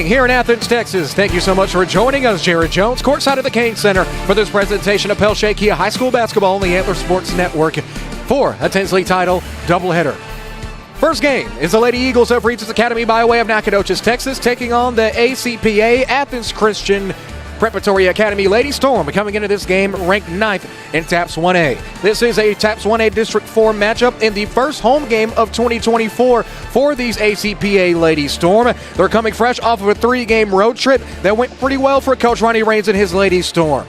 morning here in Athens, Texas. Thank you so much for joining us, Jared Jones, courtside of the Cain Center for this presentation of Pell Shakia High School basketball on the Antler Sports Network for a Tinsley title doubleheader. First game is the Lady Eagles of Regents Academy by way of Nacogdoches, Texas, taking on the ACPA Athens Christian Preparatory Academy Lady Storm, coming into this game ranked 9th in TAPS 1A. This is a TAPS 1A District 4 matchup in the first home game of 2024 for these ACPA Lady Storm. They're coming fresh off of a 3-game road trip that went pretty well for Coach Ronnie Raines and his Lady Storm.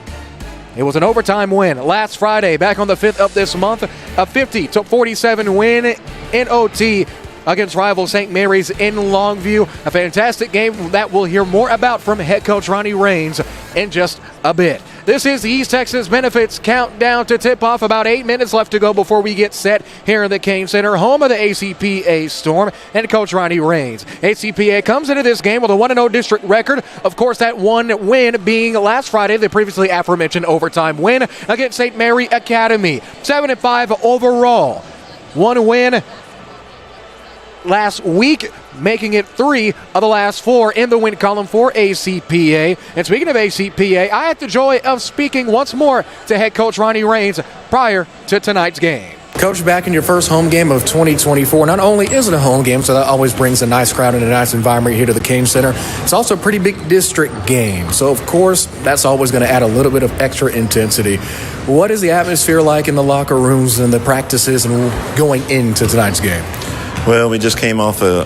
It was an overtime win last Friday, back on the 5th of this month, a 50-47 win in OT against rival St. Mary's in Longview. A fantastic game that we'll hear more about from head coach Ronnie Raines in just a bit. This is the East Texas Benefits Countdown to tip-off. About 8 minutes left to go before we get set here in the Cain Center, home of the ACPA Storm and Coach Ronnie Raines. ACPA comes into this game with a 1-0 district record. Of course, that one win being last Friday, the previously aforementioned overtime win against St. Mary Academy. 7-5 overall. One win last week, making it 3 of the last 4 in the win column for ACPA. And speaking of ACPA, I had the joy of speaking once more to head coach Ronnie Raines prior to tonight's game. Coach, back in your first home game of 2024, not only is it a home game, so that always brings a nice crowd and a nice environment here to the Cain Center, it's also a pretty big district game. So, of course, that's always going to add a little bit of extra intensity. What is the atmosphere like in the locker rooms and the practices and going into tonight's game? Well, we just came off a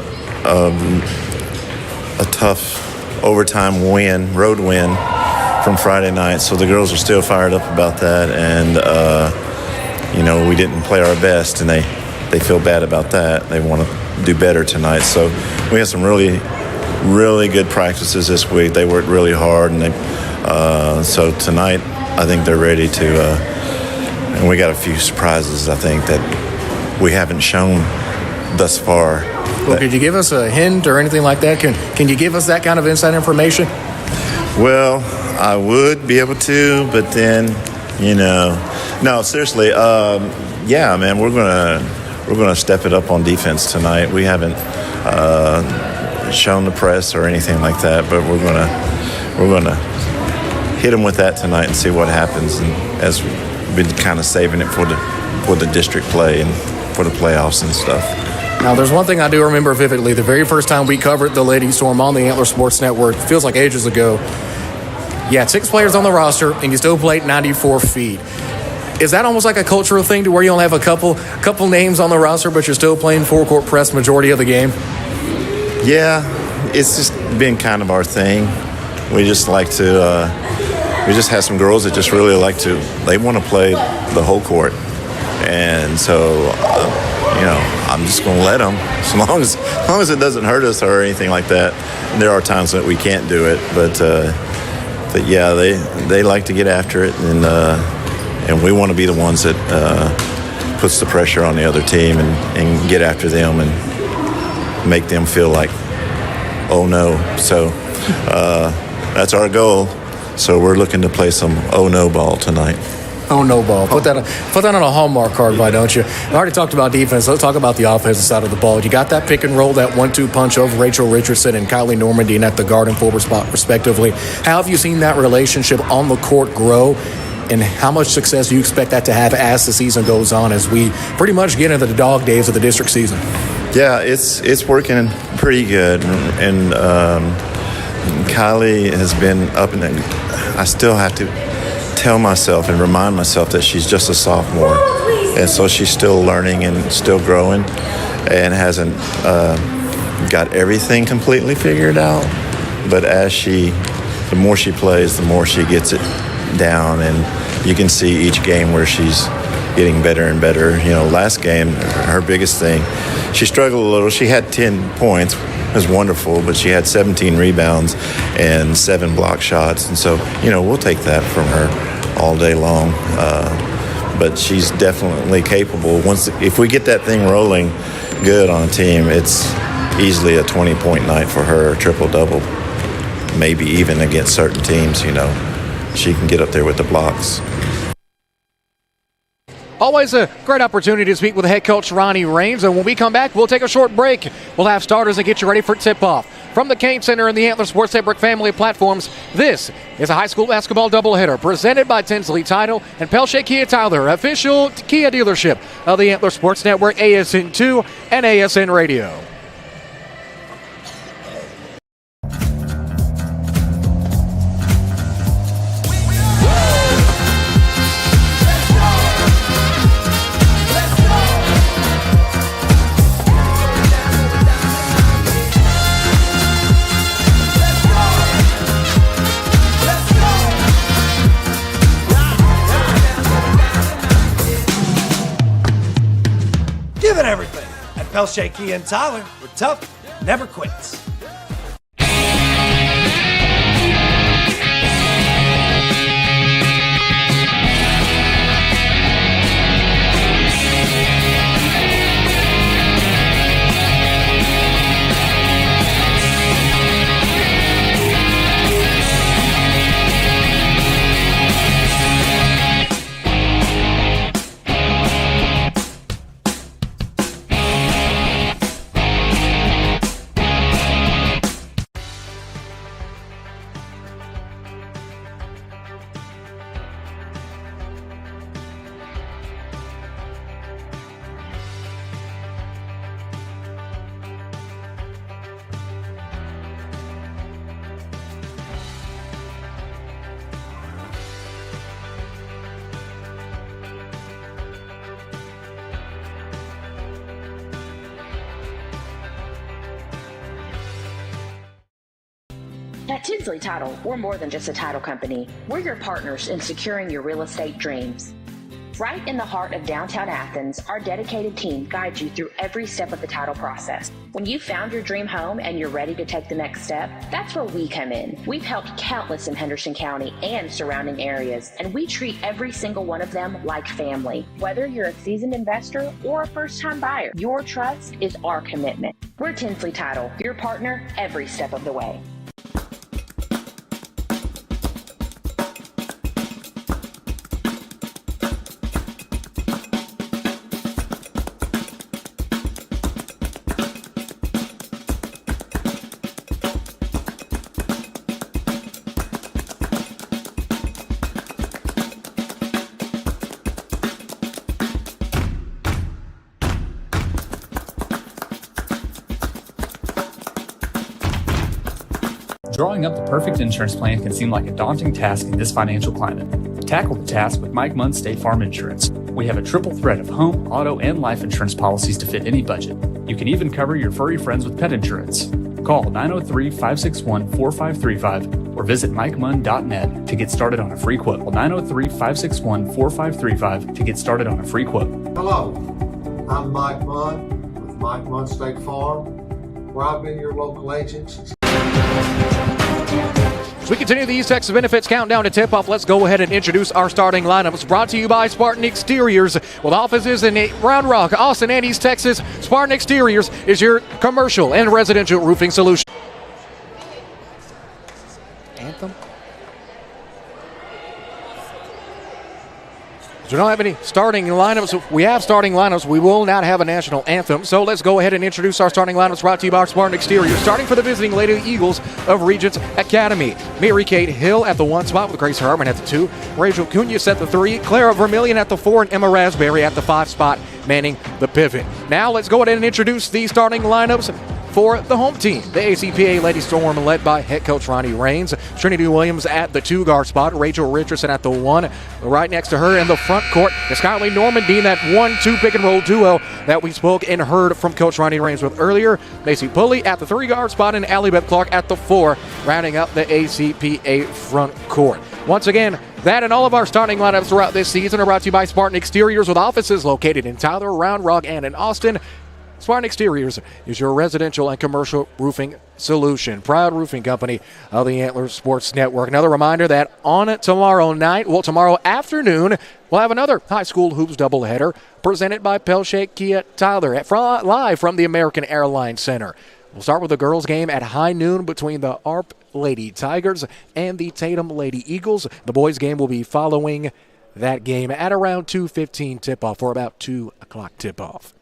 tough overtime road win from Friday night, so the girls are still fired up about that, and we didn't play our best, and they feel bad about that. They want to do better tonight, so we had some really, really good practices this week. They worked really hard, and so tonight I think they're ready to, and we got a few surprises, I think, that we haven't shown thus far. Well, could you give us a hint or anything like that? Can you give us that kind of inside information? Well, I would be able to, but then, no, seriously, yeah, man, we're gonna step it up on defense tonight. We haven't shown the press or anything like that, but we're gonna hit them with that tonight and see what happens. And as we've been kind of saving it for the district play and for the playoffs and stuff. Now, there's one thing I do remember vividly. The very first time we covered the Lady Storm on the Antler Sports Network, feels like ages ago, you had 6 players on the roster, and you still played 94 feet. Is that almost like a cultural thing to where you only have a couple names on the roster, but you're still playing full-court press majority of the game? Yeah, it's just been kind of our thing. We just like to we just have some girls that just really like to, they want to play the whole court. And so, I'm just going to let them, as long as it doesn't hurt us or anything like that. And there are times that we can't do it, but yeah, they like to get after it, and we want to be the ones that puts the pressure on the other team and get after them and make them feel like, oh no. So that's our goal. So we're looking to play some oh no ball tonight. Oh, no ball. Put that on a Hallmark card, why don't you? I already talked about defense. Let's talk about the offensive side of the ball. You got that pick and roll, that 1-2 punch over Rachel Richardson and Kylie Normandy at the guard and forward spot, respectively. How have you seen that relationship on the court grow, and how much success do you expect that to have as the season goes on, as we pretty much get into the dog days of the district season? Yeah, it's working pretty good, and Kylie has been up, and I still have to tell myself and remind myself that she's just a sophomore, and so she's still learning and still growing and hasn't got everything completely figured out, but the more she plays, the more she gets it down, and you can see each game where she's getting better and better. Last game, her biggest thing, she struggled a little. She had 10 points. It was wonderful, but she had 17 rebounds and 7 block shots. And so, we'll take that from her all day long. But she's definitely capable. If we get that thing rolling good on a team, it's easily a 20-point night for her, triple-double, maybe even against certain teams, She can get up there with the blocks. Always a great opportunity to speak with head coach Ronnie Raines. And when we come back, we'll take a short break. We'll have starters and get you ready for tip-off. from the Kane Center and the Antler Sports Network family of platforms, this is a high school basketball doubleheader presented by Tinsley Title and Pelche Kia Tyler, official Kia dealership of the Antler Sports Network, ASN2 and ASN Radio. Give it everything. At Pelche Kia and Tyler, we're tough, never quits. At Tinsley Title, we're more than just a title company. We're your partners in securing your real estate dreams. Right in the heart of downtown Athens, our dedicated team guides you through every step of the title process. When you've found your dream home and you're ready to take the next step, that's where we come in. We've helped countless in Henderson County and surrounding areas, and we treat every single one of them like family. Whether you're a seasoned investor or a first-time buyer, your trust is our commitment. We're Tinsley Title, your partner every step of the way. Drawing up the perfect insurance plan can seem like a daunting task in this financial climate. Tackle the task with Mike Munn State Farm Insurance. We have a triple threat of home, auto, and life insurance policies to fit any budget. You can even cover your furry friends with pet insurance. Call 903-561-4535 or visit MikeMunn.net to get started on a free quote. 903-561-4535 to get started on a free quote. Hello, I'm Mike Munn with Mike Munn State Farm, where I've been your local agent. As we continue the East Texas Benefits Countdown to tip-off, let's go ahead and introduce our starting lineups. Brought to you by Spartan Exteriors. With offices in Round Rock, Austin, and East Texas, Spartan Exteriors is your commercial and residential roofing solution. Anthem? We don't have any starting lineups. We have starting lineups. We will not have a national anthem. So let's go ahead and introduce our starting lineups brought to you by Spartan Exterior. Starting for the visiting Lady Eagles of Regents Academy. Mary Kate Hill at the 1 spot with Grace Harmon at the 2. Rachel Cunha at the 3. Clara Vermillion at the 4. And Emma Raspberry at the 5 spot manning the pivot. Now let's go ahead and introduce the starting lineups for the home team. The ACPA Lady Storm led by head coach Ronnie Raines. Trinity Williams at the 2 guard spot. Rachel Richardson at the 1. Right next to her in the front court is Kylie Normandy, that 1-2 pick and roll duo that we spoke and heard from coach Ronnie Raines with earlier. Macy Pulley at the 3 guard spot and Allie Beth Clark at the 4, rounding up the ACPA front court. Once again, that and all of our starting lineups throughout this season are brought to you by Spartan Exteriors, with offices located in Tyler, Round Rock, and in Austin. Spartan Exteriors is your residential and commercial roofing solution. Proud roofing company of the Antler Sports Network. Another reminder that on tomorrow afternoon, we'll have another high school hoops doubleheader presented by Pelche Kia Tyler live from the American Airlines Center. We'll start with the girls' game at high noon between the ARP Lady Tigers and the Tatum Lady Eagles. The boys' game will be following that game at around 2:15 tip-off, or about 2 o'clock tip-off.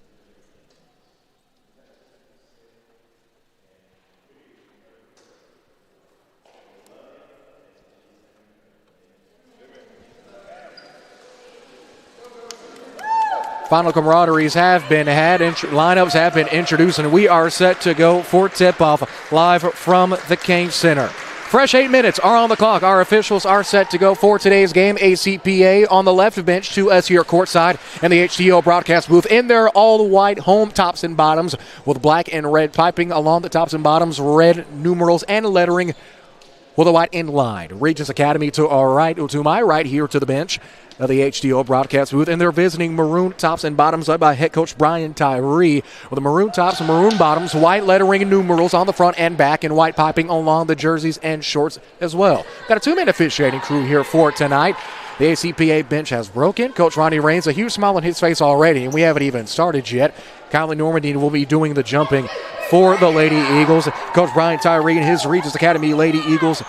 Final camaraderies have been had, lineups have been introduced, and we are set to go for tip-off live from the Cain Center. Fresh 8 minutes are on the clock. Our officials are set to go for today's game. ACPA on the left bench to us here courtside, and the HDO broadcast booth in their all-white home tops and bottoms with black and red piping along the tops and bottoms, red numerals and lettering with a white inline. Regents Academy to my right here to the bench of the HDO broadcast booth, and they're visiting maroon tops and bottoms led by head coach Brian Tyree with the maroon tops and maroon bottoms, white lettering and numerals on the front and back, and white piping along the jerseys and shorts as well. Got a 2-man officiating crew here for tonight. The ACPA bench has broken. Coach Ronnie Raines, a huge smile on his face already, and we haven't even started yet. Kylie Normandy will be doing the jumping for the Lady Eagles. Coach Brian Tyree and his Regents Academy Lady Eagles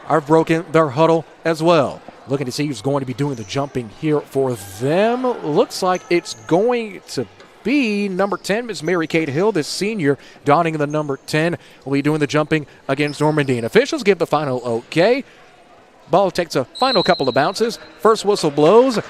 are broken their huddle as well. Looking to see who's going to be doing the jumping here for them. Looks like it's going to be number 10, Miss Mary Kate Hill, this senior, donning the number 10, will be doing the jumping against Normandy. And officials give the final okay. Ball takes a final couple of bounces. First whistle blows.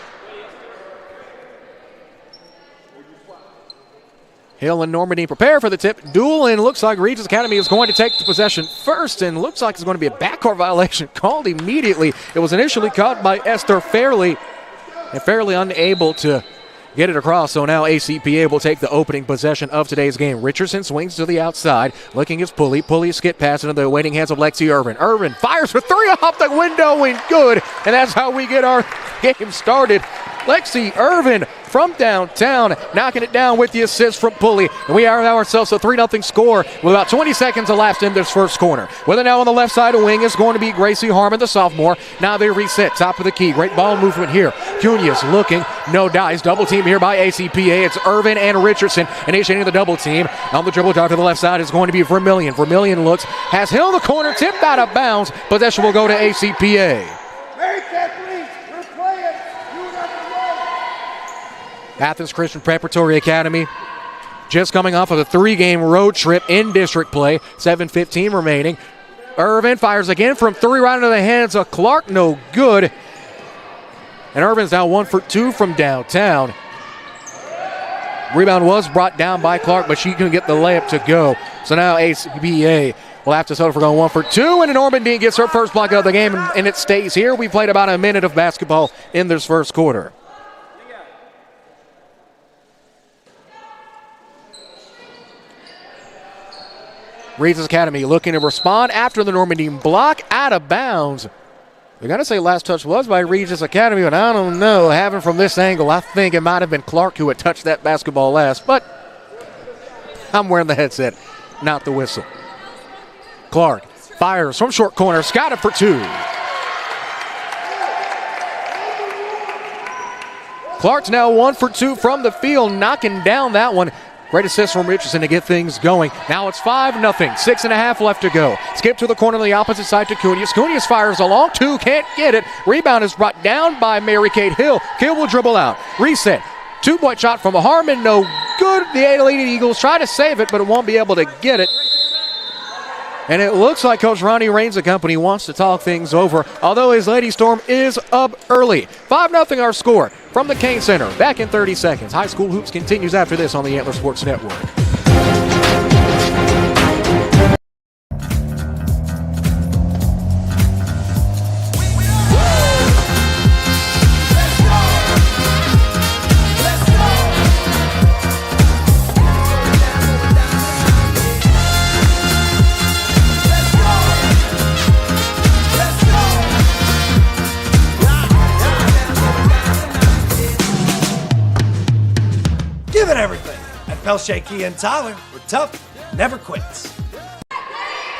Hill and Normandy prepare for the tip. Duel, and looks like Regents Academy is going to take the possession first, and looks like it's going to be a backcourt violation called immediately. It was initially caught by Esther Fairley, and Fairley unable to get it across, so now ACPA will take the opening possession of today's game. Richardson swings to the outside, looking at Pulley. Pulley skip pass into the waiting hands of Lexi Irvin. Irvin fires for 3 off the window and good, and that's how we get our game started. Lexi Irvin from downtown, knocking it down with the assist from Pulley. And we are ourselves a 3-0 score with about 20 seconds elapsed in this first corner. With it now on the left side of wing is going to be Gracie Harmon, the sophomore. Now they reset, top of the key. Great ball movement here. Cunha's looking, no dice. Double team here by ACPA. It's Irvin and Richardson initiating the double team. On the dribble drive to the left side is going to be Vermillion. Vermillion looks, has Hill in the corner, tipped out of bounds. Possession will go to ACPA. Athens Christian Preparatory Academy just coming off of a 3-game road trip in district play. 7:15 remaining. Irvin fires again from 3 right into the hands of Clark. No good. And Irvin's now 1 for 2 from downtown. Rebound was brought down by Clark, but she couldn't get the layup to go. So now ACPA will have to settle for going 1 for 2. And Normandy gets her first block of the game, and it stays here. We played about a minute of basketball in this first quarter. Regents Academy looking to respond after the Normandy block, out of bounds. They're going to say last touch was by Regents Academy, but I don't know. Having from this angle, I think it might have been Clark who had touched that basketball last, but I'm wearing the headset, not the whistle. Clark fires from short corner, got it for 2. Clark's now 1 for 2 from the field, knocking down that one. Great assist from Richardson to get things going. Now it's 5-0, 6.5 left to go. Skip to the corner on the opposite side to Cunha. Cunha fires along 2, can't get it. Rebound is brought down by Mary Kate Hill. Hill will dribble out. Reset. 2-point shot from Harmon, no good. The Lady Eagles try to save it, but it won't be able to get it. And it looks like Coach Ronnie Raines' company wants to talk things over, although his Lady Storm is up early. 5-0 our score from the Cain Center. Back in 30 seconds. High School Hoops continues after this on the Antler Sports Network. Give it everything. At Pelche Key and Tyler, we're tough, never quits.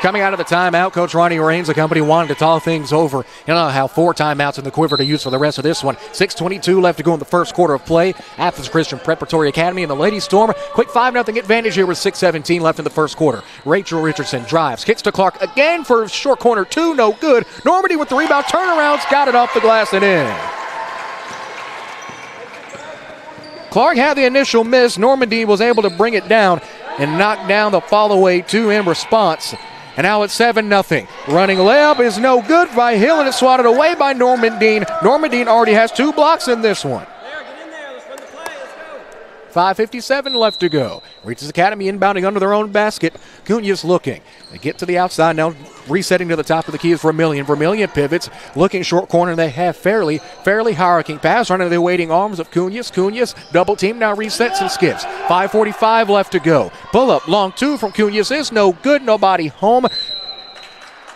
Coming out of the timeout, Coach Ronnie Raines' company wanted to talk things over. You know how 4 timeouts in the quiver to use for the rest of this one. 6:22 left to go in the first quarter of play. Athens Christian Preparatory Academy and the Lady Storm. Quick 5-0 advantage here with 6:17 left in the first quarter. Rachel Richardson drives, kicks to Clark again for short corner 2, no good. Normandy with the rebound, turnarounds, got it off the glass and in. Clark had the initial miss. Normandy was able to bring it down and knock down the follow-away 2 in response. And now it's 7-0. Running layup is no good by Hill, and it's swatted away by Normandine. Normandine already has 2 blocks in this one. 5:57 left to go. Regents Academy inbounding under their own basket. Cunha's looking. They get to the outside now, resetting to the top of the key is Vermillion. Vermillion pivots, looking short corner. They have fairly hierarchy pass running the waiting arms of Cunha's. Cunha's double team now resets and skips. 5:45 left to go. Pull up long two from Cunha's is no good. Nobody home.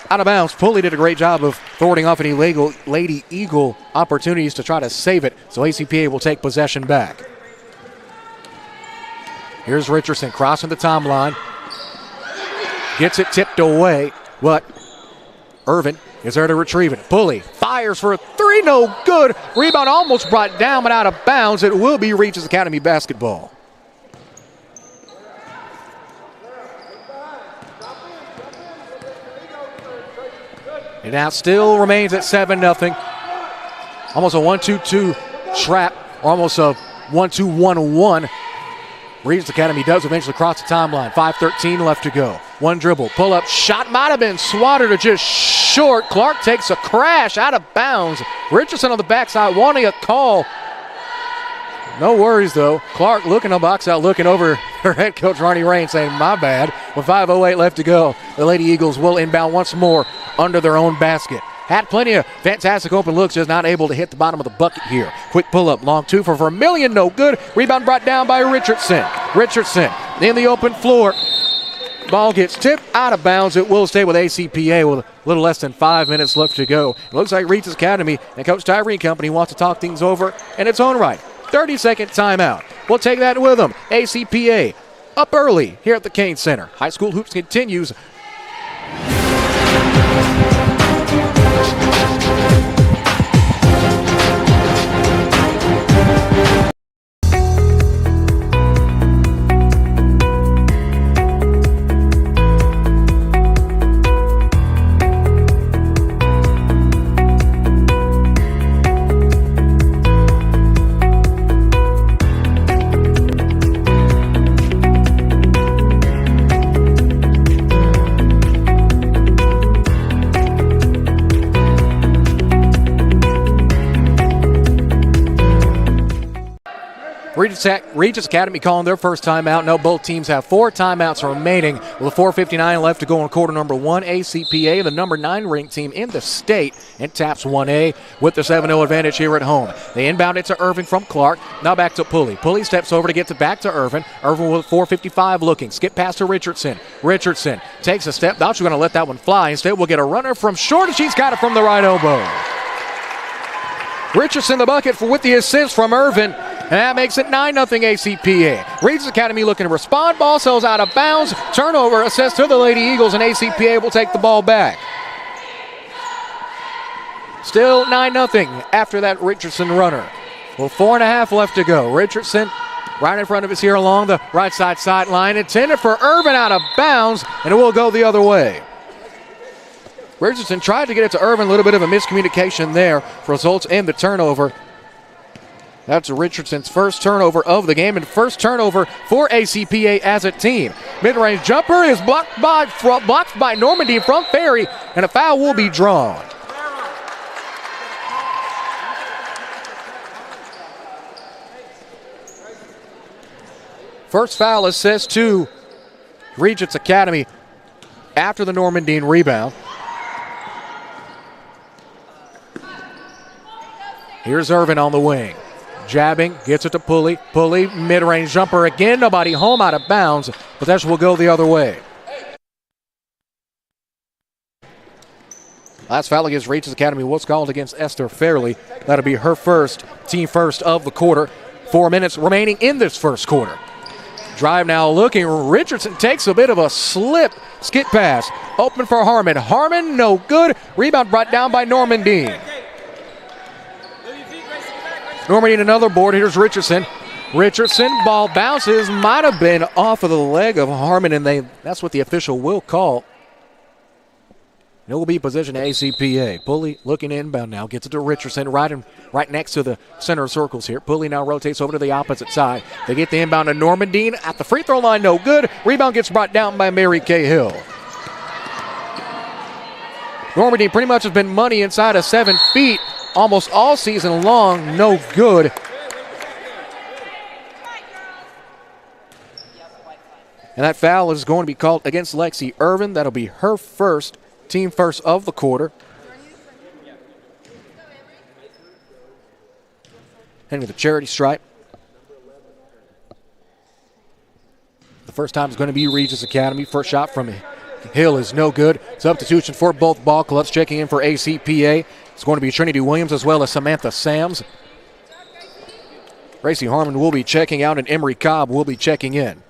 Out of bounds. Pulley did a great job of thwarting off any Lady Eagle opportunities to try to save it. So ACPA will take possession back. Here's Richardson crossing the timeline. Gets it tipped away, but Irvin is there to retrieve it. Pulley fires for a three, no good. Rebound almost brought down, but out of bounds. It will be Regents Academy basketball. It now still remains at 7-0. Almost a 1-2-2 trap, or almost a 1-2-1-1. Regents Academy does eventually cross the timeline. 5:13 left to go. One dribble, pull up, shot might have been swatted or just short. Clark takes a crash out of bounds. Richardson on the backside wanting a call. No worries though. Clark looking on box out, looking over her head coach Ronnie Rain saying, my bad. With 5:08 left to go, the Lady Eagles will inbound once more under their own basket. Had plenty of fantastic open looks, just not able to hit the bottom of the bucket here. Quick pull-up, long two for Vermillion, no good. Rebound brought down by Richardson. Richardson in the open floor. Ball gets tipped out of bounds. It will stay with ACPA with a little less than 5 minutes left to go. It looks like Regents Academy and Coach Tyree Company wants to talk things over in its own right. 30-second timeout. We'll take that with them. ACPA up early here at the Cain Center. High school hoops continues. Regents Academy calling their first timeout. No, both teams have 4 timeouts remaining with 4:59 left to go in quarter number 1. ACPA, the number 9 ranked team in the state, and taps 1A with the 7-0 advantage here at home. They inbound it to Irvin from Clark. Now back to Pulley. Pulley steps over to get it back to Irvin. Irvin with 4:55 looking. Skip pass to Richardson. Richardson takes a step. Thought she was going to let that one fly. Instead, we'll get a runner from short, and she's got it from the right elbow. Richardson the bucket with the assist from Irvin. And that makes it 9-0 ACPA. Regents Academy looking to respond. Ball sells out of bounds. Turnover, assist to the Lady Eagles, and ACPA will take the ball back. Still 9-0 after that Richardson runner. Well, 4.5 left to go. Richardson right in front of us here along the right side sideline. Intended for Irvin, out of bounds, and it will go the other way. Richardson tried to get it to Irvin. A little bit of a miscommunication there. Results in the turnover. That's Richardson's first turnover of the game and first turnover for ACPA as a team. Mid-range jumper is blocked by Normandy from Ferry, and a foul will be drawn. First foul assist to Regents Academy after the Normandine rebound. Here's Irvin on the wing. Jabbing, gets it to Pulley. Pulley, mid-range jumper again. Nobody home, out of bounds. Possession will go the other way. Last foul against Regents Academy was called against Esther Fairley. That'll be her first, team first of the quarter. 4 minutes remaining in this first quarter. Drive now looking. Richardson takes a bit of a skip pass. Open for Harmon. Harmon, no good. Rebound brought down by Normandine. Normandine another board. Here's Richardson. Richardson, ball bounces. Might have been off of the leg of Harmon, and that's what the official will call. It will be possession to ACPA. Pulley looking inbound now. Gets it to Richardson right next to the center circles here. Pulley now rotates over to the opposite side. They get the inbound to Normandine. At the free throw line, no good. Rebound gets brought down by Mary Kay Hill. Normandine pretty much has been money inside of 7 feet almost all season long. No good. And that foul is going to be called against Lexi Irvin. That'll be her first, team first of the quarter. And with the charity stripe. The first time is going to be Regents Academy. First shot from Hill is no good. Substitution for both ball clubs. Checking in for ACPA. It's going to be Trinity Williams as well as Samantha Sams. Gracie Harmon will be checking out and Emery Cobb will be checking in.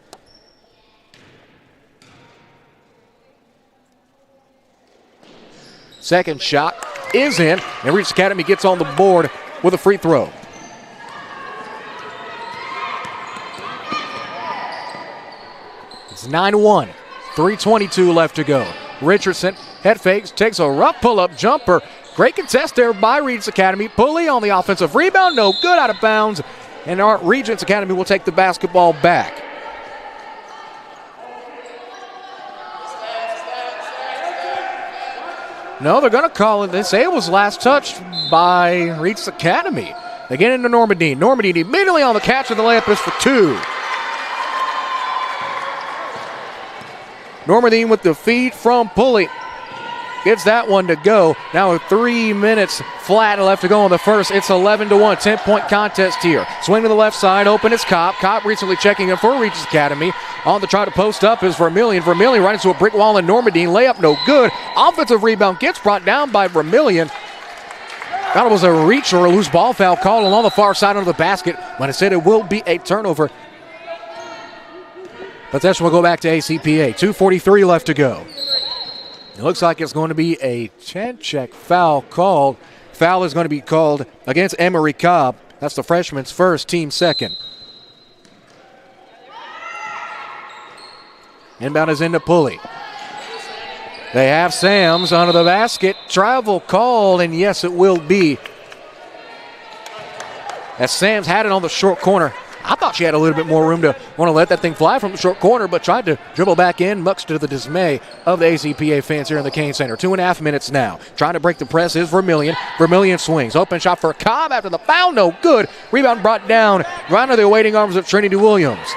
Second shot is in, and Regents Academy gets on the board with a free throw. It's 9-1, 3:22 left to go. Richardson head fakes, takes a rough pull-up jumper. Great contest there by Regents Academy. Pulley on the offensive rebound, no good, out of bounds. And our Regents Academy will take the basketball back. No, they're going to call it. They say it was last touched by Regents Academy. They get into Normandy. Normandy immediately on the catch of the layup is for two. Normandy with the feed from Pulley. Gets that one to go. Now with 3 minutes flat left to go in the first. It's 11-1, 10-point contest here. Swing to the left side, open is Cobb. Cobb recently checking in for Regents Academy. On the try to post up is Vermillion. Vermillion right into a brick wall in Normandy. Layup no good. Offensive rebound gets brought down by Vermillion. Thought it was a reach or a loose ball foul called along the far side of the basket, but instead it will be a turnover. Possession will go back to ACPA. 2:43 left to go. It looks like it's going to be a check foul called. Foul is going to be called against Emery Cobb. That's the freshman's first, team second. Inbound is into Pulley. They have Sams under the basket. Travel called, and yes, it will be. As Sams had it on the short corner. I thought she had a little bit more room to want to let that thing fly from the short corner, but tried to dribble back in, much to the dismay of the ACPA fans here in the Kane Center. 2.5 minutes now. Trying to break the press is Vermillion. Vermillion swings. Open shot for Cobb after the foul. No good. Rebound brought down right under the awaiting arms of Trinity Williams.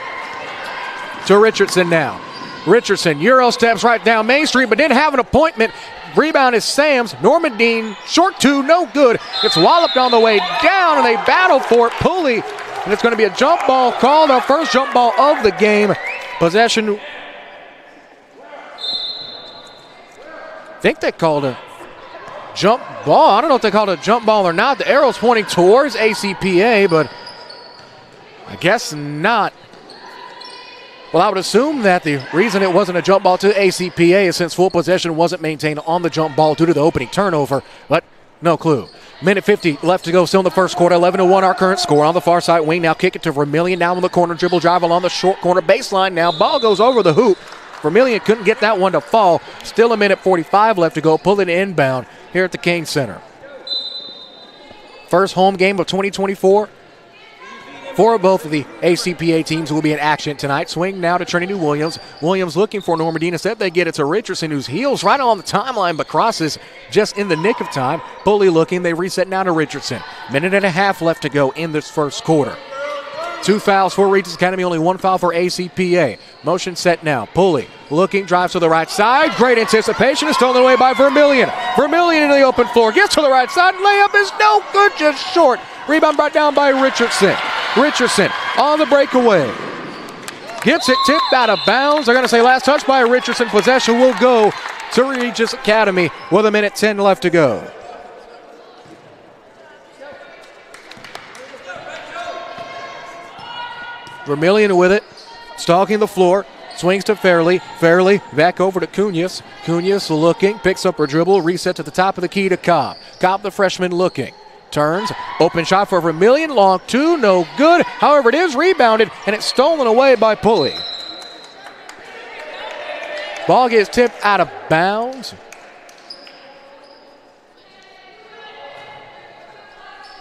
To Richardson now. Richardson Euro steps right down Main Street, but didn't have an appointment. Rebound is Sams. Normandine, short two, no good. It's walloped on the way down, and they battle for it. Pulley. And it's going to be a jump ball called, our first jump ball of the game. Possession. I think they called a jump ball. I don't know if they called it a jump ball or not. The arrow's pointing towards ACPA, but I guess not. Well, I would assume that the reason it wasn't a jump ball to ACPA is since full possession wasn't maintained on the jump ball due to the opening turnover, but no clue. Minute 50 left to go still in the first quarter. 11-1 our current score. On the far side wing now, kick it to Vermillion down in the corner. Dribble drive along the short corner baseline now. Ball goes over the hoop. Vermillion couldn't get that one to fall. Still a minute 45 left to go. Pull it inbound here at the Kane Center. First home game of 2024. For both of the ACPA teams will be in action tonight. Swing now to Trinity Williams. Williams looking for Normandine. Instead they get it to Richardson, whose heels right on the timeline but crosses just in the nick of time. Pulley looking. They reset now to Richardson. Minute and a half left to go in this first quarter. 2 fouls for Regents Academy, only 1 foul for ACPA. Motion set now. Pulley looking, drives to the right side. Great anticipation is stolen away by Vermillion. Vermillion into the open floor. Gets to the right side. Layup is no good, just short. Rebound brought down by Richardson. Richardson on the breakaway. Gets it tipped out of bounds. They're going to say last touch by Richardson. Possession will go to Regents Academy with a minute 10 left to go. Vermillion with it. Stalking the floor. Swings to Fairley. Fairley back over to Cunhas. Cunhas looking. Picks up her dribble. Reset to the top of the key to Cobb. Cobb, the freshman, looking. Turns, open shot for Vermillion, long two, no good. However, it is rebounded, and it's stolen away by Pulley. Ball gets tipped out of bounds.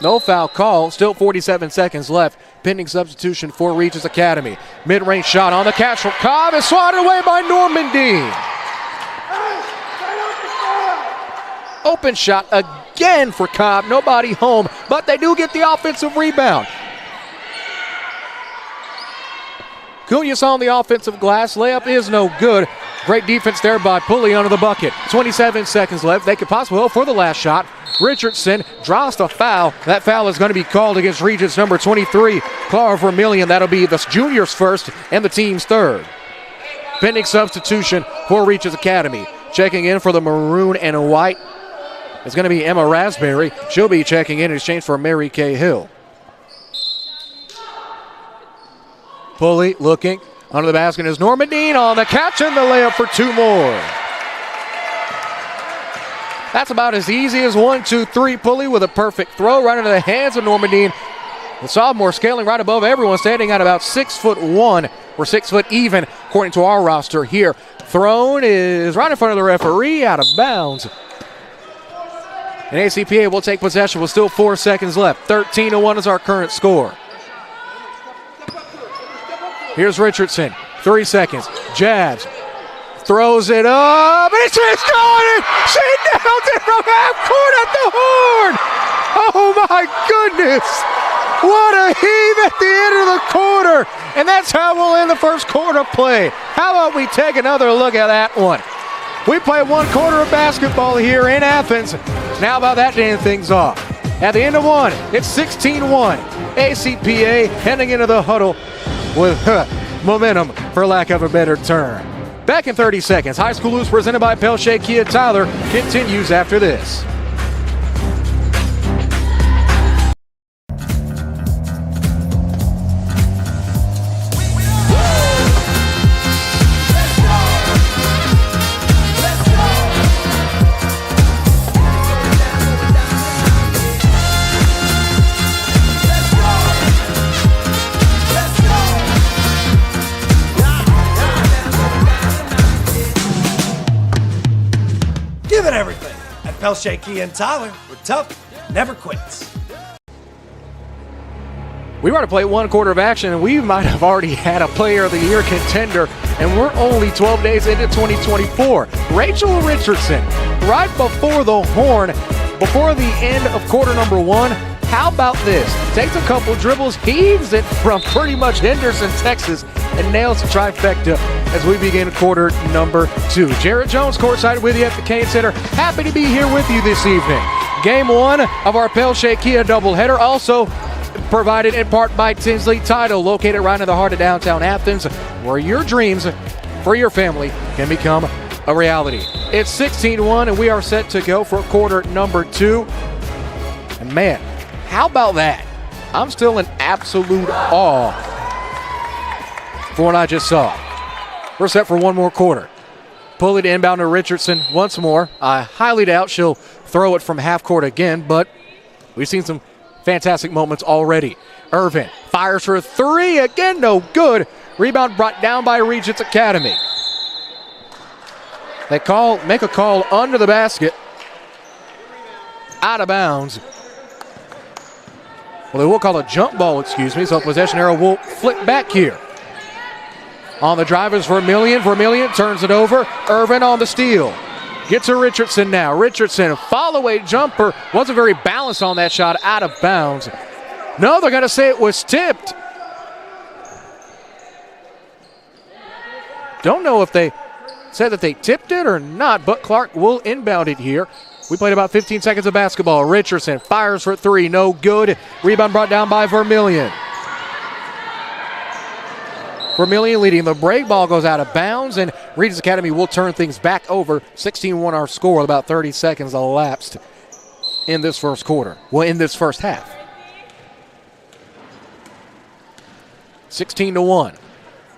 No foul call, still 47 seconds left. Pending substitution for Regents Academy. Mid-range shot on the catch from Cobb is swatted away by Normandine. Open shot again for Cobb. Nobody home, but they do get the offensive rebound. Cunha on the offensive glass. Layup is no good. Great defense there by Pulley under the bucket. 27 seconds left. They could possibly go for the last shot. Richardson draws the foul. That foul is going to be called against Regents number 23, Clara Vermillion. That'll be the junior's first and the team's third. Pending substitution for Regents Academy. Checking in for the maroon and white is going to be Emma Raspberry. She'll be checking in exchange for Mary Kay Hill. Pulley looking under the basket is Normandine on the catch and the layup for two more. That's about as easy as 1, 2, 3. Pulley with a perfect throw right into the hands of Normandine. The sophomore scaling right above everyone, standing at about 6'1". We're 6 foot even according to our roster here. Thrown is right in front of the referee, out of bounds. And ACPA will take possession with still 4 seconds left. 13-1 is our current score. Here's Richardson, 3 seconds, jabs, throws it up, and it's got it! She nailed it from half court at the horn! Oh my goodness! What a heave at the end of the quarter! And that's how we'll end the first quarter play. How about we take another look at that one? We play 1 quarter of basketball here in Athens. Now about that to end things off. At the end of one, it's 16-1. ACPA heading into the huddle with momentum, for lack of a better term. Back in 30 seconds. High School Hoops presented by Pelche Kia Tyler continues after this. Give it everything at Pelche Kia and Tyler, with tough never quits. We want to play 1 quarter of action, and we might have already had a Player of the Year contender, and we're only 12 days into 2024. Rachel Richardson, right before the horn, before the end of quarter number 1. How about this? Takes a couple dribbles, heaves it from pretty much Henderson, Texas, and nails the trifecta as we begin quarter number 2. Jared Jones courtside with you at the Cain Center. Happy to be here with you this evening. Game 1 of our Pelche Kia doubleheader, also provided in part by Tinsley Title, located right in the heart of downtown Athens, where your dreams for your family can become a reality. It's 16-1, and we are set to go for quarter number 2. And man, how about that? I'm still in absolute awe for what I just saw. We're set for 1 more quarter. Pulley to inbound to Richardson once more. I highly doubt she'll throw it from half court again, but we've seen some fantastic moments already. Irvin fires for 3, again no good. Rebound brought down by Regents Academy. They make a call under the basket. Out of bounds. Well, they will call a jump ball, so possession arrow will flip back here. On the drive is Vermillion. Vermillion turns it over. Irvin on the steal. Gets to Richardson now. Richardson, follow-away jumper. Wasn't very balanced on that shot, out of bounds. No, they're going to say it was tipped. Don't know if they said that they tipped it or not, but Clark will inbound it here. We played about 15 seconds of basketball. Richardson fires for 3, no good. Rebound brought down by Vermillion. Vermillion leading the break. Ball goes out of bounds, and Regents Academy will turn things back over. 16-1 our score with about 30 seconds elapsed in this first quarter. Well, in this first half. 16-1.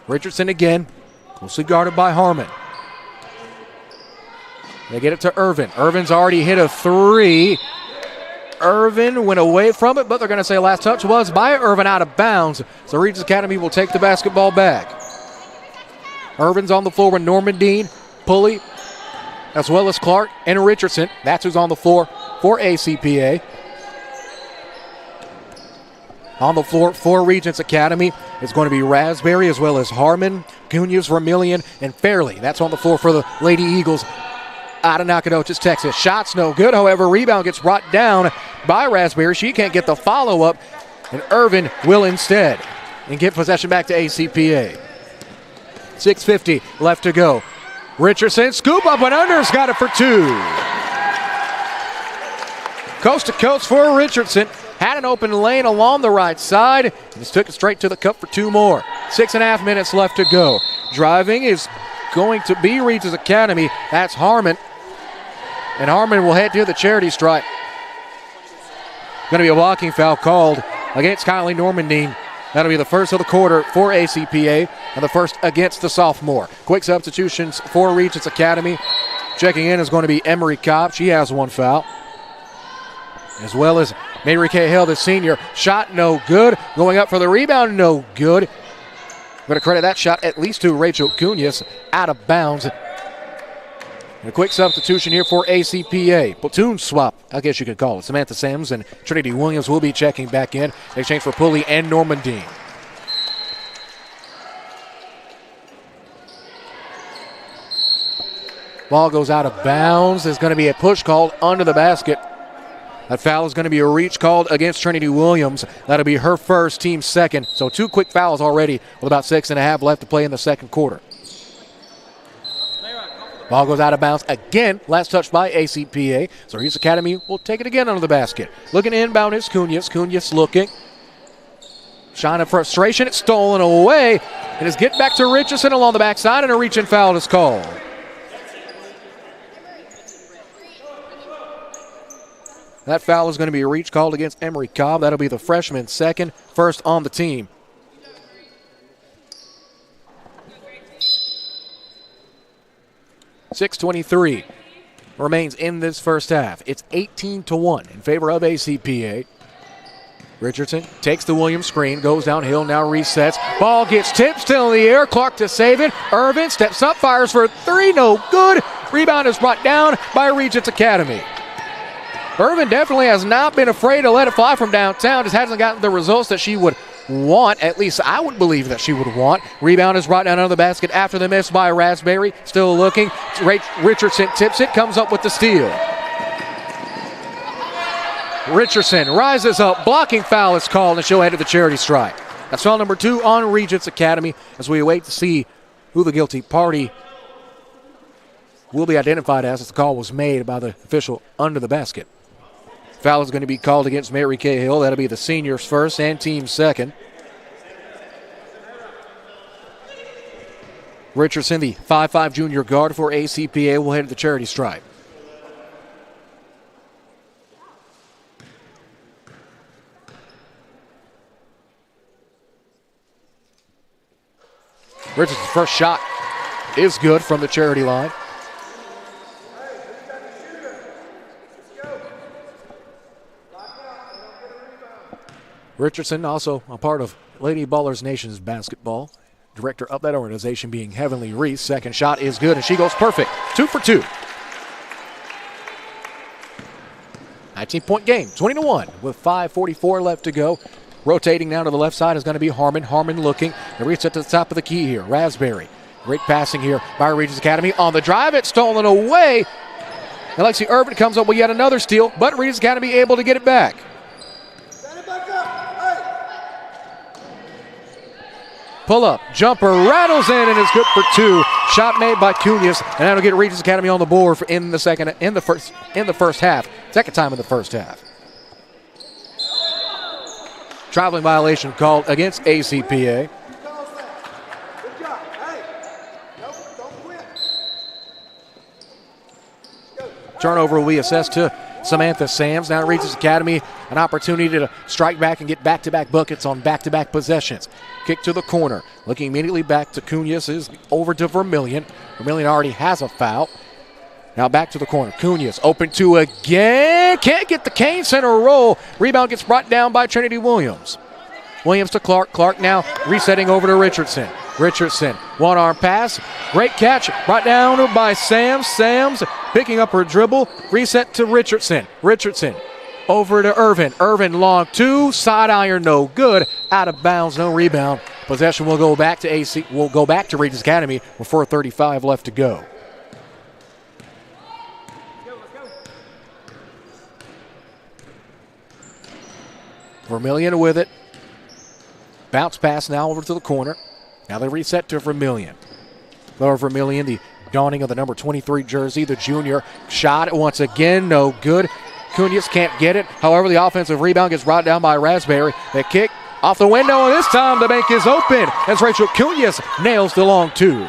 Richardson again, closely guarded by Harmon. They get it to Irvin. Irvin's already hit a 3. Irvin went away from it, but they're going to say last touch was by Irvin, out of bounds. So Regents Academy will take the basketball back. Irvin's on the floor with Normandine, Pulley, as well as Clark and Richardson. That's who's on the floor for ACPA. On the floor for Regents Academy is going to be Raspberry, as well as Harmon, Cunha, Vermillion, and Fairley. That's on the floor for the Lady Eagles out of Nacogdoches, Texas. Shots no good. However, rebound gets brought down by Raspberry. She can't get the follow-up, and Irvin will instead and get possession back to ACPA. 6:50 left to go. Richardson, scoop up and under, has got it for 2. Coast to coast for Richardson. Had an open lane along the right side. And just took it straight to the cup for 2 more. 6.5 minutes left to go. Driving is going to be Regents Academy. That's Harmon. And Harmon will head to the charity stripe. Going to be a blocking foul called against Kylie Normandine. That'll be the first of the quarter for ACPA and the first against the sophomore. Quick substitutions for Regents Academy. Checking in is going to be Emery Cobb. She has 1 foul. As well as Mary Kay Hill, the senior. Shot no good. Going up for the rebound, no good. I'm going to credit that shot at least to Rachel Cunhas, out of bounds. And a quick substitution here for ACPA. Platoon swap, I guess you could call it. Samantha Sams and Trinity Williams will be checking back in. They exchange for Pulley and Normandine. Ball goes out of bounds. There's going to be a push called under the basket. That foul is going to be a reach called against Trinity Williams. That'll be her first, team second. So 2 quick fouls already with about 6.5 left to play in the second quarter. Ball goes out of bounds again. Last touch by ACPA. So Regents Academy will take it again under the basket. Looking inbound is Cunhas. Cunhas looking. Shine of frustration. It's stolen away. And it's get back to Richardson along the backside, and a reach and foul is called. That foul is going to be a reach called against Emery Cobb. That'll be the freshman second, first on the team. .6:23 remains in this first half. It's 18-1 in favor of ACPA. Richardson takes the Williams screen, goes downhill, now resets. Ball gets tipped, still in the air. Clark to save it. Irvin steps up, fires for 3, no good. Rebound is brought down by Regents Academy. Irvin definitely has not been afraid to let it fly from downtown. Just hasn't gotten the results that she would want. At least I would believe that she would want. Rebound is brought down under the basket after the miss by Raspberry. Still looking. Richardson tips it, comes up with the steal. Richardson rises up. Blocking foul is called, and she'll head to the charity stripe. That's foul number 2 on Regents Academy as we await to see who the guilty party will be identified as the call was made by the official under the basket. Foul is going to be called against Mary Kay Hill. That'll be the seniors first and team second. Richardson, the 5'5" junior guard for ACPA, will head to the charity stripe. Richardson's first shot is good from the charity line. Richardson, also a part of Lady Ballers Nations basketball. Director of that organization being Heavenly Reese. Second shot is good, and she goes perfect. 2 for 2. 19-point game, 20-1 with 5:44 left to go. Rotating now to the left side is going to be Harmon. Harmon looking. The reset to the top of the key here. Raspberry. Great passing here by Regents Academy. On the drive, it's stolen away. Alexi Irvin comes up with yet another steal, but Regents Academy able to get it back. Pull up, jumper rattles in and is good for 2. Shot made by Cunhas, and that'll get Regents Academy on the board for in the first half. Second time in the first half. Traveling violation called against ACPA. Turnover will be assessed to Samantha Sams. Now Regents Academy an opportunity to strike back and get back-to-back buckets on back-to-back possessions. Kick to the corner. Looking immediately back to Cunhas is over to Vermillion. Vermillion already has a foul. Now back to the corner. Cunhas open 2 again. Can't get the Kane Center roll. Rebound gets brought down by Trinity Williams. Williams to Clark. Clark now resetting over to Richardson. Richardson, one-arm pass. Great catch. Brought down by Sams. Sams picking up her dribble. Reset to Richardson. Richardson over to Irvin. Irvin long 2. Side iron no good. Out of bounds. No rebound. Possession will go back to Regents Academy with 4:35 left to go. Vermillion with it. Bounce pass now over to the corner. Now they reset to Vermillion. Laura Vermillion, the donning of the number 23 jersey, the junior. Shot once again, no good. Cunez can't get it. However, the offensive rebound gets brought down by Raspberry. The kick off the window, and this time the bank is open as Rachel Cunez nails the long two.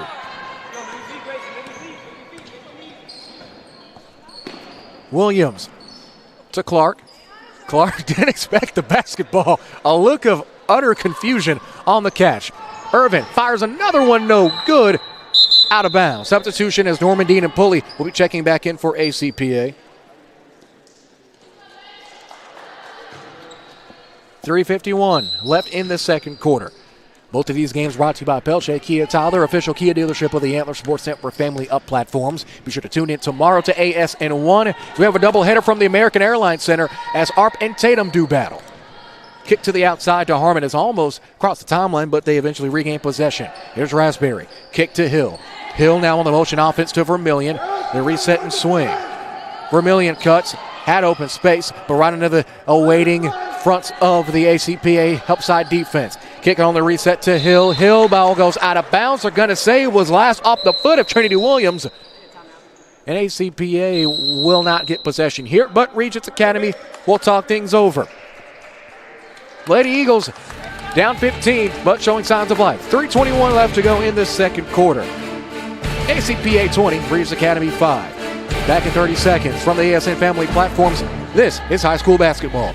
Williams to Clark. Clark didn't expect the basketball. A look of utter confusion on the catch. Irvin fires another one, no good. Out of bounds. Substitution as Norman Dean and Pulley will be checking back in for ACPA. 3:51 left in the second quarter. Both of these games brought to you by Pelche Kia Tyler, official Kia dealership of the Antler Sports Network family of platforms. Be sure to tune in tomorrow to ASN1. We have a doubleheader from the American Airlines Center as Arp and Tatum do battle. Kick to the outside to Harmon is almost across the timeline, but they eventually regain possession. Here's Raspberry. Kick to Hill. Hill now on the motion offense to Vermillion. They reset and swing. Vermillion cuts, had open space, but right into the awaiting fronts of the ACPA help side defense. Kick on the reset to Hill. Hill ball goes out of bounds. They're going to say it was last off the foot of Trinity Williams. And ACPA will not get possession here, but Regents Academy will talk things over. Lady Eagles down 15, but showing signs of life. 3:21 left to go in the second quarter. ACPA 20, Regents Academy 5. Back in 30 seconds from the ASN family platforms, this is high school basketball.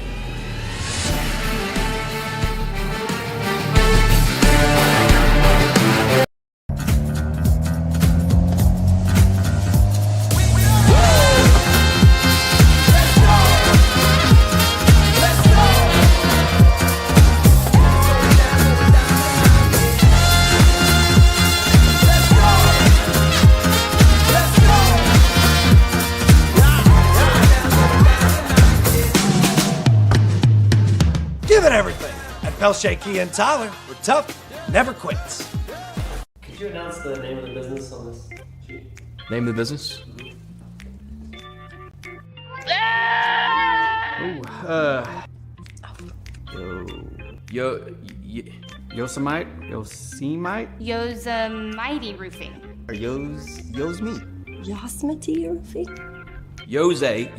Give it everything at Pelche Kia and Tyler. We're tough, never quits. Could you announce the name of the business on this sheet? Name of the business? Yosemite? Yosemite Roofing. Or Yosemite? Yosemite Roofing? Yosemite.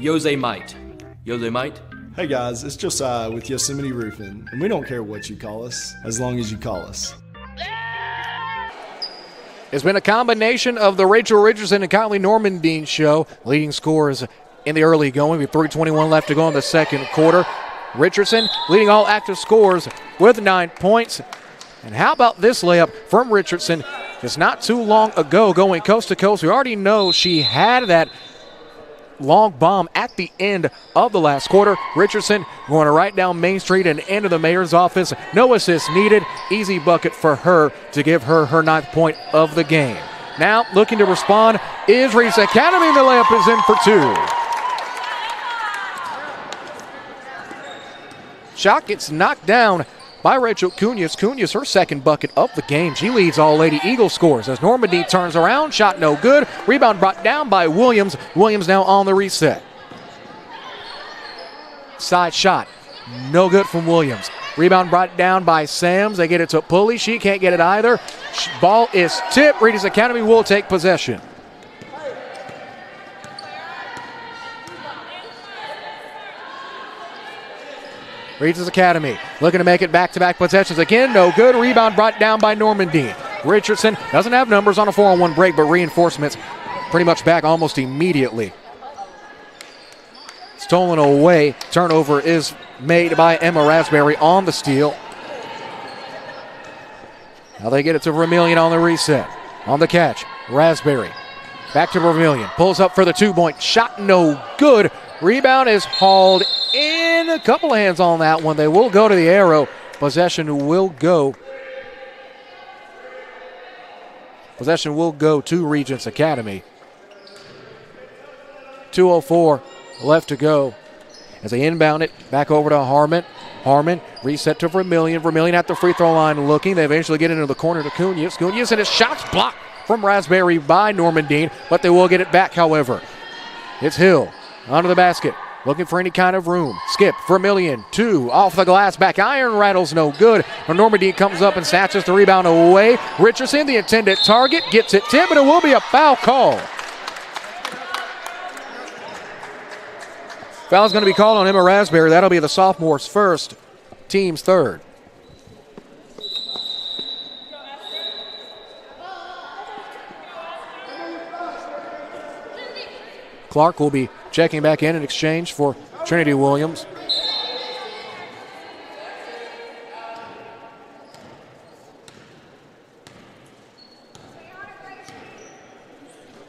Yosemite? Hey guys, it's Josiah with Yosemite Roofing, and we don't care what you call us, as long as you call us. It's been a combination of the Rachel Richardson and Kylie Normandine show. Leading scorers in the early going. We have 3:21 left to go in the second quarter. Richardson leading all active scorers with 9 points. And how about this layup from Richardson just not too long ago going coast to coast. We already know she had that long bomb at the end of the last quarter. Richardson going right down Main Street and into the mayor's office. No assist needed. Easy bucket for her to give her her 9th point of the game. Now looking to respond is Regents Academy. The layup is in for 2. Shot gets knocked down by Rachel Cunez. Cunez, her 2nd bucket of the game. She leads all Lady Eagle scores as Normandy turns around. Shot no good. Rebound brought down by Williams. Williams now on the reset. Side shot. No good from Williams. Rebound brought down by Sams. They get it to Pulley. She can't get it either. Ball is tipped. Regents Academy will take possession. Regents Academy looking to make it back-to-back possessions again. No good. Rebound brought down by Normandine. Richardson doesn't have numbers on a 4-on-1 break, but reinforcements pretty much back almost immediately. Stolen away. Turnover is made by Emma Raspberry on the steal. Now they get it to Vermillion on the reset. On the catch, Raspberry. Back to Vermillion. Pulls up for the 2-point shot. No good. Rebound is hauled in. A couple of hands on that one. They will go to the arrow. Possession will go. Possession will go to Regents Academy. 2:04 left to go. As they inbound it back over to Harmon. Harmon reset to Vermillion. Vermillion at the free throw line looking. They eventually get into the corner to Cunez. Cunez and his shots blocked from Raspberry by Normandine, but they will get it back, however. It's Hill under the basket. looking for any kind of room. Skip, Vermillion, 2, off the glass, back iron, rattles no good. Normandy comes up and snatches the rebound away. Richardson, the intended target, gets it tipped, but it will be a foul call. Foul's going to be called on Emma Raspberry. That'll be the sophomore's first, team's third. Clark will be checking back in exchange for Trinity Williams.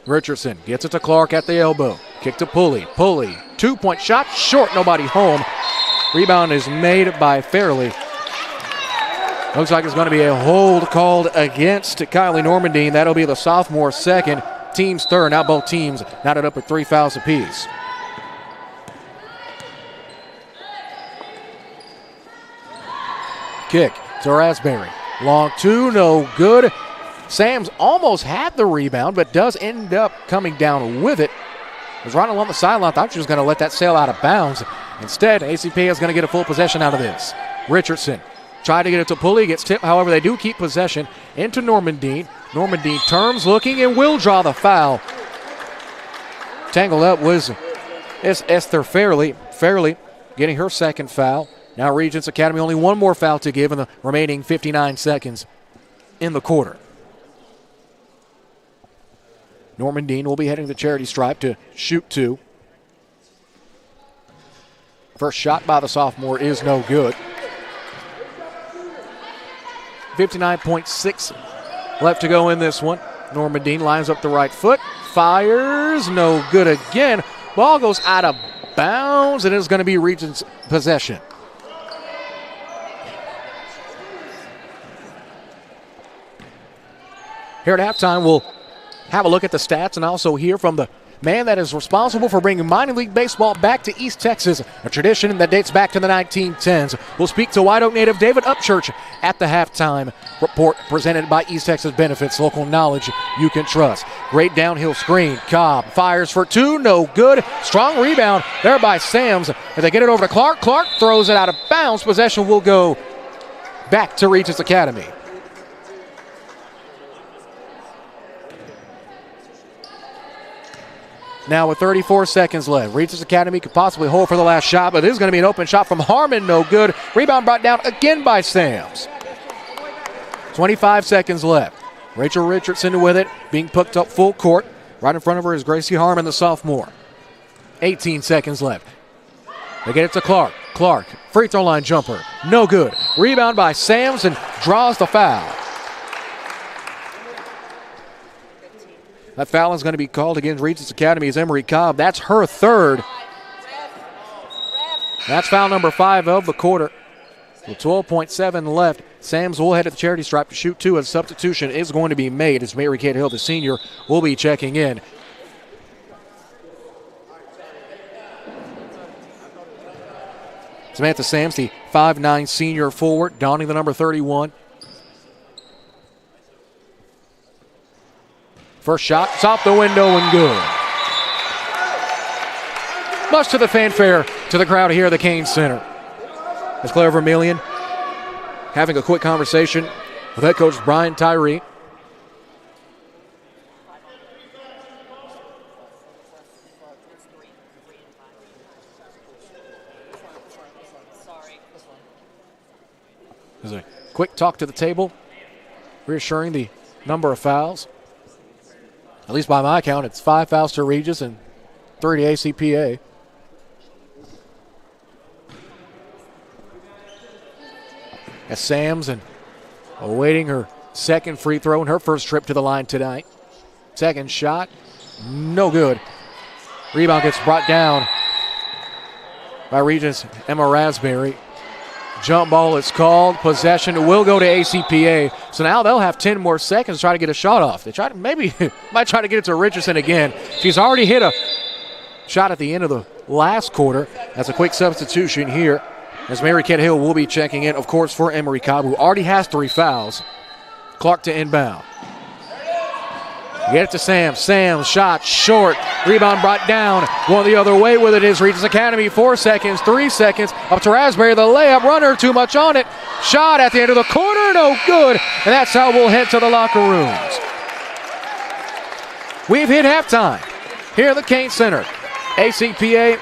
Richardson gets it to Clark at the elbow. Kick to Pulley. Pulley, 2-point shot, short, nobody home. Rebound is made by Fairley. Looks like it's going to be a hold called against Kylie Normandine. That'll be the sophomore's second, team's third. Now both teams knotted up with 3 fouls apiece. Kick to Raspberry. Long 2, no good. Sams almost had the rebound, but does end up coming down with it. It was right along the sideline. Thought she was going to let that sail out of bounds. Instead, ACPA is going to get a full possession out of this. Richardson tried to get it to Pulley, gets tipped. However, they do keep possession into Normandine. Normandine turns, looking, and will draw the foul. Tangled up was Esther Fairley. Fairley getting her second foul. Now Regents Academy only one more foul to give in the remaining 59 seconds in the quarter. Normandine will be heading to the charity stripe to shoot 2. First shot by the sophomore is no good. 59.6 left to go in this one. Normandine lines up the right foot, fires, no good again. Ball goes out of bounds, and it's going to be Regents' possession. Here at halftime, we'll have a look at the stats and also hear from the man that is responsible for bringing minor league baseball back to East Texas, a tradition that dates back to the 1910s. We'll speak to White Oak native David Upchurch at the halftime report presented by East Texas Benefits, local knowledge you can trust. Great downhill screen. Cobb fires for 2, no good. Strong rebound there by Sams. If they get it over to Clark, Clark throws it out of bounds. Possession will go back to Regents Academy. Now with 34 seconds left, Regents Academy could possibly hold for the last shot, but this is going to be an open shot from Harmon, no good. Rebound brought down again by Sams. 25 seconds left. Rachel Richardson with it, being picked up full court. Right in front of her is Gracie Harmon, the sophomore. 18 seconds left. They get it to Clark. Clark, free throw line jumper, no good. Rebound by Sams and draws the foul. That foul is going to be called against Regents Academy's Emery Cobb. That's her third. That's foul number 5 of the quarter. With 12.7 left, Sams will head to the charity stripe to shoot 2, and substitution is going to be made as Mary Kate Hill, the senior, will be checking in. Samantha Sams, the 5'9" senior forward, donning the number 31. First shot, it's off the window and good. Much to the fanfare to the crowd here at the Cain Center. As Claire Vermillion having a quick conversation with head coach Brian Tyree. There's a quick talk to the table, reassuring the number of fouls. At least by my count, it's 5 fouls to Regis and 3 to ACPA. As Sams and awaiting her second free throw in her first trip to the line tonight. Second shot, no good. Rebound gets brought down by Regents' Emma Raspberry. Jump ball is called. Possession will go to ACPA. So now they'll have 10 more seconds to try to get a shot off. They might try to get it to Richardson again. She's already hit a shot at the end of the last quarter. That's a quick substitution here as Mary Kate Hill will be checking in, of course, for Emery Cobb, who already has 3 fouls. Clark to inbound. Get it to Sam. Sam shot short. Rebound brought down. Going the other way with it is Regents Academy. 4 seconds, 3 seconds. Up to Raspberry. The layup runner. Too much on it. Shot at the end of the corner. No good. And that's how we'll head to the locker rooms. We've hit halftime here at the Cain Center. ACPA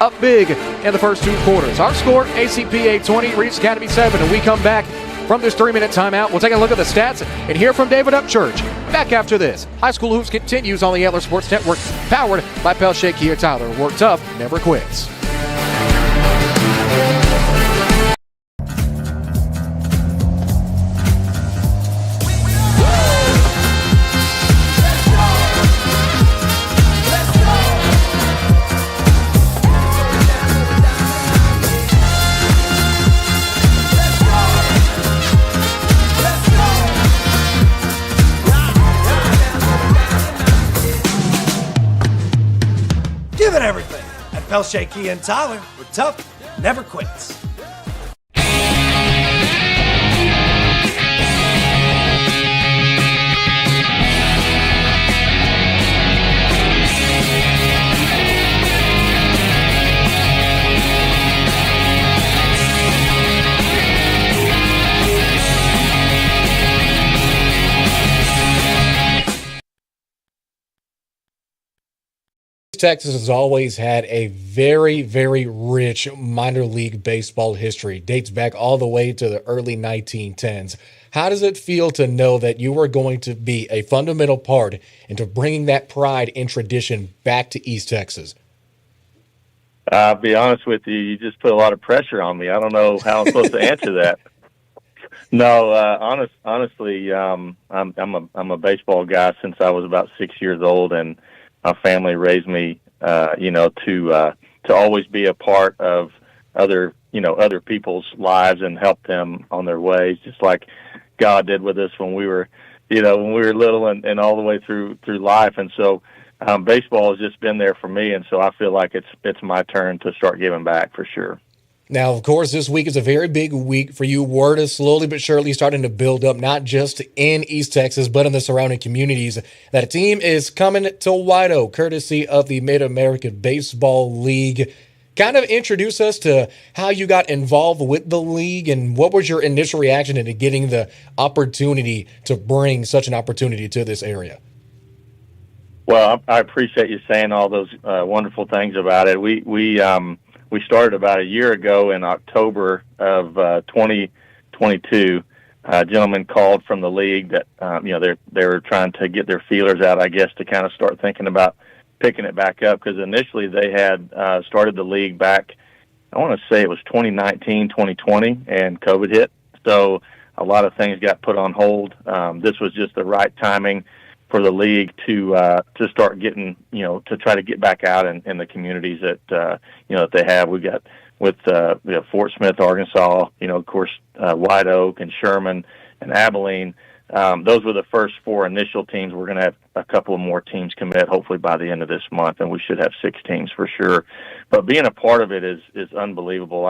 up big in the first 2 quarters. Our score, ACPA 20, Regents Academy 7. And we come back from this 3-minute timeout. We'll take a look at the stats and hear from David Upchurch. Back after this. High School Hoops continues on the Antler Sports Network, powered by Pelche Kia Tyler. Work tough, never quits. Give it everything at Pelche Kia and Tyler. We're tough, never quits. Texas has always had a very, very rich minor league baseball history. Dates back all the way to the early 1910s. How does it feel to know that you are going to be a fundamental part into bringing that pride and tradition back to East Texas? I'll be honest with you, you just put a lot of pressure on me. I don't know how I'm supposed to answer that. No, honestly, I'm a baseball guy since I was about 6 years old, and my family raised me, to always be a part of other people's lives and help them on their ways, just like God did with us when we were little and all the way through life. And so, baseball has just been there for me. And so I feel like it's my turn to start giving back for sure. Now, of course, this week is a very big week for you. Word is slowly but surely starting to build up, not just in East Texas, but in the surrounding communities, that a team is coming to White Oak, courtesy of the Mid-American Baseball League. Kind of introduce us to how you got involved with the league and what was your initial reaction into getting the opportunity to bring such an opportunity to this area? Well, I appreciate you saying all those wonderful things about it. We started about a year ago in October of 2022. A gentleman called from the league that they were trying to get their feelers out, I guess, to kind of start thinking about picking it back up, because initially they had started the league back, I want to say it was 2019, 2020, and COVID hit. So a lot of things got put on hold. This was just the right timing for the league to start getting, to try to get back out in the communities that that they have. We got with Fort Smith, Arkansas, of course, White Oak and Sherman and Abilene. Those were the first 4 initial teams. We're going to have a couple of more teams commit, hopefully by the end of this month, and we should have 6 teams for sure. But being a part of it is unbelievable.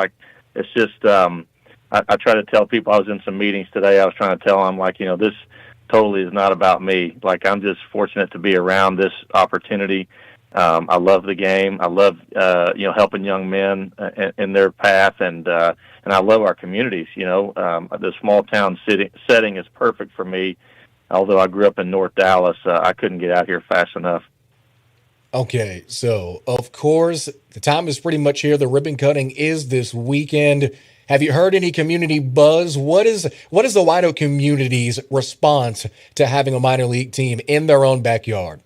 It's just I try to tell people. I was in some meetings today. I was trying to tell them, this totally is not about me. I'm just fortunate to be around this opportunity. I love the game. I love helping young men in their path, and I love our communities. The small town setting is perfect for me. Although I grew up in North Dallas, I couldn't get out here fast enough. Okay, so of course the time is pretty much here. The ribbon cutting is this weekend. Have you heard any community buzz? What is the White Oak community's response to having a minor league team in their own backyard?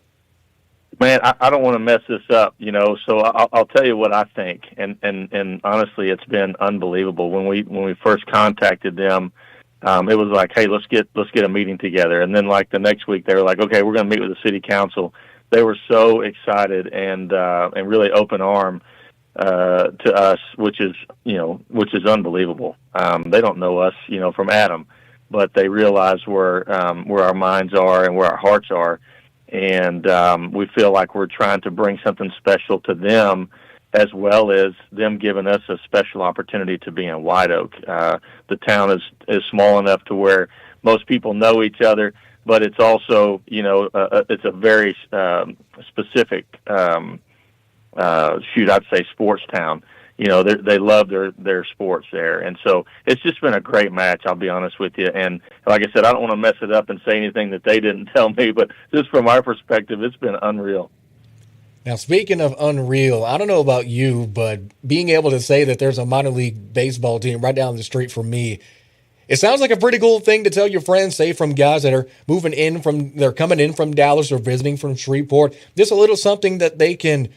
Man, I don't want to mess this up, so I'll tell you what I think. And honestly, it's been unbelievable. When we first contacted them, it was like, hey, let's get a meeting together. And then the next week they were like, okay, we're going to meet with the city council. They were so excited and really open arm to us, which is unbelievable. They don't know us, from Adam, but they realize where our minds are and where our hearts are. And we feel like we're trying to bring something special to them, as well as them giving us a special opportunity to be in White Oak. The town is small enough to where most people know each other, but it's also, it's a very specific, I'd say sports town. They love their sports there. And so it's just been a great match, I'll be honest with you. And like I said, I don't want to mess it up and say anything that they didn't tell me, but just from our perspective, it's been unreal. Now, speaking of unreal, I don't know about you, but being able to say that there's a minor league baseball team right down the street from me, it sounds like a pretty cool thing to tell your friends, say from guys that are they're coming in from Dallas or visiting from Shreveport, just a little something that they can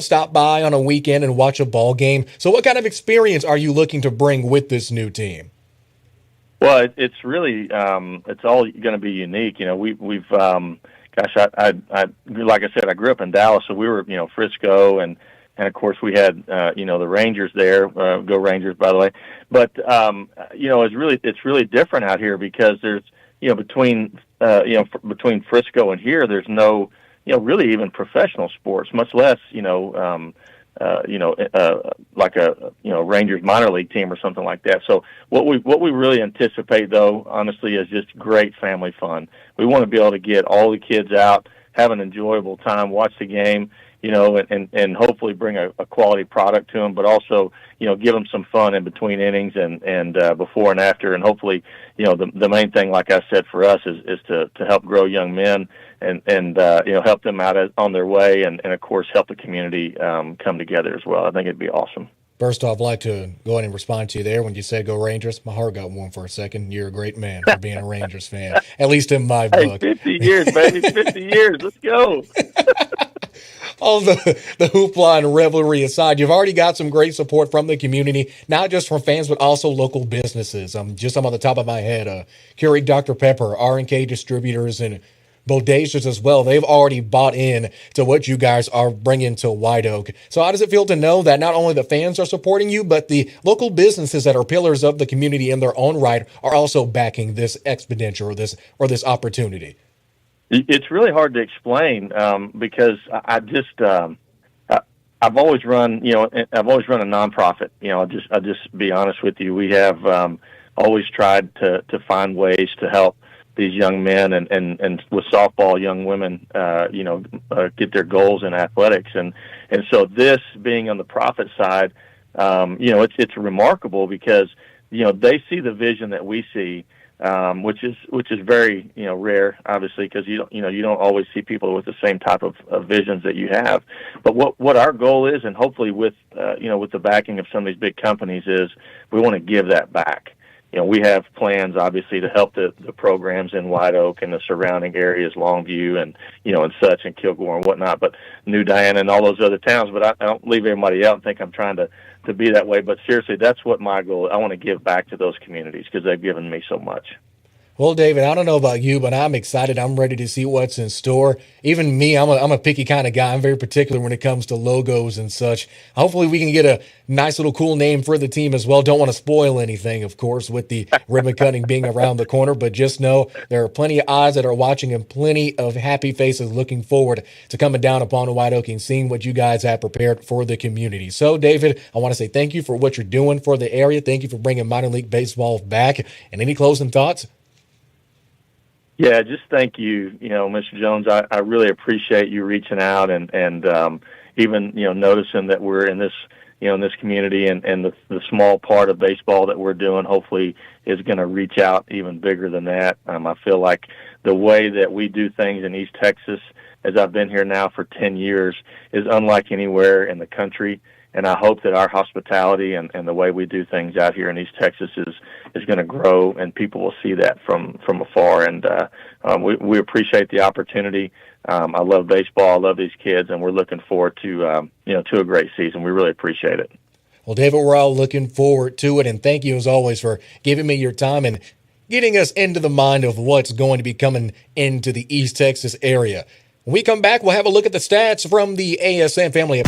stop by on a weekend and watch a ball game. So what kind of experience are you looking to bring with this new team? Well, it's really, it's all going to be unique. We've I like I said, I grew up in Dallas, so we were, Frisco and of course we had, the Rangers there, go Rangers, by the way. But, it's really different out here because there's, between Frisco and here, there's no, really even professional sports, much less, like a Rangers minor league team or something like that. So what we really anticipate, though, honestly, is just great family fun. We want to be able to get all the kids out, have an enjoyable time, watch the game, and hopefully bring a quality product to them, but also give them some fun in between innings and before and after, and hopefully the main thing, like I said, for us is to help grow young men and help them out on their way, and of course help the community come together as well. I think it'd be awesome. First off, I'd like to go ahead and respond to you there when you said go Rangers. My heart got warm for a second. You're a great man for being a Rangers fan, at least in my book. 50 years, baby, 50 years. Let's go. All the hoopla and revelry aside, you've already got some great support from the community, not just from fans, but also local businesses. I'm on the top of my head, Keurig Dr. Pepper, R&K Distributors, and Bodacious as well. They've already bought in to what you guys are bringing to White Oak. So how does it feel to know that not only the fans are supporting you, but the local businesses that are pillars of the community in their own right are also backing this expedition or this opportunity? It's really hard to explain because I've always run a nonprofit. I'll just be honest with you. We have always tried to find ways to help these young men and with softball, young women, get their goals in athletics. And so this being on the profit side, it's remarkable because, they see the vision that we see, which is very, rare, obviously, because you don't always see people with the same type of visions that you have. But what our goal is, and hopefully with the backing of some of these big companies, is we want to give that back. We have plans, obviously, to help the programs in White Oak and the surrounding areas, Longview and such, and Kilgore and whatnot, but New Diana and all those other towns. But I don't leave everybody out and think I'm trying to be that way. But seriously, that's what my goal is. I want to give back to those communities because they've given me so much. Well, David, I don't know about you, but I'm excited. I'm ready to see what's in store. Even me, I'm a picky kind of guy. I'm very particular when it comes to logos and such. Hopefully we can get a nice little cool name for the team as well. Don't want to spoil anything, of course, with the ribbon cutting being around the corner, but just know there are plenty of eyes that are watching and plenty of happy faces looking forward to coming down upon White Oak and seeing what you guys have prepared for the community. So, David, I want to say thank you for what you're doing for the area. Thank you for bringing minor league baseball back. And any closing thoughts? Yeah, just thank you, Mr. Jones. I really appreciate you reaching out and even, noticing that we're in this, in this community and the small part of baseball that we're doing hopefully is going to reach out even bigger than that. I feel like the way that we do things in East Texas, as I've been here now for 10 years, is unlike anywhere in the country. And I hope that our hospitality and the way we do things out here in East Texas is going to grow, and people will see that from afar. And we appreciate the opportunity. I love baseball. I love these kids, and we're looking forward to to a great season. We really appreciate it. Well, David, we're all looking forward to it, and thank you as always for giving me your time and getting us into the mind of what's going to be coming into the East Texas area. When we come back, we'll have a look at the stats from the ASM family.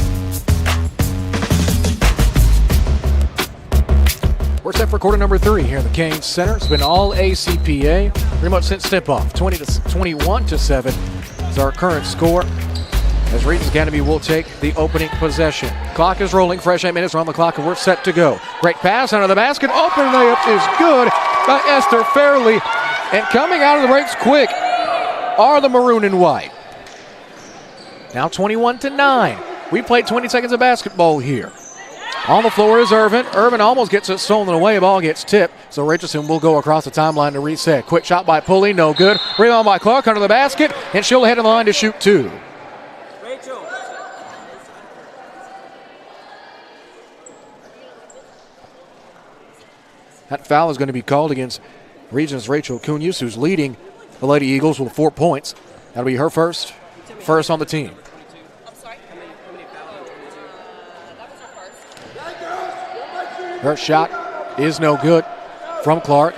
We're set for quarter number 3 here in the Canes Center. It's been all ACPA pretty much since tip-off. 21-7 is our current score, as Regents Academy will take the opening possession. Clock is rolling. Fresh 8 minutes are on the clock, and we're set to go. Great pass under the basket. Open layup is good by Esther Fairley. And coming out of the breaks quick are the maroon and white. Now 21-9. We played 20 seconds of basketball here. On the floor is Irvin. Irvin almost gets it stolen away. Ball gets tipped. So Richardson will go across the timeline to reset. Quick shot by Pulley. No good. Rebound by Clark under the basket. And she'll head on the line to shoot 2. That foul is going to be called against Regents' Rachel Cunhas, who's leading the Lady Eagles with 4 points. That'll be her first on the team. Her shot is no good from Clark.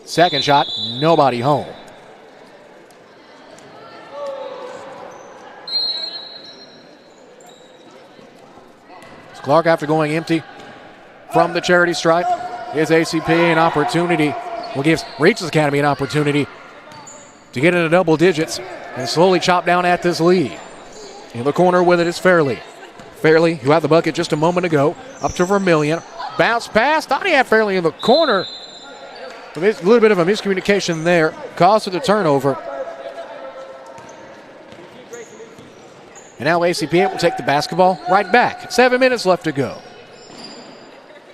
Second shot, nobody home. Clark, after going empty from the charity stripe, gives ACPA an opportunity. Well, gives Regents Academy an opportunity to get into double digits and slowly chop down at this lead. In the corner with it is Fairley. Fairley, who had the bucket just a moment ago, up to Vermillion. Bounce pass. Thought he had Fairley in the corner. A little bit of a miscommunication there. Caused the turnover. And now ACPA will take the basketball right back. 7 minutes left to go.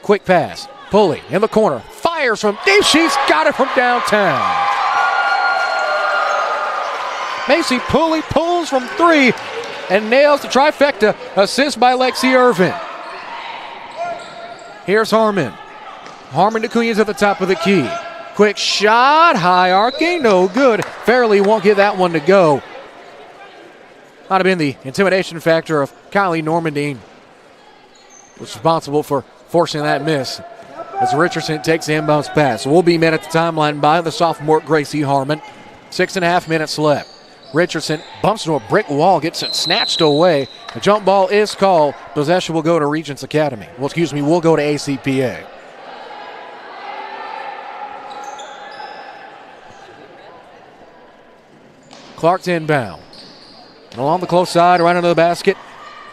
Quick pass. Pulley in the corner. Fires from deep. She's got it from downtown. Macy Pulley pulls from 3 and nails the trifecta. Assist by Lexi Irvin. Here's Harmon. Harmon to Cunhas at the top of the key. Quick shot. High arcing. No good. Fairley won't get that one to go. Might have been the intimidation factor of Kylie Normandine, responsible for forcing that miss as Richardson takes the inbounds pass. We'll be met at the timeline by the sophomore Gracie Harmon. 6.5 minutes left. Richardson bumps into a brick wall, gets it snatched away. A jump ball is called. Possession will go to Regents Academy. Well, excuse me, will go to ACPA. Clark's inbound. And along the close side, right under the basket.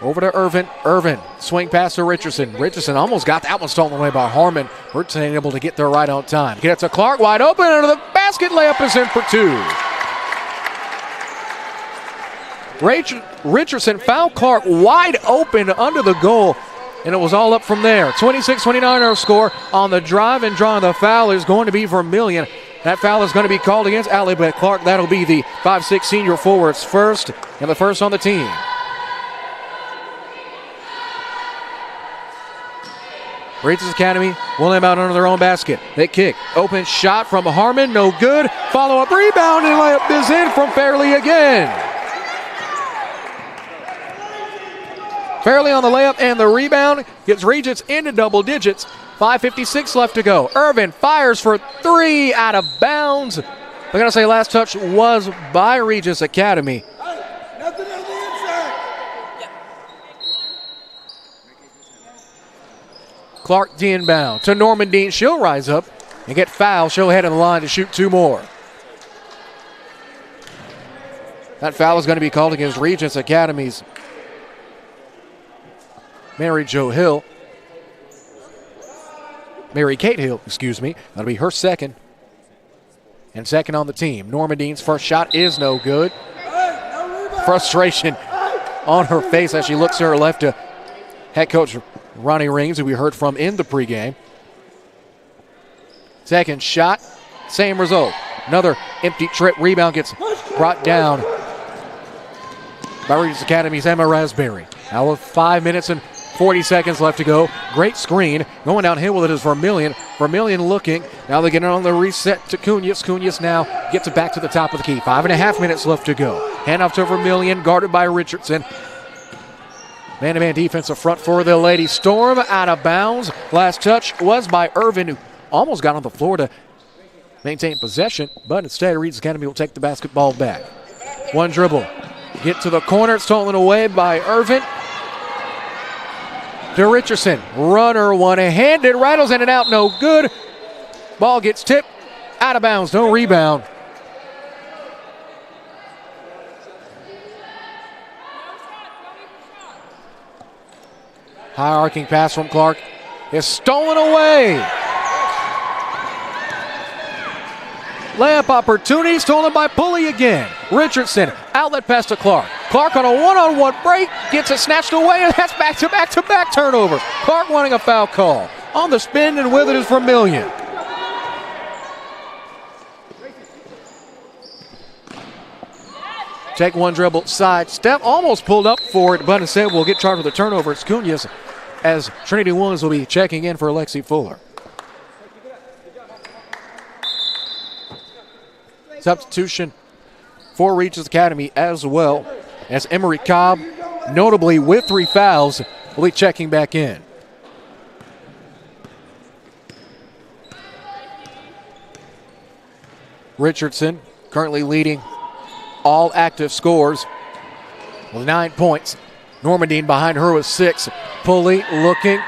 Over to Irvin. Irvin, swing pass to Richardson. Richardson almost got that one stolen away by Harmon. Richardson able to get there right on time. Get it to Clark, wide open, under the basket. Layup is in for 2. Richardson found Clark wide open under the goal, and it was all up from there. 26-29 our score. On the drive and drawing the foul is going to be Vermillion. That foul is going to be called against Alibet Clark. That'll be the 5'6" senior forward's first, and the first on the team. Regents Academy will inbound under their own basket. They kick. Open shot from Harmon. No good. Follow-up rebound, and layup is in from Fairley again. Fairley on the layup and the rebound gets Regents into double digits. 5:56 left to go. Irvin fires for 3 out of bounds. I'm going to say last touch was by Regents Academy. Nothing on the inside. Clark the inbound to Normandine. She'll rise up and get fouled. She'll head in the line to shoot 2 more. That foul is going to be called against Regents Academy's Mary Kate Hill, excuse me. That'll be her second. And second on the team. Normandine's first shot is no good. Frustration on her face as she looks to her left to head coach Ronnie Rings, who we heard from in the pregame. Second shot, same result. Another empty trip. Rebound gets brought down by Regents Academy's Emma Raspberry. Now with 5 minutes and 40 seconds left to go. Great screen. Going downhill with it is Vermillion. Vermillion looking. Now they get it on the reset to Cunhas. Cunhas now gets it back to the top of the key. 5.5 minutes left to go. Handoff to Vermillion, guarded by Richardson. Man-to-man defense up front for the Lady Storm. Out of bounds. Last touch was by Irvin, who almost got on the floor to maintain possession, but instead Regents Academy will take the basketball back. One dribble. Get to the corner. Stolen away by Irvin. To Richardson. Runner one-handed. Rattles in and out. No good. Ball gets tipped. Out of bounds. No rebound. High arcing pass from Clark is stolen away. Layup opportunity stolen by Pulley again. Richardson, outlet pass to Clark. Clark on a one-on-one break, gets it snatched away, and that's back-to-back-to-back turnover. Clark wanting a foul call. On the spin, and with it is Vermillion. Take one dribble, side step, almost pulled up for it, but instead will get charged with a turnover. It's Cunez, as Trinity Williams will be checking in for Alexi Fuller. Substitution for Regents Academy as well, as Emery Cobb, notably with 3 fouls, will be checking back in. Richardson currently leading all active scores with 9 points. Normandine behind her with 6. Pulley looking,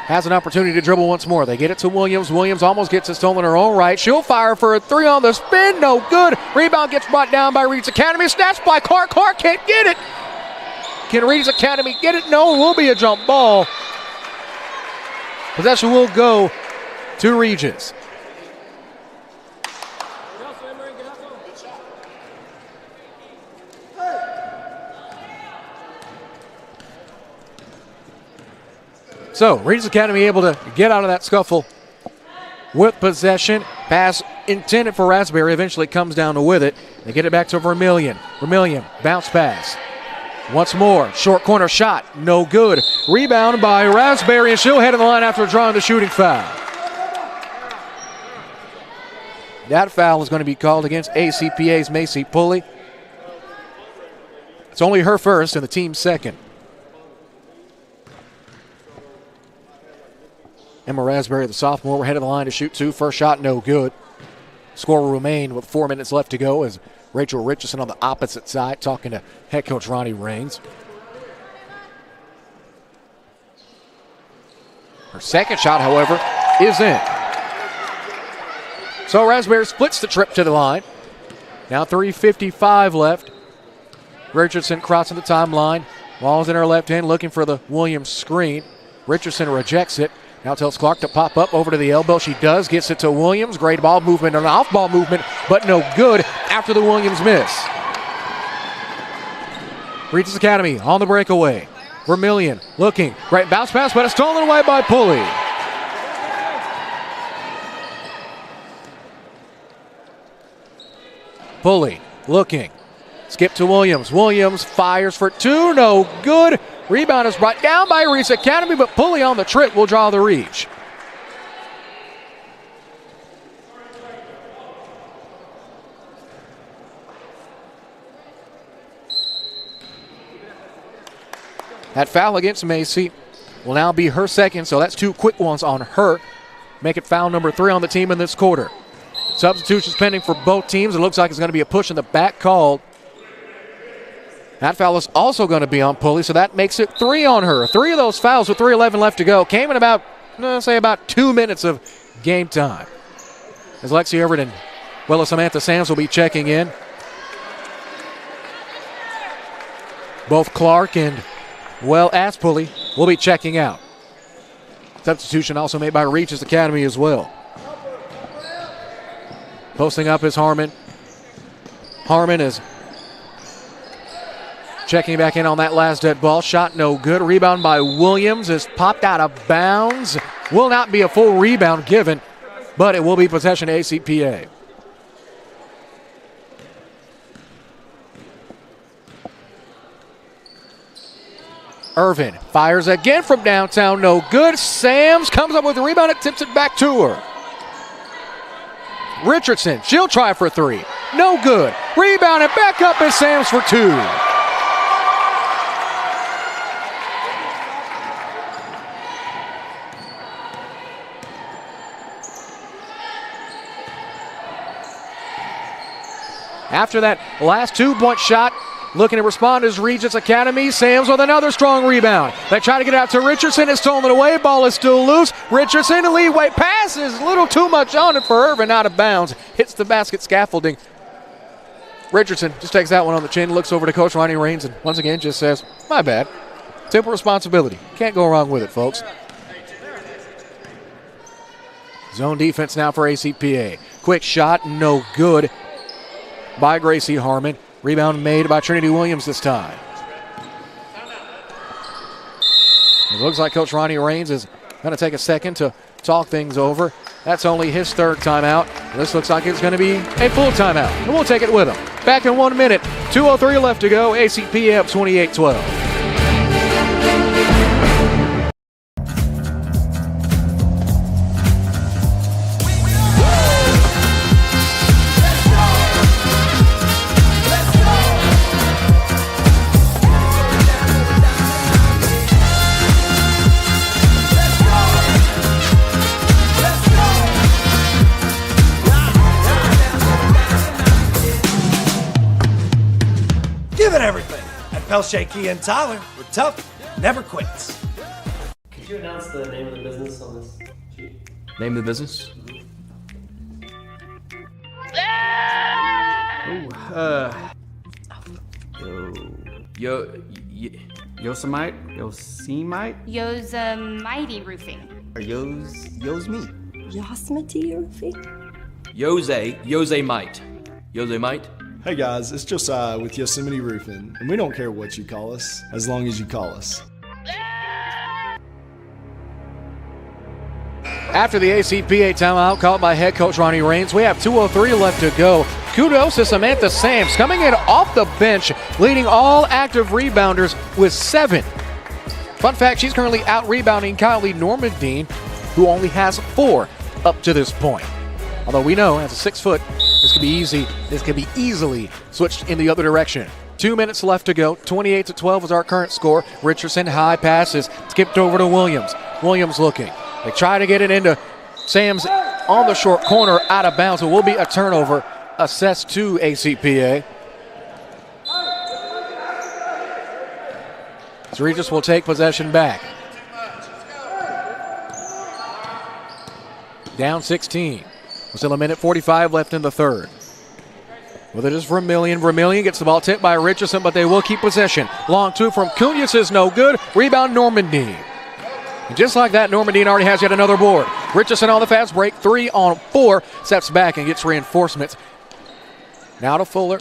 has an opportunity to dribble once more. They get it to Williams. Williams almost gets it stolen in her own right. She'll fire for a 3 on the spin. No good. Rebound gets brought down by Regents Academy. Snatched by Clark. Clark can't get it. Can Regents Academy get it? No, it will be a jump ball. Possession will go to Regents. So, Regents Academy able to get out of that scuffle with possession. Pass intended for Raspberry, eventually comes down with it. They get it back to Vermillion. Vermillion, bounce pass. Once more, short corner shot, no good. Rebound by Raspberry, and she'll head to the line after drawing the shooting foul. That foul is going to be called against ACPA's Macy Pulley. It's only her first and the team's second. Emma Raspberry, the sophomore, head of the line to shoot 2. First shot, no good. Score will remain with 4 minutes left to go as Rachel Richardson on the opposite side talking to head coach Ronnie Raines. Her second shot, however, is in. So Raspberry splits the trip to the line. Now 3:55 left. Richardson crossing the timeline. Ball's in her left hand looking for the Williams screen. Richardson rejects it. Now tells Clark to pop up over to the elbow. She does. Gets it to Williams. Great ball movement, an off-ball movement, but no good after the Williams miss. Regents Academy on the breakaway. Vermillion looking. Great bounce pass, but it's stolen away by Pulley. Pulley looking. Skip to Williams. Williams fires for 2. No good. Rebound is brought down by Regents Academy, but Pulley on the trip will draw the reach. That foul against Macy will now be her second, so that's 2 quick ones on her. Make it foul number 3 on the team in this quarter. Substitutions pending for both teams. It looks like it's going to be a push in the back called. That foul is also going to be on Pulley, so that makes it 3 on her. 3 of those fouls with 3:11 left to go came in about 2 minutes of game time. As Lexi Everett and Samantha Sands will be checking in. Both Clark and as Pulley will be checking out. Substitution also made by Regents Academy as well. Posting up is Harmon. Harmon is checking back in on that last dead ball. Shot no good. Rebound by Williams is popped out of bounds. Will not be a full rebound given, but it will be possession to ACPA. Irvin fires again from downtown. No good. Sams comes up with the rebound. It tips it back to her. Richardson, she'll try for 3. No good. Rebound and back up is Sams for 2. After that last 2-point shot, looking to respond is Regents Academy. Sams with another strong rebound. They try to get out to Richardson. It's stolen away. Ball is still loose. Richardson, leeway pass is a little too much on it for Irvin. Out of bounds. Hits the basket scaffolding. Richardson just takes that one on the chin, looks over to Coach Ronnie Raines, and once again just says, my bad. Simple responsibility. Can't go wrong with it, folks. Zone defense now for ACPA. Quick shot, no good by Gracie Harmon. Rebound made by Trinity Williams this time. It looks like Coach Ronnie Raines is going to take a second to talk things over. That's only his third timeout. This looks like it's going to be a full timeout, and we'll take it with him. Back in 1 minute, 2:03 left to go. ACPA up 28-12. Give it everything at Pelche Kia and Tyler. We're tough, never quits. Could you announce the name of the business on this sheet? Name of the business? Yosemite? Yosemite Roofing. Yo's me. Yosemite Roofing? Yosemite. Yosemite? Hey guys, it's Josiah with Yosemite Roofing, and we don't care what you call us, as long as you call us. After the ACPA timeout called by head coach Ronnie Raines, we have 2:03 left to go. Kudos to Samantha Sams coming in off the bench, leading all active rebounders with 7. Fun fact, she's currently out-rebounding Kylie Normandine, who only has 4 up to this point. Although we know as a 6-foot, this could be easy. This could be easily switched in the other direction. 2 minutes left to go. 28-12 is our current score. Richardson high passes, skipped over to Williams. Williams looking. They try to get it into Sams on the short corner, out of bounds. It will be a turnover assessed to ACPA. So Regis will take possession back. Down 16. Still a minute 45 left in the third. With it is Vermillion. Vermillion gets the ball tipped by Richardson, but they will keep possession. Long two from Cunha is no good. Rebound Normandine. And just like that, Normandine already has yet another board. Richardson on the fast break, 3 on 4. Steps back and gets reinforcements. Now to Fuller.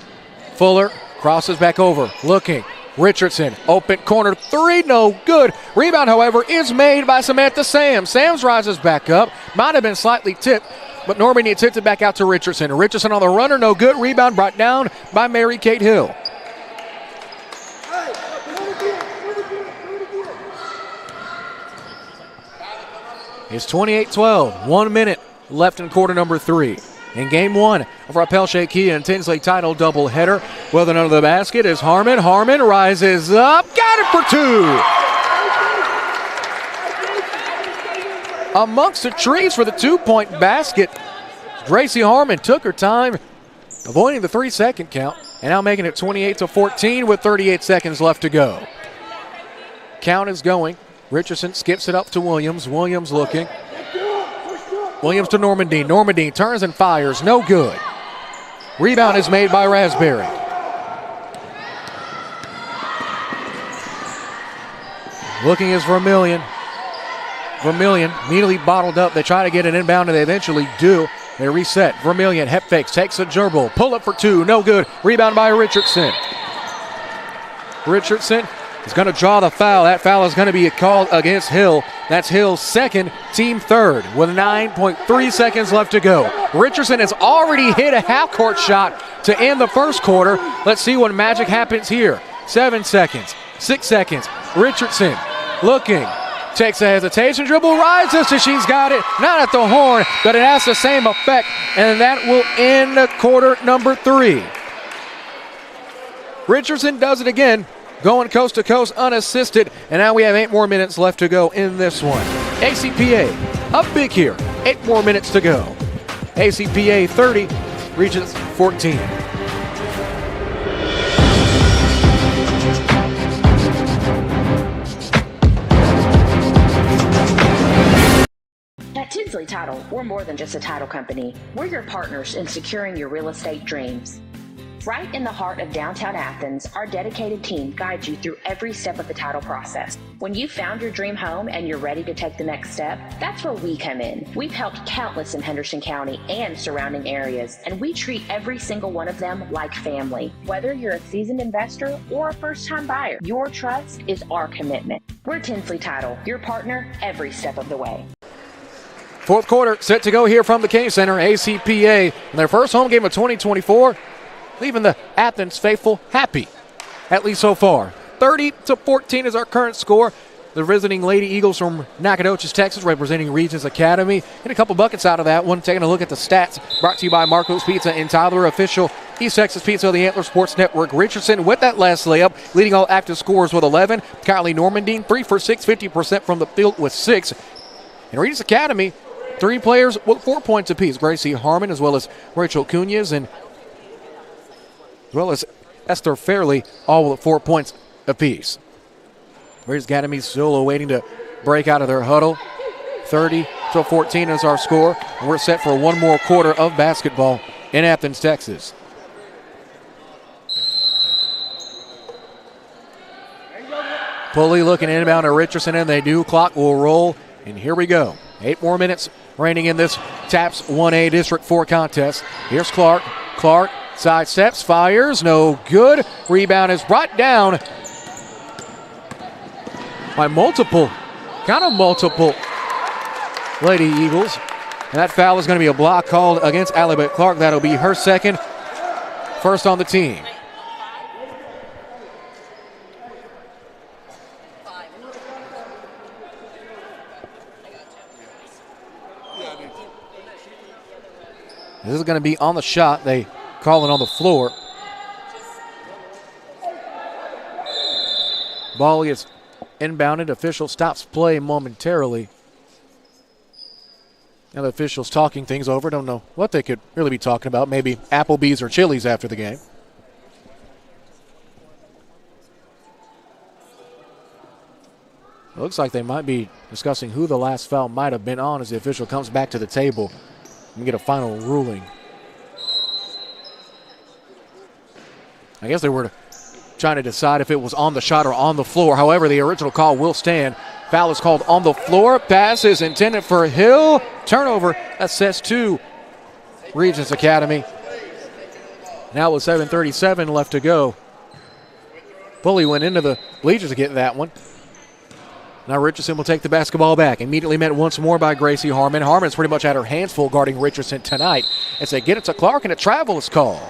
Fuller crosses back over. Looking. Richardson, open corner 3, no good. Rebound, however, is made by Samantha Sams. Sams rises back up. Might have been slightly tipped, but Normandine tipped it back out to Richardson. Richardson on the runner, no good. Rebound brought down by Mary Kate Hill. It's 28-12. 1 minute left in quarter number 3. In game 1 of our Pelche Kia and Tinsley title doubleheader. With it under the basket is Harmon. Harmon rises up. Got it for 2. Amongst the trees for the 2-point basket. Gracie Harmon took her time, avoiding the 3-second count, and now making it 28-14 with 38 seconds left to go. Count is going. Richardson skips it up to Williams. Williams looking. Williams to Normandine. Normandine turns and fires. No good. Rebound is made by Raspberry. Looking is Vermillion. Vermillion immediately bottled up. They try to get an inbound, and they eventually do. They reset. Vermillion, head fakes, takes a dribble. Pull up for 2. No good. Rebound by Richardson. Richardson is going to draw the foul. That foul is going to be called against Hill. That's Hill's second, team third, with 9.3 seconds left to go. Richardson has already hit a half-court shot to end the first quarter. Let's see what magic happens here. 7 seconds, 6 seconds. Richardson looking, takes a hesitation dribble, rises till she's got it. Not at the horn, but it has the same effect, and that will end quarter number 3. Richardson does it again, going coast to coast unassisted, and now we have 8 more minutes left to go in this one. ACPA up big here, 8 more minutes to go. ACPA 30, Regents 14. At Tinsley Title, we're more than just a title company. We're your partners in securing your real estate dreams. Right in the heart of downtown Athens, our dedicated team guides you through every step of the title process. When you've found your dream home and you're ready to take the next step, that's where we come in. We've helped countless in Henderson County and surrounding areas, and we treat every single one of them like family. Whether you're a seasoned investor or a first-time buyer, your trust is our commitment. We're Tinsley Title, your partner every step of the way. Fourth quarter set to go here from the King Center. ACPA in their first home game of 2024, leaving the Athens faithful happy, at least so far. 30-14 is our current score. The visiting Lady Eagles from Nacogdoches, Texas, representing Regents Academy. Get a couple buckets out of that one. Taking a look at the stats, brought to you by Marco's Pizza in Tyler, official East Texas Pizza of the Antler Sports Network. Richardson with that last layup, leading all active scorers with 11. Kylie Normandine, 3 for 6, 50% from the field with 6. And Regents Academy, 3 players with 4 points apiece. Gracie Harmon as well as Rachel Cunez and as well as Esther Fairley, all with 4 points apiece. Regents Academy still awaiting to break out of their huddle. 30-14 is our score. And we're set for one more quarter of basketball in Athens, Texas. Pulley looking inbound to Richardson, and they do. Clock will roll, and here we go. 8 more minutes reigning in this TAPS 1A District 4 contest. Here's Clark. Clark sidesteps, fires, no good. Rebound is brought down by multiple Lady Eagles. And that foul is going to be a block called against Alibet Clark. That'll be her second, first on the team. This is going to be on the shot. They call it on the floor. Ball is inbounded. Official stops play momentarily. Now the official's talking things over. Don't know what they could really be talking about. Maybe Applebee's or Chili's after the game. It looks like they might be discussing who the last foul might have been on as the official comes back to the table and get a final ruling. I guess they were trying to decide if it was on the shot or on the floor. However, the original call will stand. Foul is called on the floor. Pass is intended for Hill. Turnover assessed to Regents Academy. Now with 7:37 left to go. Pulley went into the bleachers to get that one. Now Richardson will take the basketball back. Immediately met once more by Gracie Harmon. Harmon's pretty much had her hands full guarding Richardson tonight. As they get it to Clark, and a travel is called.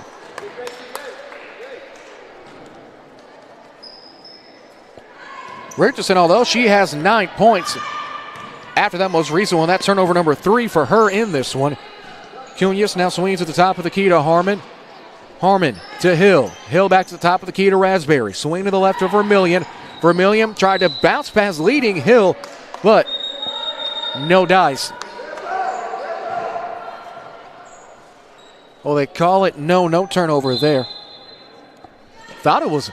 Richardson, although she has 9 points after that most recent one, that turnover number 3 for her in this one. Cunez now swings at the top of the key to Harmon. Harmon to Hill. Hill back to the top of the key to Raspberry. Swing to the left of Vermillion. Vermillion tried to bounce past leading Hill, but no dice. Well, they call it no turnover there. Thought it was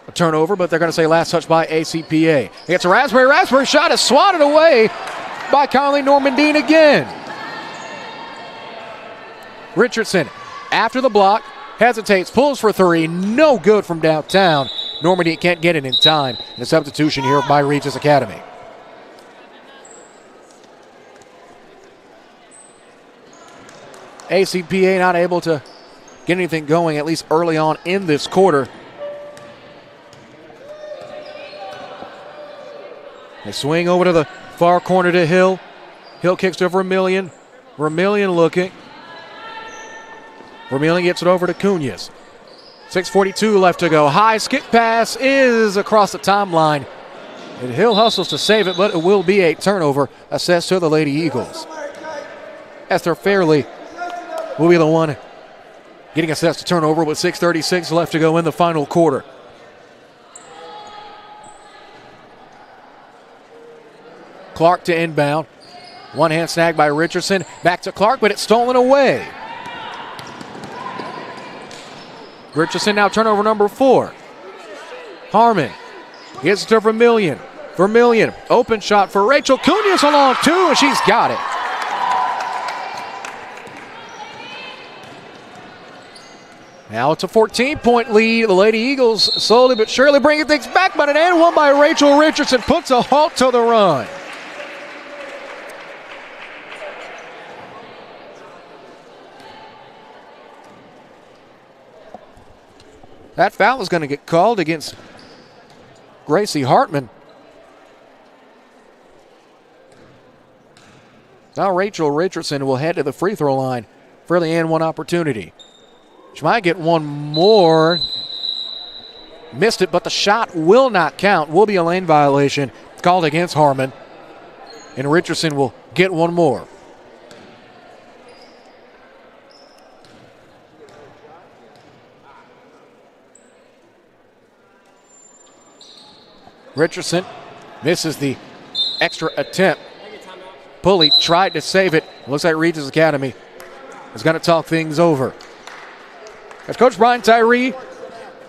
a turnover, but they're going to say last touch by ACPA. He gets a Raspberry. Raspberry shot is swatted away by Kylie Normandine again. Richardson, after the block, hesitates, pulls for 3. No good from downtown. Normandine can't get it in time. And a substitution here by Regents Academy. ACPA not able to get anything going, at least early on in this quarter. They swing over to the far corner to Hill. Hill kicks to Vermillion. Vermillion looking. Vermillion gets it over to Cunez. 6:42 left to go. High skip pass is across the timeline. And Hill hustles to save it, but it will be a turnover assessed to the Lady Eagles. Esther Fairley will be the one getting assessed to turnover with 6:36 left to go in the final quarter. Clark to inbound. One hand snag by Richardson. Back to Clark, but it's stolen away. Richardson now turnover number 4. Harmon gets it to Vermillion. Vermillion, open shot for Rachel Cunez along 2, and she's got it. Now it's a 14-point lead. The Lady Eagles slowly but surely bringing things back, but an and one by Rachel Richardson puts a halt to the run. That foul is going to get called against Gracie Hartman. Now Rachel Richardson will head to the free throw line for the and one opportunity. She might get one more. Missed it, but the shot will not count. Will be a lane violation called against Harmon. And Richardson will get one more. Richardson misses the extra attempt. Pulley tried to save it. Looks like Regents Academy is going to talk things over. As Coach Brian Tyree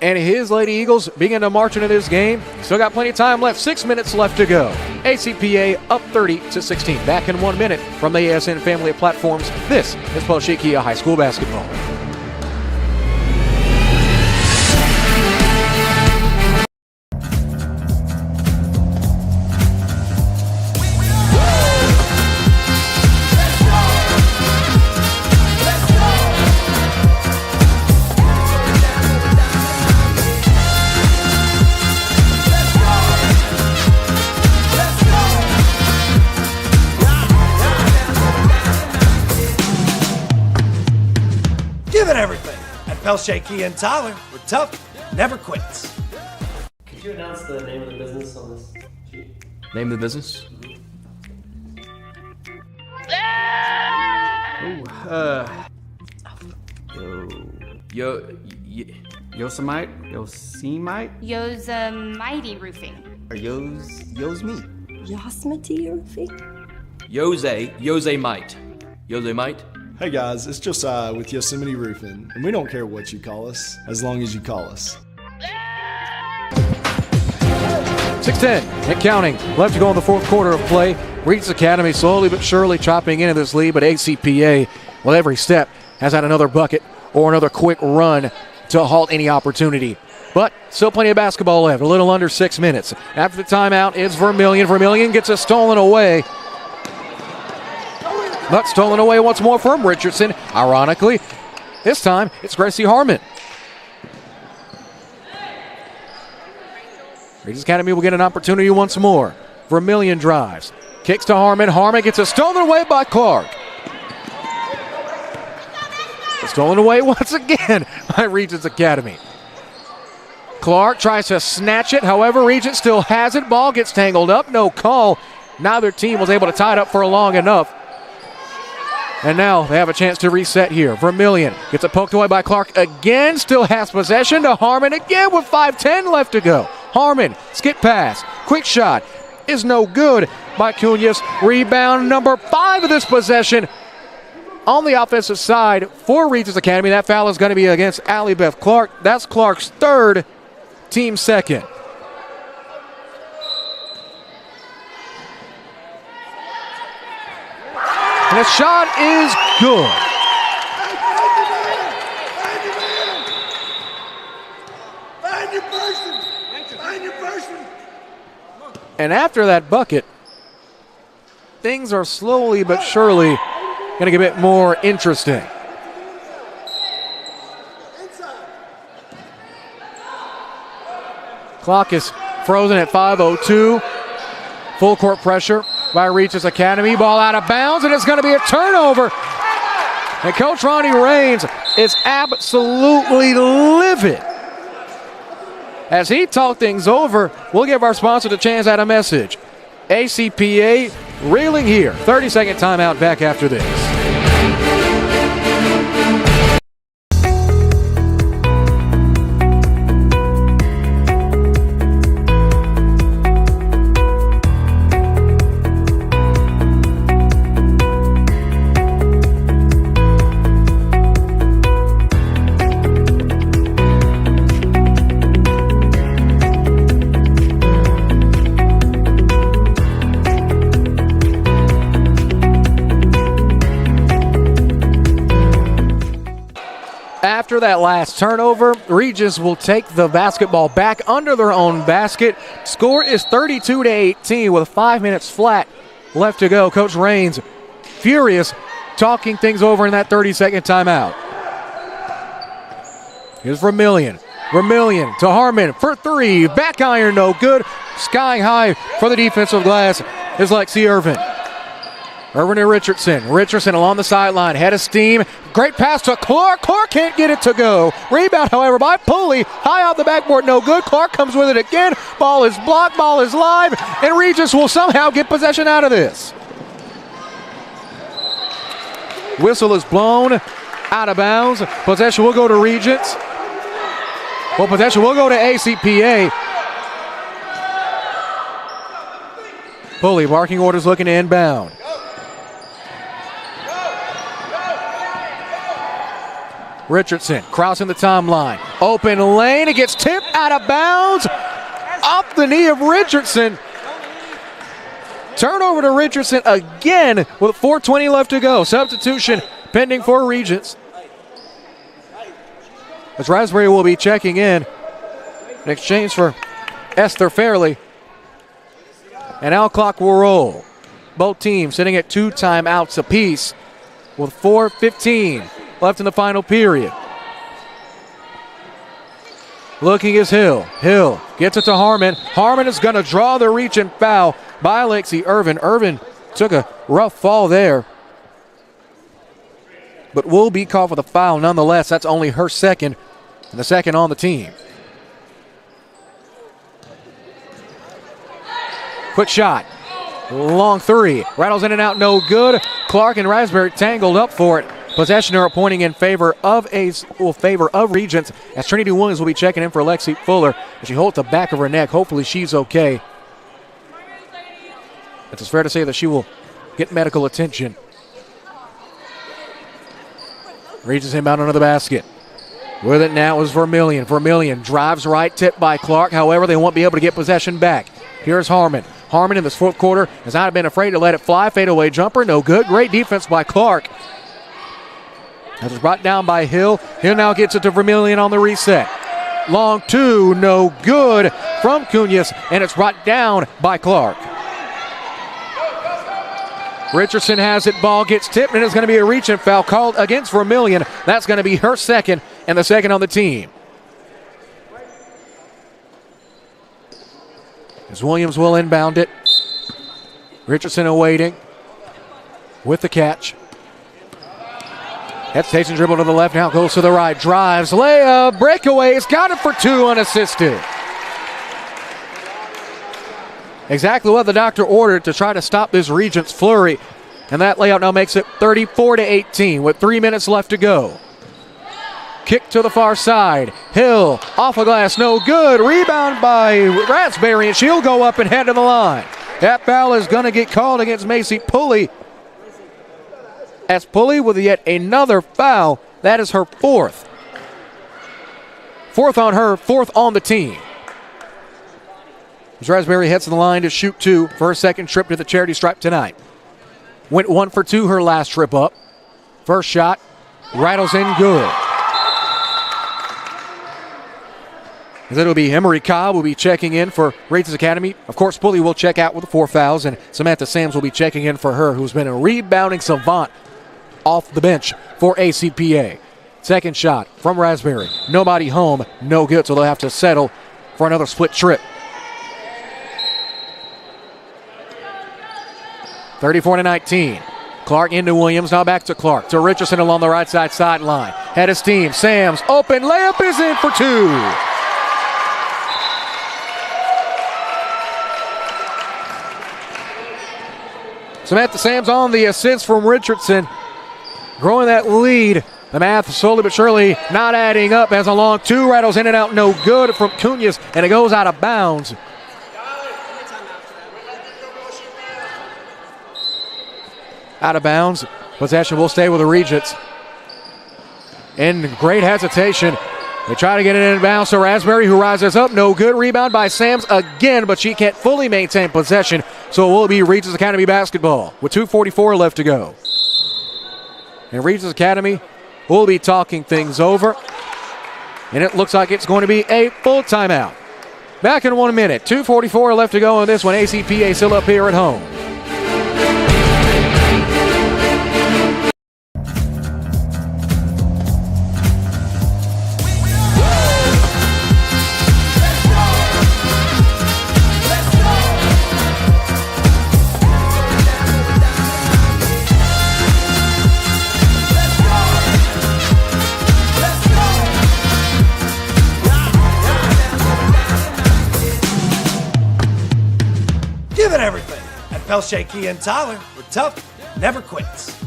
and his Lady Eagles begin to march into this game, still got plenty of time left. 6 minutes left to go. ACPA up 30-16. Back in 1 minute from the ASN family of platforms. This is Pelshey Kia High School basketball. Giving everything at Pelshey Kia and Tyler, we're tough, never quits. Could you announce the name of the business on this sheet? Name of the business? Yosemite? Yosemite Roofing. Or Yo's me. Yosemite Roofing? Yosemite. Yosemite? Hey guys, it's Josiah with Yosemite Roofing, and we don't care what you call us, as long as you call us. 6:10 and counting. Left to go in the fourth quarter of play. Regents Academy slowly but surely chopping into this lead, but ACPA, with every step, has had another bucket or another quick run to halt any opportunity. But still plenty of basketball left, a little under 6 minutes. After the timeout, it's Vermillion. Vermillion gets it stolen away. But stolen away once more from Richardson. Ironically, this time it's Gracie Harmon. Regents Academy will get an opportunity once more. Vermillion drives. Kicks to Harmon. Harmon gets it stolen away by Clark. Stolen away once again by Regents Academy. Clark tries to snatch it. However, Regents still has it. Ball gets tangled up. No call. Neither team was able to tie it up for long enough. And now they have a chance to reset here. Vermillion gets it poked away by Clark again. Still has possession to Harmon again with 5:10 left to go. Harmon, skip pass. Quick shot is no good by Cunhas. Rebound number 5 of this possession on the offensive side for Regents Academy. That foul is going to be against Allie Beth Clark. That's Clark's third, team second. And the shot is good. And after that bucket, things are slowly but surely going to get a bit more interesting. Clock is frozen at 5:02. Full court pressure by Regents Academy. Ball out of bounds, and it's going to be a turnover. And Coach Ronnie Raines is absolutely livid. As he talked things over, we'll give our sponsor the chance at a message. ACPA reeling here. 30-second timeout back after this. After that last turnover, Regents will take the basketball back under their own basket. Score is 32-18 with 5 minutes flat left to go. Coach Raines furious, talking things over in that 30-second timeout. Here's Vermillion. Vermillion to Harmon for three. Back iron, no good. Sky high for the defensive glass is Lexi Irvin. Irvin and Richardson. Richardson along the sideline. Head of steam. Great pass to Clark. Clark can't get it to go. Rebound, however, by Pulley. High off the backboard, no good. Clark comes with it again. Ball is blocked. Ball is live. And Regents will somehow get possession out of this. Whistle is blown out of bounds. Possession will go to Regents. Well, possession will go to ACPA. Pulley, marking orders looking to inbound. Richardson crossing the timeline. Open lane. It gets tipped out of bounds. Off the knee of Richardson. Turnover to Richardson again with 4:20 left to go. Substitution pending for Regents. As Raspberry will be checking in exchange for Esther Fairley. And now clock will roll. Both teams sitting at 2 timeouts apiece with 4:15 left in the final period. Looking is Hill. Hill gets it to Harmon. Harmon is going to draw the reach and foul by Lexi Irvin. Irvin took a rough fall there, but will be called for the foul nonetheless. That's only her second, and the second on the team. Quick shot. Long three. Rattles in and out, no good. Clark and Raspberry tangled up for it. Possession arrow pointing in favor of Regents, as Trinity Williams will be checking in for Lexi Fuller. As she holds the back of her neck. Hopefully she's okay. It's fair to say that she will get medical attention. Regents inbound under the basket. With it now is Vermillion. Vermillion drives right, tipped by Clark. However, they won't be able to get possession back. Here's Harmon. Harmon in this fourth quarter has not been afraid to let it fly. Fadeaway jumper, no good. Great defense by Clark. That was brought down by Hill. Hill now gets it to Vermillion on the reset. Long two, no good from Cunhas, and it's brought down by Clark. Richardson has it, ball gets tipped, and it's going to be a reach and foul called against Vermillion. That's going to be her second, and the second on the team. As Williams will inbound it. Richardson awaiting with the catch. Hesitation dribble to the left, now goes to the right, drives, layup, breakaway, it's got it for two unassisted. Exactly what the doctor ordered to try to stop this Regents flurry. And that layup now makes it 34-18 with 3 minutes left to go. Kick to the far side. Hill off a glass, no good. Rebound by Raspberry, and she'll go up and head to the line. That foul is going to get called against Macy Pulley. As Pulley with yet another foul. That is her fourth. Fourth on her, fourth on the team. As Raspberry heads to the line to shoot two for her second trip to the charity stripe tonight. Went 1 for 2 her last trip up. First shot, rattles in good. As it'll be Emery Cobb will be checking in for Regents Academy. Of course, Pulley will check out with the 4 fouls, and Samantha Sams will be checking in for her, who's been a rebounding savant off the bench for ACPA. Second shot from Raspberry. Nobody home, no good, so they'll have to settle for another split trip. 34-19. Clark into Williams, now back to Clark. To Richardson along the right side sideline. Head of steam, Sams, open, layup is in for two. Samantha Sams on the assist from Richardson. Growing that lead. The math slowly but surely not adding up as a long two rattles in and out, no good from Cunhas, and it goes out of bounds. Out of bounds. Possession will stay with the Regents. In great hesitation. They try to get it in bounds to Raspberry, who rises up. No good. Rebound by Sams again, but she can't fully maintain possession. So it will be Regents Academy basketball with 2:44 left to go. And Regents Academy will be talking things over. And it looks like it's going to be a full timeout. Back in 1 minute. 2:44 left to go in this one. ACPA still up here at home. Give it everything at Pelche Kia and Tyler, where tough never quits.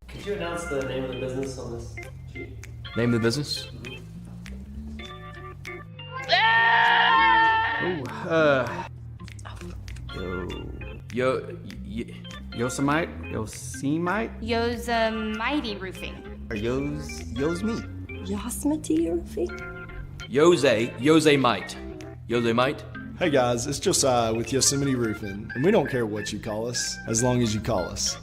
Could you announce the name of the business on this sheet? Name of the business? Yosemite? Yosemite Roofing. Yo's me. Yosemite Roofing? Yosemite. Yosemite? Hey guys, it's Josiah with Yosemite Roofing, and we don't care what you call us, as long as you call us.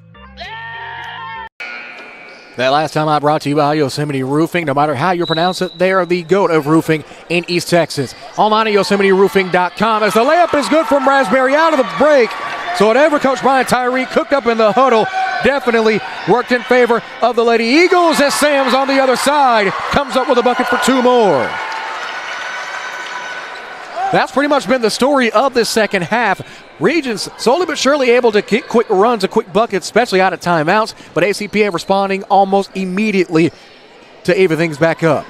That last time I brought to you by Yosemite Roofing. No matter how you pronounce it, they are the GOAT of roofing in East Texas. Online at YosemiteRoofing.com as the layup is good from Raspberry out of the break. So whatever Coach Brian Tyree cooked up in the huddle definitely worked in favor of the Lady Eagles as Sam's on the other side comes up with a bucket for two more. That's pretty much been the story of this second half. Regents slowly but surely able to get quick runs and quick buckets, especially out of timeouts, but ACPA responding almost immediately to even things back up.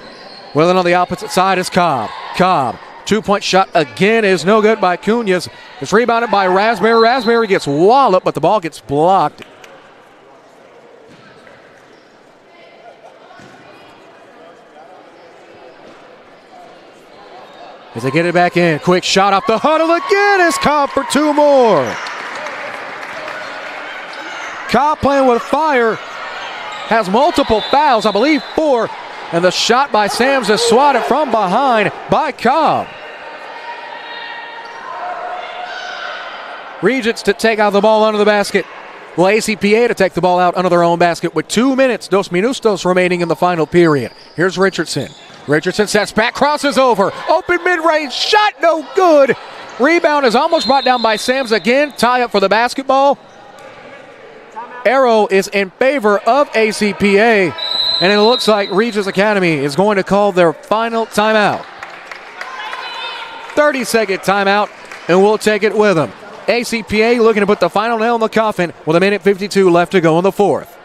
Well, then on the opposite side is Cobb. Cobb, two-point shot again is no good by Cunez. It's rebounded by Raspberry. Raspberry gets walloped, but the ball gets blocked. As they get it back in, quick shot off the huddle again is Cobb for two more. Cobb playing with fire, has multiple fouls, I believe 4, and the shot by Sams is swatted from behind by Cobb. Regents to take out the ball under the basket. Well, ACPA to take the ball out under their own basket with 2 minutes, 2 minutos remaining in the final period. Here's Richardson. Richardson sets back, crosses over. Open mid-range shot, no good. Rebound is almost brought down by Sams again. Tie up for the basketball. Arrow is in favor of ACPA. And it looks like Regents Academy is going to call their final timeout. 30-second timeout, and we'll take it with them. ACPA looking to put the final nail in the coffin with 1:52 left to go in the fourth.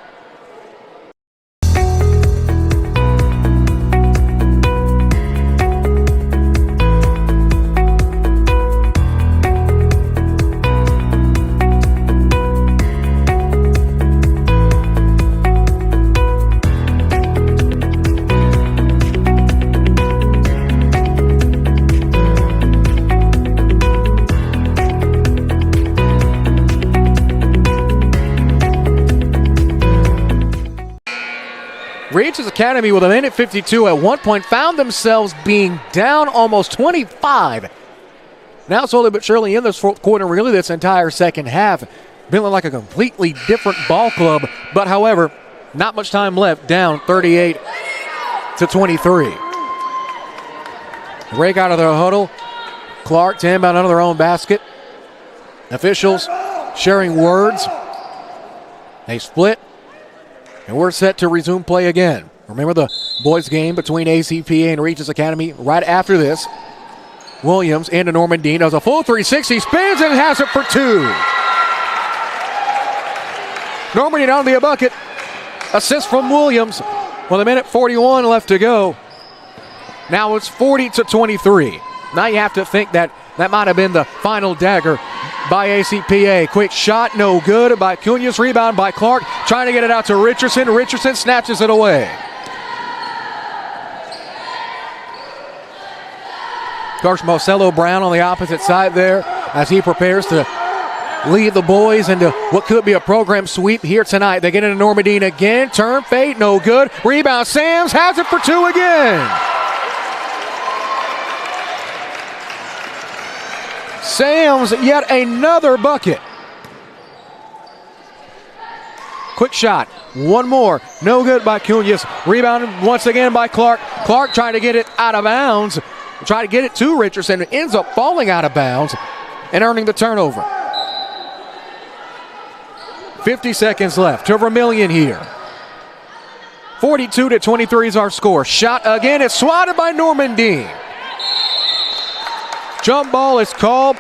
Regents Academy with 1:52 at one point found themselves being down almost 25. Now slowly but surely in this fourth quarter, really this entire second half, feeling like a completely different ball club. But however, not much time left, down 38-23. Break out of their huddle. Clark to inbound under their own basket. Officials sharing words. They split. And we're set to resume play again. Remember the boys game between ACPA and Regents Academy right after this. Williams into Normandine does a full 360, spins and has it for two. Normandine on the bucket. Assist from Williams with 1:41 left to go. Now it's 40-23. Now you have to think that might have been the final dagger by ACPA. Quick shot, no good by Cunez. Rebound by Clark. Trying to get it out to Richardson. Richardson snatches it away. Coach Marcelo Brown on the opposite side there as he prepares to lead the boys into what could be a program sweep here tonight. They get into Normandine again. Turn, fade, no good. Rebound, Sams has it for two again. Sams yet another bucket. Quick shot. One more. No good by Cunez. Rebounded once again by Clark. Clark trying to get it out of bounds. Trying to get it to Richardson. It ends up falling out of bounds and earning the turnover. 50 seconds left to Vermillion here. 42-23 is our score. Shot again. It's swatted by Normandie. Jump ball is called.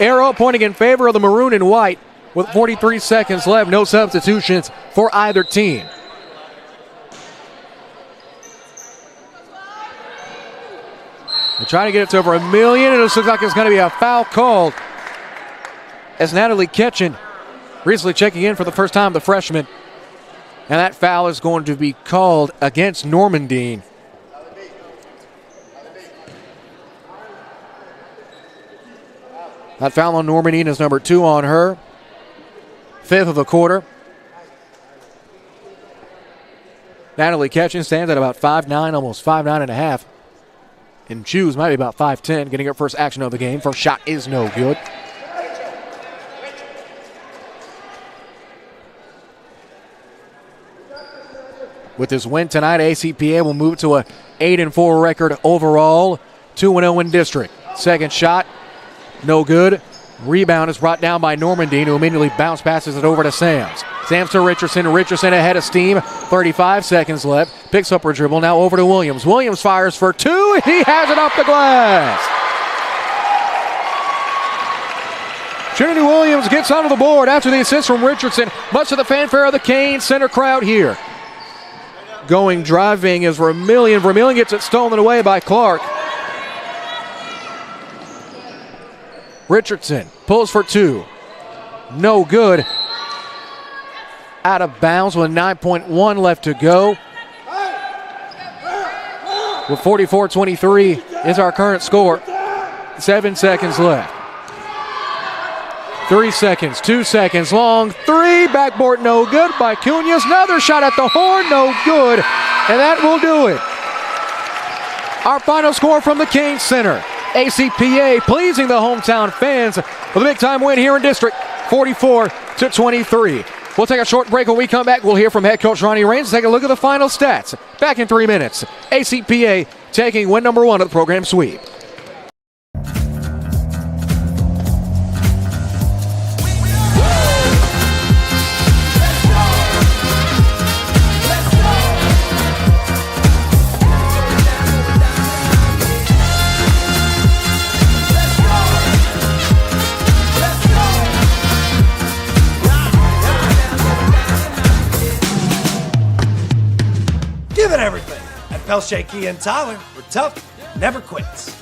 Arrow pointing in favor of the maroon and white with 43 seconds left. No substitutions for either team. They're trying to get it to Vermillion, and it looks like it's going to be a foul called as Natalie Ketchen recently checking in for the first time, the freshman. And that foul is going to be called against Normandie. That foul on Normandie is number 2 on her. 5th of the quarter. Natalie Ketchen stands at about 5'9", almost 5'9.5". And Shoes might be about 5'10", getting her first action of the game. First shot is no good. With this win tonight, ACPA will move to a 8-4 record overall, 2-0 in district. Second shot, no good. Rebound is brought down by Normandie, who immediately bounce passes it over to Sams. Sams to Richardson. Richardson ahead of steam. 35 seconds left. Picks up her dribble. Now over to Williams. Williams fires for 2. He has it off the glass. Trinity Williams gets onto the board after the assist from Richardson. Much of the fanfare of the Kane Center crowd here. Going driving is Vermillion. Vermillion gets it stolen away by Clark. Richardson pulls for 2. No good. Out of bounds with 9.1 left to go. With 44-23 is our current score. 7 seconds left. 3 seconds, 2 seconds long. 3, backboard no good by Cunez. Another shot at the horn, no good. And that will do it. Our final score from the Kane Center. ACPA pleasing the hometown fans with a big-time win here in district, 44-23. We'll take a short break. When we come back, we'll hear from head coach Ronnie Raines. Take a look at the final stats. Back in 3 minutes. ACPA taking win number 1 of the program sweep. Give it everything. At Pelche Kia and Tyler, we're tough, never quits.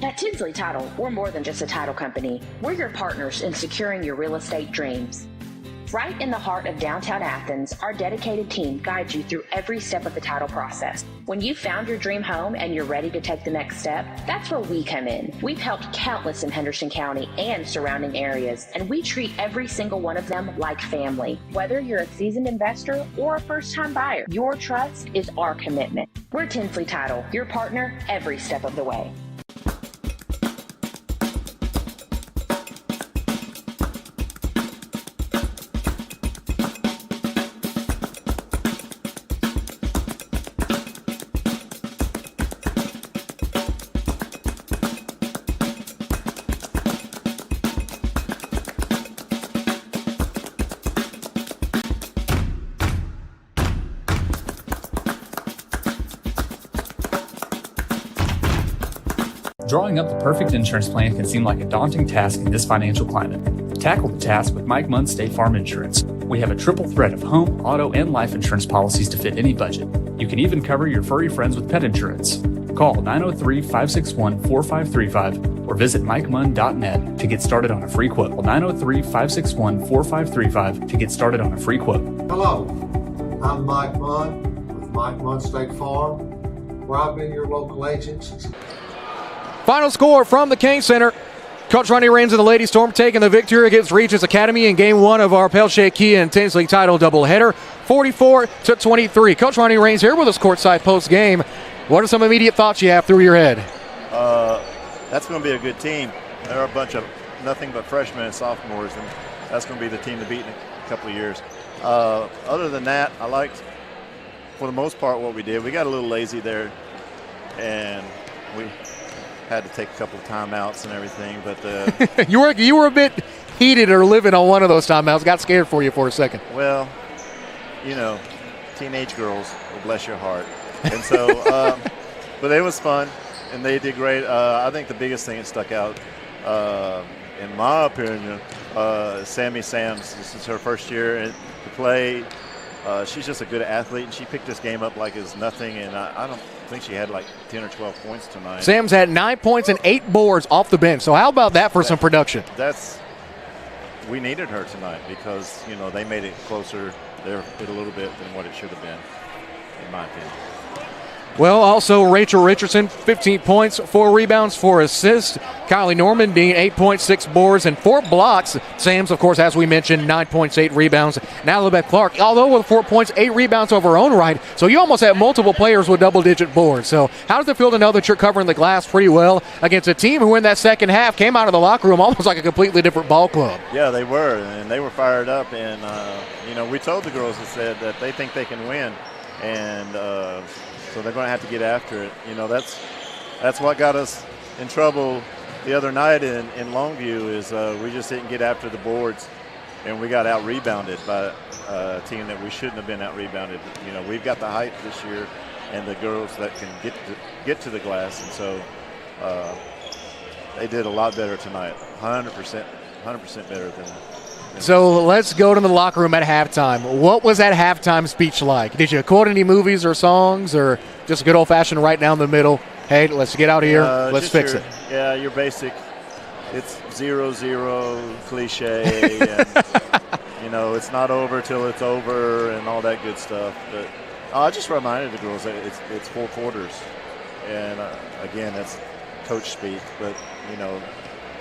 At Tinsley Title, we're more than just a title company. We're your partners in securing your real estate dreams. Right in the heart of downtown Athens, our dedicated team guides you through every step of the title process. When you've found your dream home and you're ready to take the next step, that's where we come in. We've helped countless in Henderson County and surrounding areas, and we treat every single one of them like family. Whether you're a seasoned investor or a first-time buyer, your trust is our commitment. We're Tinsley Title, your partner every step of the way. Drawing up the perfect insurance plan can seem like a daunting task in this financial climate. Tackle the task with Mike Munn State Farm Insurance. We have a triple threat of home, auto, and life insurance policies to fit any budget. You can even cover your furry friends with pet insurance. Call 903-561-4535 or visit MikeMunn.net to get started on a free quote. 903-561-4535 to get started on a free quote. Hello, I'm Mike Munn with Mike Munn State Farm, where I've been your local agent since. Final score from the Kane Center. Coach Ronnie Raines and the Lady Storm taking the victory against Regents Academy in Game 1 of our Pell Shea Kia and Tinsley title doubleheader, 44-23. Coach Ronnie Raines here with us courtside post-game. What are some immediate thoughts you have through your head? That's going to be a good team. They're a bunch of nothing but freshmen and sophomores, and that's going to be the team to beat in a couple of years. Other than that, I liked, for the most part, what we did. We got a little lazy there, and we had to take a couple of timeouts and everything. But you were a bit heated or living on one of those timeouts. Got scared for you for a second. Well, you know, teenage girls will bless your heart. And so, but it was fun, and they did great. I think the biggest thing that stuck out, in my opinion, Sammy Sams. This is her first year to play. She's just a good athlete, and she picked this game up like it's nothing, and I don't think she had like 10 or 12 points tonight. Sam's had 9 points and 8 boards off the bench, so how about that for some production? We needed her tonight because, you know, they made it closer there a little bit than what it should have been, in my opinion. Well, also Rachel Richardson, 15 points, 4 rebounds, 4 assists. Kylie Normandy, 8 points, 6 boards, and 4 blocks. Sam's, of course, as we mentioned, 9 points, 8 rebounds. Now Elizabeth Clark, although with 4 points, 8 rebounds of her own right. So you almost have multiple players with double-digit boards. So how does it feel to know that you're covering the glass pretty well against a team who in that second half came out of the locker room almost like a completely different ball club? Yeah, they were, and they were fired up. And, you know, we told the girls that said that they think they can win. And so they're going to have to get after it. You know, that's what got us in trouble the other night in Longview is we just didn't get after the boards, and we got out-rebounded by a team that we shouldn't have been out-rebounded. You know, we've got the height this year and the girls that can get to the glass, and so they did a lot better tonight, 100% better than that. So let's go to the locker room at halftime. What was that halftime speech like? Did you quote any movies or songs, or just a good old-fashioned right down the middle, hey, let's get out of here, let's fix it? Yeah, your basic, it's 0-0 cliche, and, you know, it's not over till it's over and all that good stuff. But I just reminded the girls that it's 4 quarters. And, again, that's coach speak, but, you know,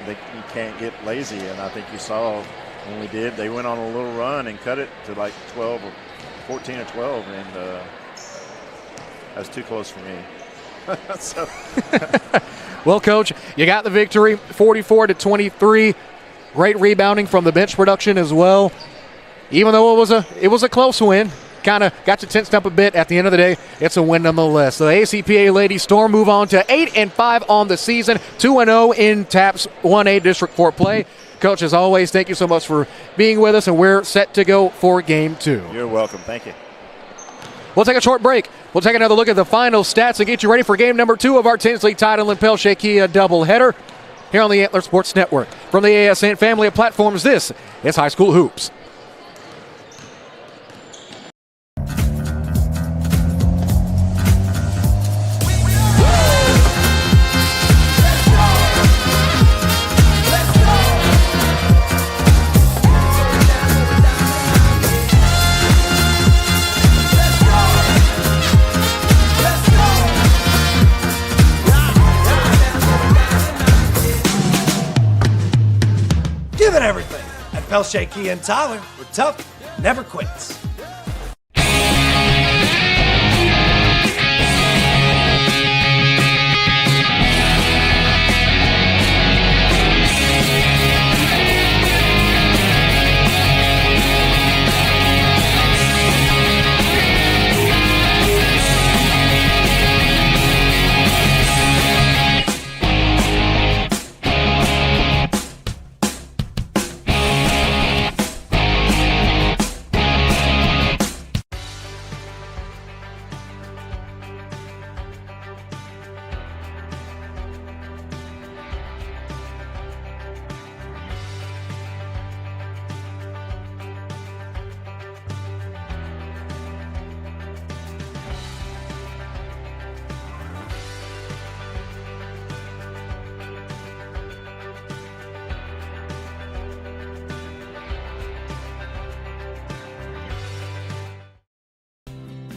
you can't get lazy, and I think you saw – when we did, they went on a little run and cut it to like 12 or 14 or 12, and that's too close for me. So. Well, Coach, you got the victory, 44-23. Great rebounding from the bench production as well. Even though it was a close win, kind of got you tensed up a bit. At the end of the day, it's a win nonetheless. So the ACPA Lady Storm move on to 8-5 on the season, 2-0 in TAPS 1A District 4 play. Coach, as always, thank you so much for being with us, and we're set to go for Game 2. You're welcome. Thank you. We'll take a short break. We'll take another look at the final stats and get you ready for Game number 2 of our Tinsley title and Pell Shea Kia doubleheader here on the Antler Sports Network. From the ASN family of platforms, this is High School Hoops. Give it everything at Pell Shea Kia and Tyler. We're tough, never quits.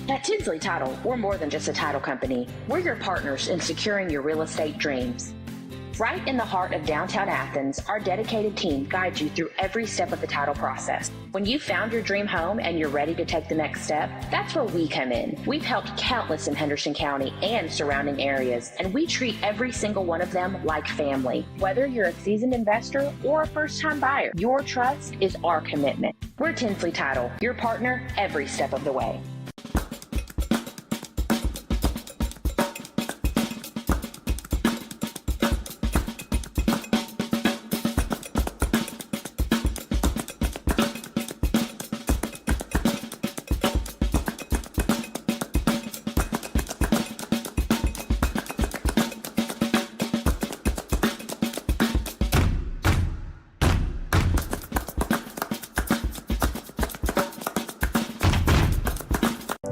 At Tinsley Title, we're more than just a title company. We're your partners in securing your real estate dreams. Right in the heart of downtown Athens, our dedicated team guides you through every step of the title process. When you've found your dream home and you're ready to take the next step, that's where we come in. We've helped countless in Henderson County and surrounding areas, and we treat every single one of them like family. Whether you're a seasoned investor or a first-time buyer, your trust is our commitment. We're Tinsley Title, your partner every step of the way.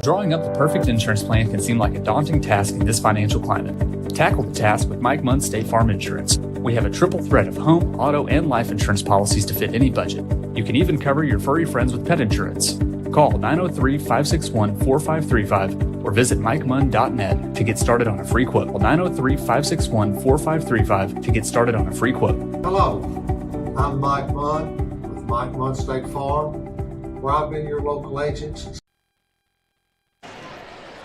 Drawing up the perfect insurance plan can seem like a daunting task in this financial climate. Tackle the task with Mike Munn State Farm Insurance. We have a triple threat of home, auto, and life insurance policies to fit any budget. You can even cover your furry friends with pet insurance. Call 903-561-4535 or visit MikeMunn.net to get started on a free quote. 903-561-4535 to get started on a free quote. Hello, I'm Mike Munn with Mike Munn State Farm, where I've been your local agent.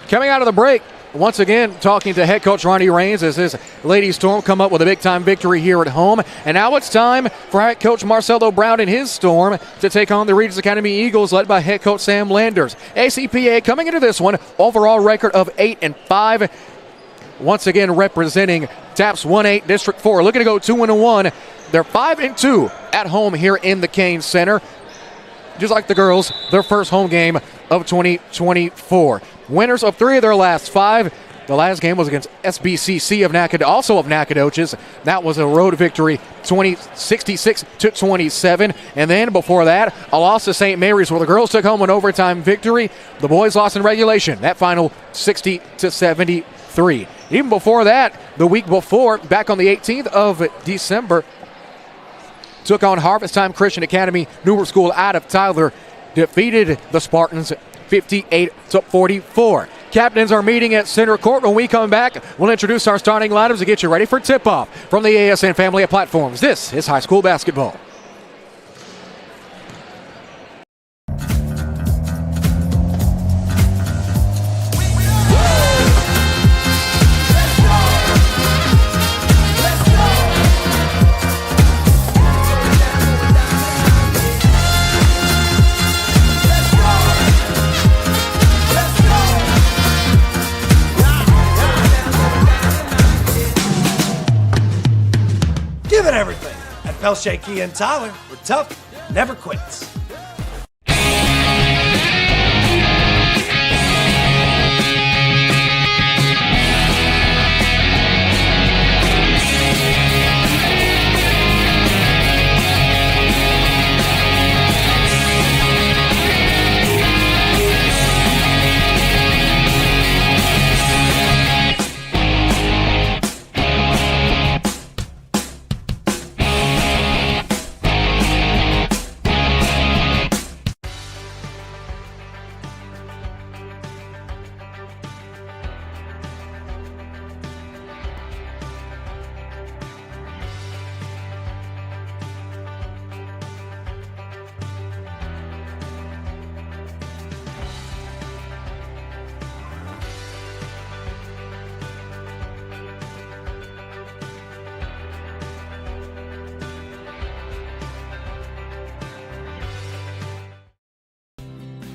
Coming out of the break, once again talking to head coach Ronnie Raines as his Lady Storm come up with a big-time victory here at home. And now it's time for head coach Marcelo Brown and his Storm to take on the Regents Academy Eagles led by head coach Sam Landers. ACPA coming into this one, overall record of 8-5. Once again representing TAPS 1-8 District 4. Looking to go 2-1. They're 5-2 at home here in the Cain Center. Just like the girls, their first home game of 2024. Winners of 3 of their last 5. The last game was against SBCC of also of Nacogdoches. That was a road victory, 66-27. And then before that, a loss to St. Mary's where the girls took home an overtime victory. The boys lost in regulation. That final 60-73. Even before that, the week before, back on the 18th of December, took on Harvest Time Christian Academy, newer school out of Tyler, defeated the Spartans 58-44. Captains are meeting at center court. When we come back, we'll introduce our starting lineups to get you ready for tip-off from the ASN family of platforms. This is high school basketball. Give it everything. At Pelche Kia and Tyler, we're tough, never quits.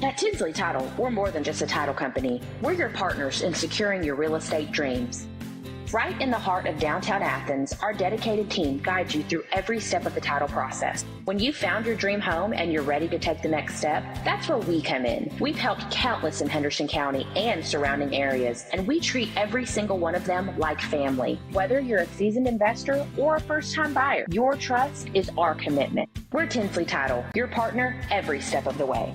At Tinsley Title, we're more than just a title company. We're your partners in securing your real estate dreams. Right in the heart of downtown Athens, our dedicated team guides you through every step of the title process. When you've found your dream home and you're ready to take the next step, that's where we come in. We've helped countless in Henderson County and surrounding areas, and we treat every single one of them like family. Whether you're a seasoned investor or a first-time buyer, your trust is our commitment. We're Tinsley Title, your partner every step of the way.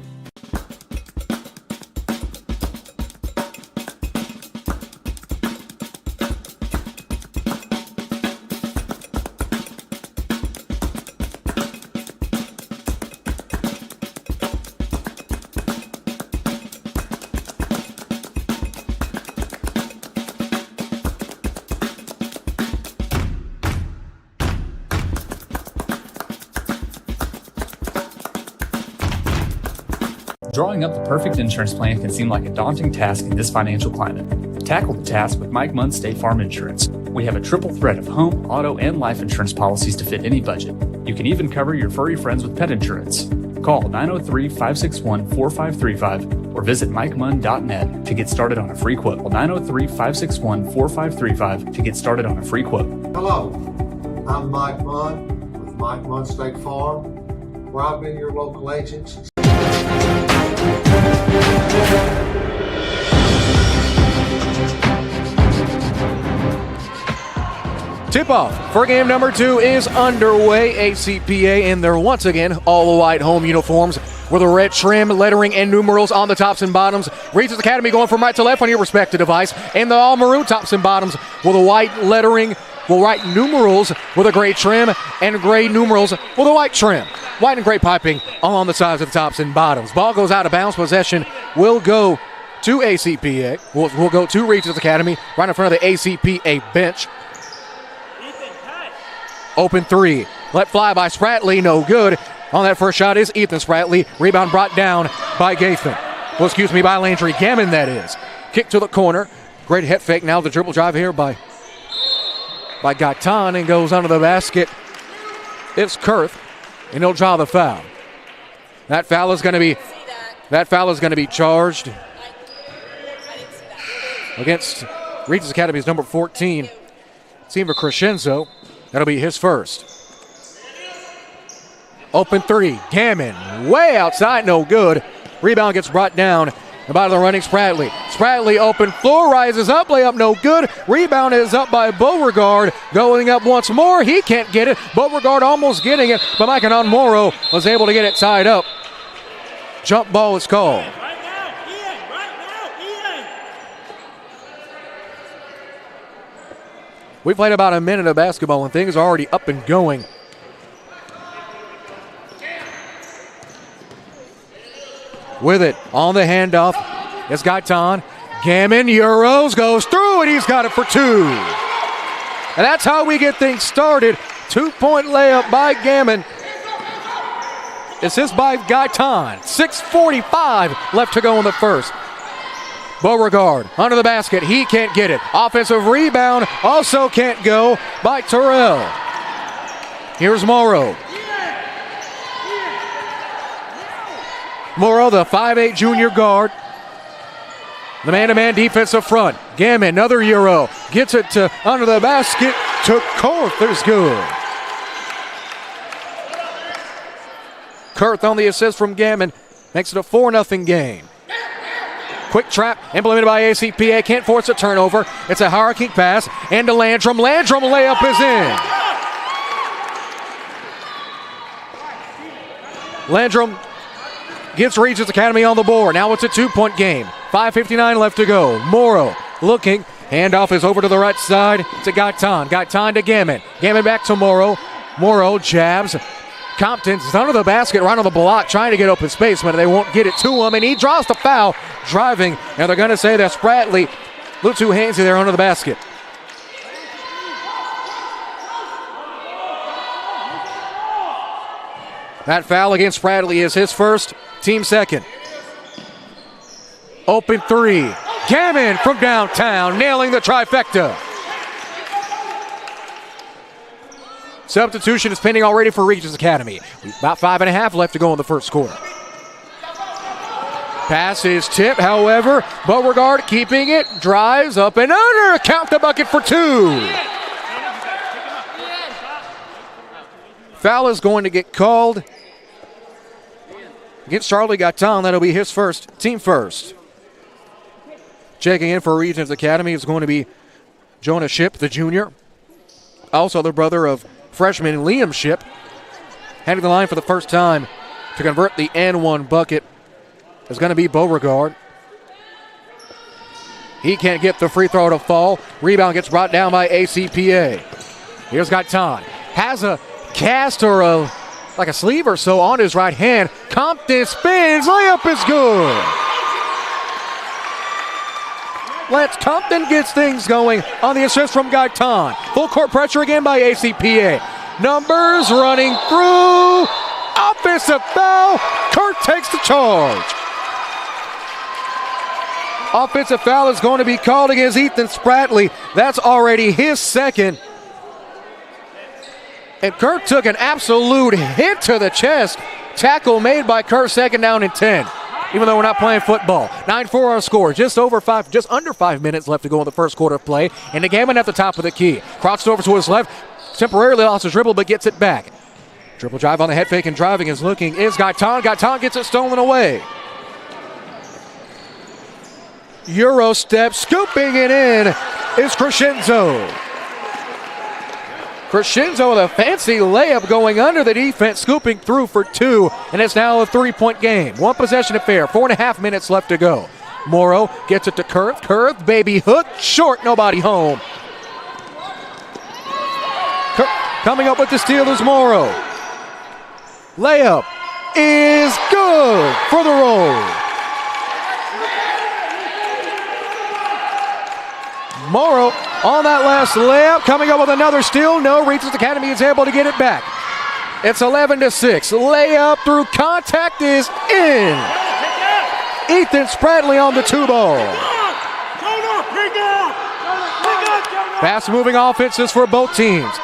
Drawing up the perfect insurance plan can seem like a daunting task in this financial climate. Tackle the task with Mike Munn State Farm Insurance. We have a triple threat of home, auto, and life insurance policies to fit any budget. You can even cover your furry friends with pet insurance. Call 903-561-4535 or visit MikeMunn.net to get started on a free quote. 903-561-4535 to get started on a free quote. Hello, I'm Mike Munn with Mike Munn State Farm, where I've been your local agent. Tip-off for game number 2 is underway. ACPA in their once again all-white home uniforms with a red trim, lettering, and numerals on the tops and bottoms. Regents Academy going from right to left on your respective device. And the all-maroon tops and bottoms with a white lettering, white numerals with a gray trim, and gray numerals with a white trim. White and gray piping along the sides of the tops and bottoms. Ball goes out of bounds. Possession will go to ACPA. Will go to Regents Academy right in front of the ACPA bench. Open three. Let fly by Spratley. No good. On that first shot is Ethan Spratley. Rebound brought down by Gaithan. By Landry Gammon, that is. Kick to the corner. Great head fake. Now the dribble drive here by Gaitan and goes under the basket. It's Kurth, and he'll draw the foul. That foul is going to be charged against Regents Academy's number 14, Seaver Crescenzo. That'll be his first. Open three. Gammon way outside, no good. Rebound gets brought down by the running Spratley. Spratley open floor, rises up, layup no good. Rebound is up by Beauregard. Going up once more, he can't get it. Beauregard almost getting it, but Mikenon Morrow was able to get it tied up. Jump ball is called. We played about a minute of basketball and things are already up and going. With it on the handoff, it's Gaitan. Gammon, Euros, goes through, and he's got it for two. And that's how we get things started. 2-point layup by Gammon. Assist by Gaitan. 6:45 left to go in the first. Beauregard under the basket. He can't get it. Offensive rebound also can't go by Terrell. Here's Morrow. Morrow, the 5'8 junior guard. The man-to-man defense up front. Gammon, another Euro. Gets it to under the basket to Kurth. There's good. Kurth on the assist from Gammon. Makes it a 4-0 game. Quick trap implemented by ACPA. Can't force a turnover. It's a hurricane pass. And to Landrum. Landrum layup is in. Landrum gets Regents Academy on the board. Now it's a 2-point game. 5:59 left to go. Morrow looking. Handoff is over to the right side. It's a Gaitan. Gaitan to Gammon. Gammon back to Morrow. Morrow jabs. Compton's under the basket, right on the block, trying to get open space, but they won't get it to him, and he draws the foul, driving, and they're going to say that Spratley, a little too handsy there under the basket. That foul against Spratley is his first, team second. Open three. Gammon from downtown, nailing the trifecta. Substitution is pending already for Regents Academy. About 5.5 left to go in the first quarter. Pass is tipped, however, Beauregard keeping it, drives up and under, count the bucket for two. Foul is going to get called against Charlie Gaitan. That'll be his first, team first. Checking in for Regents Academy is going to be Jonah Shipp, the junior. Also the brother of freshman Liam Shipp, heading the line for the first time to convert the N1 bucket is going to be Beauregard. He can't get the free throw to fall. Rebound gets brought down by ACPA. Here's Gaitan. Has a cast or like a sleeve or so on his right hand. Compton spins. Layup is good. Lance Compton gets things going on the assist from Gaitan. Full court pressure again by ACPA. Numbers running through. Offensive foul. Kurt takes the charge. Offensive foul is going to be called against Ethan Spratley. That's already his second. And Kurt took an absolute hit to the chest. Tackle made by Kurt, second down and 10. Even though we're not playing football. 9-4 our score. Just under 5 minutes left to go in the first quarter of play. And the Gammon at the top of the key. Crossed over to his left. Temporarily lost his dribble, but gets it back. Triple drive on the head fake and driving is looking. Is Gaitan. Gaitan gets it stolen away. Euro step, scooping it in is Crescenzo. Crescenzo with a fancy layup going under the defense, scooping through for 2, and it's now a 3-point game. 1 possession affair, 4.5 minutes left to go. Morrow gets it to Kurth. Kurth, baby hook, short, nobody home. Coming up with the steal is Morrow. Layup is good for the roll. Morrow on that last layup, coming up with another steal. No, Regents Academy is able to get it back. It's 11-6. Layup through contact is in. Ethan Spratley on the 2-ball. Fast-moving offenses for both teams.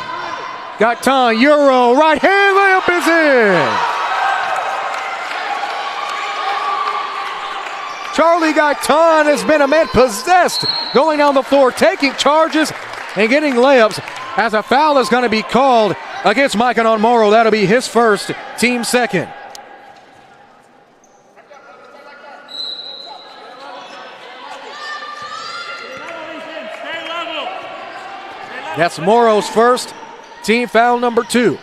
Gaitan, Euro, right hand layup is in. Charlie Gaitan has been a man possessed, going down the floor, taking charges and getting layups as a foul is going to be called against Micah on Morrow. That'll be his first, team second. That's Morrow's first, team foul number 2.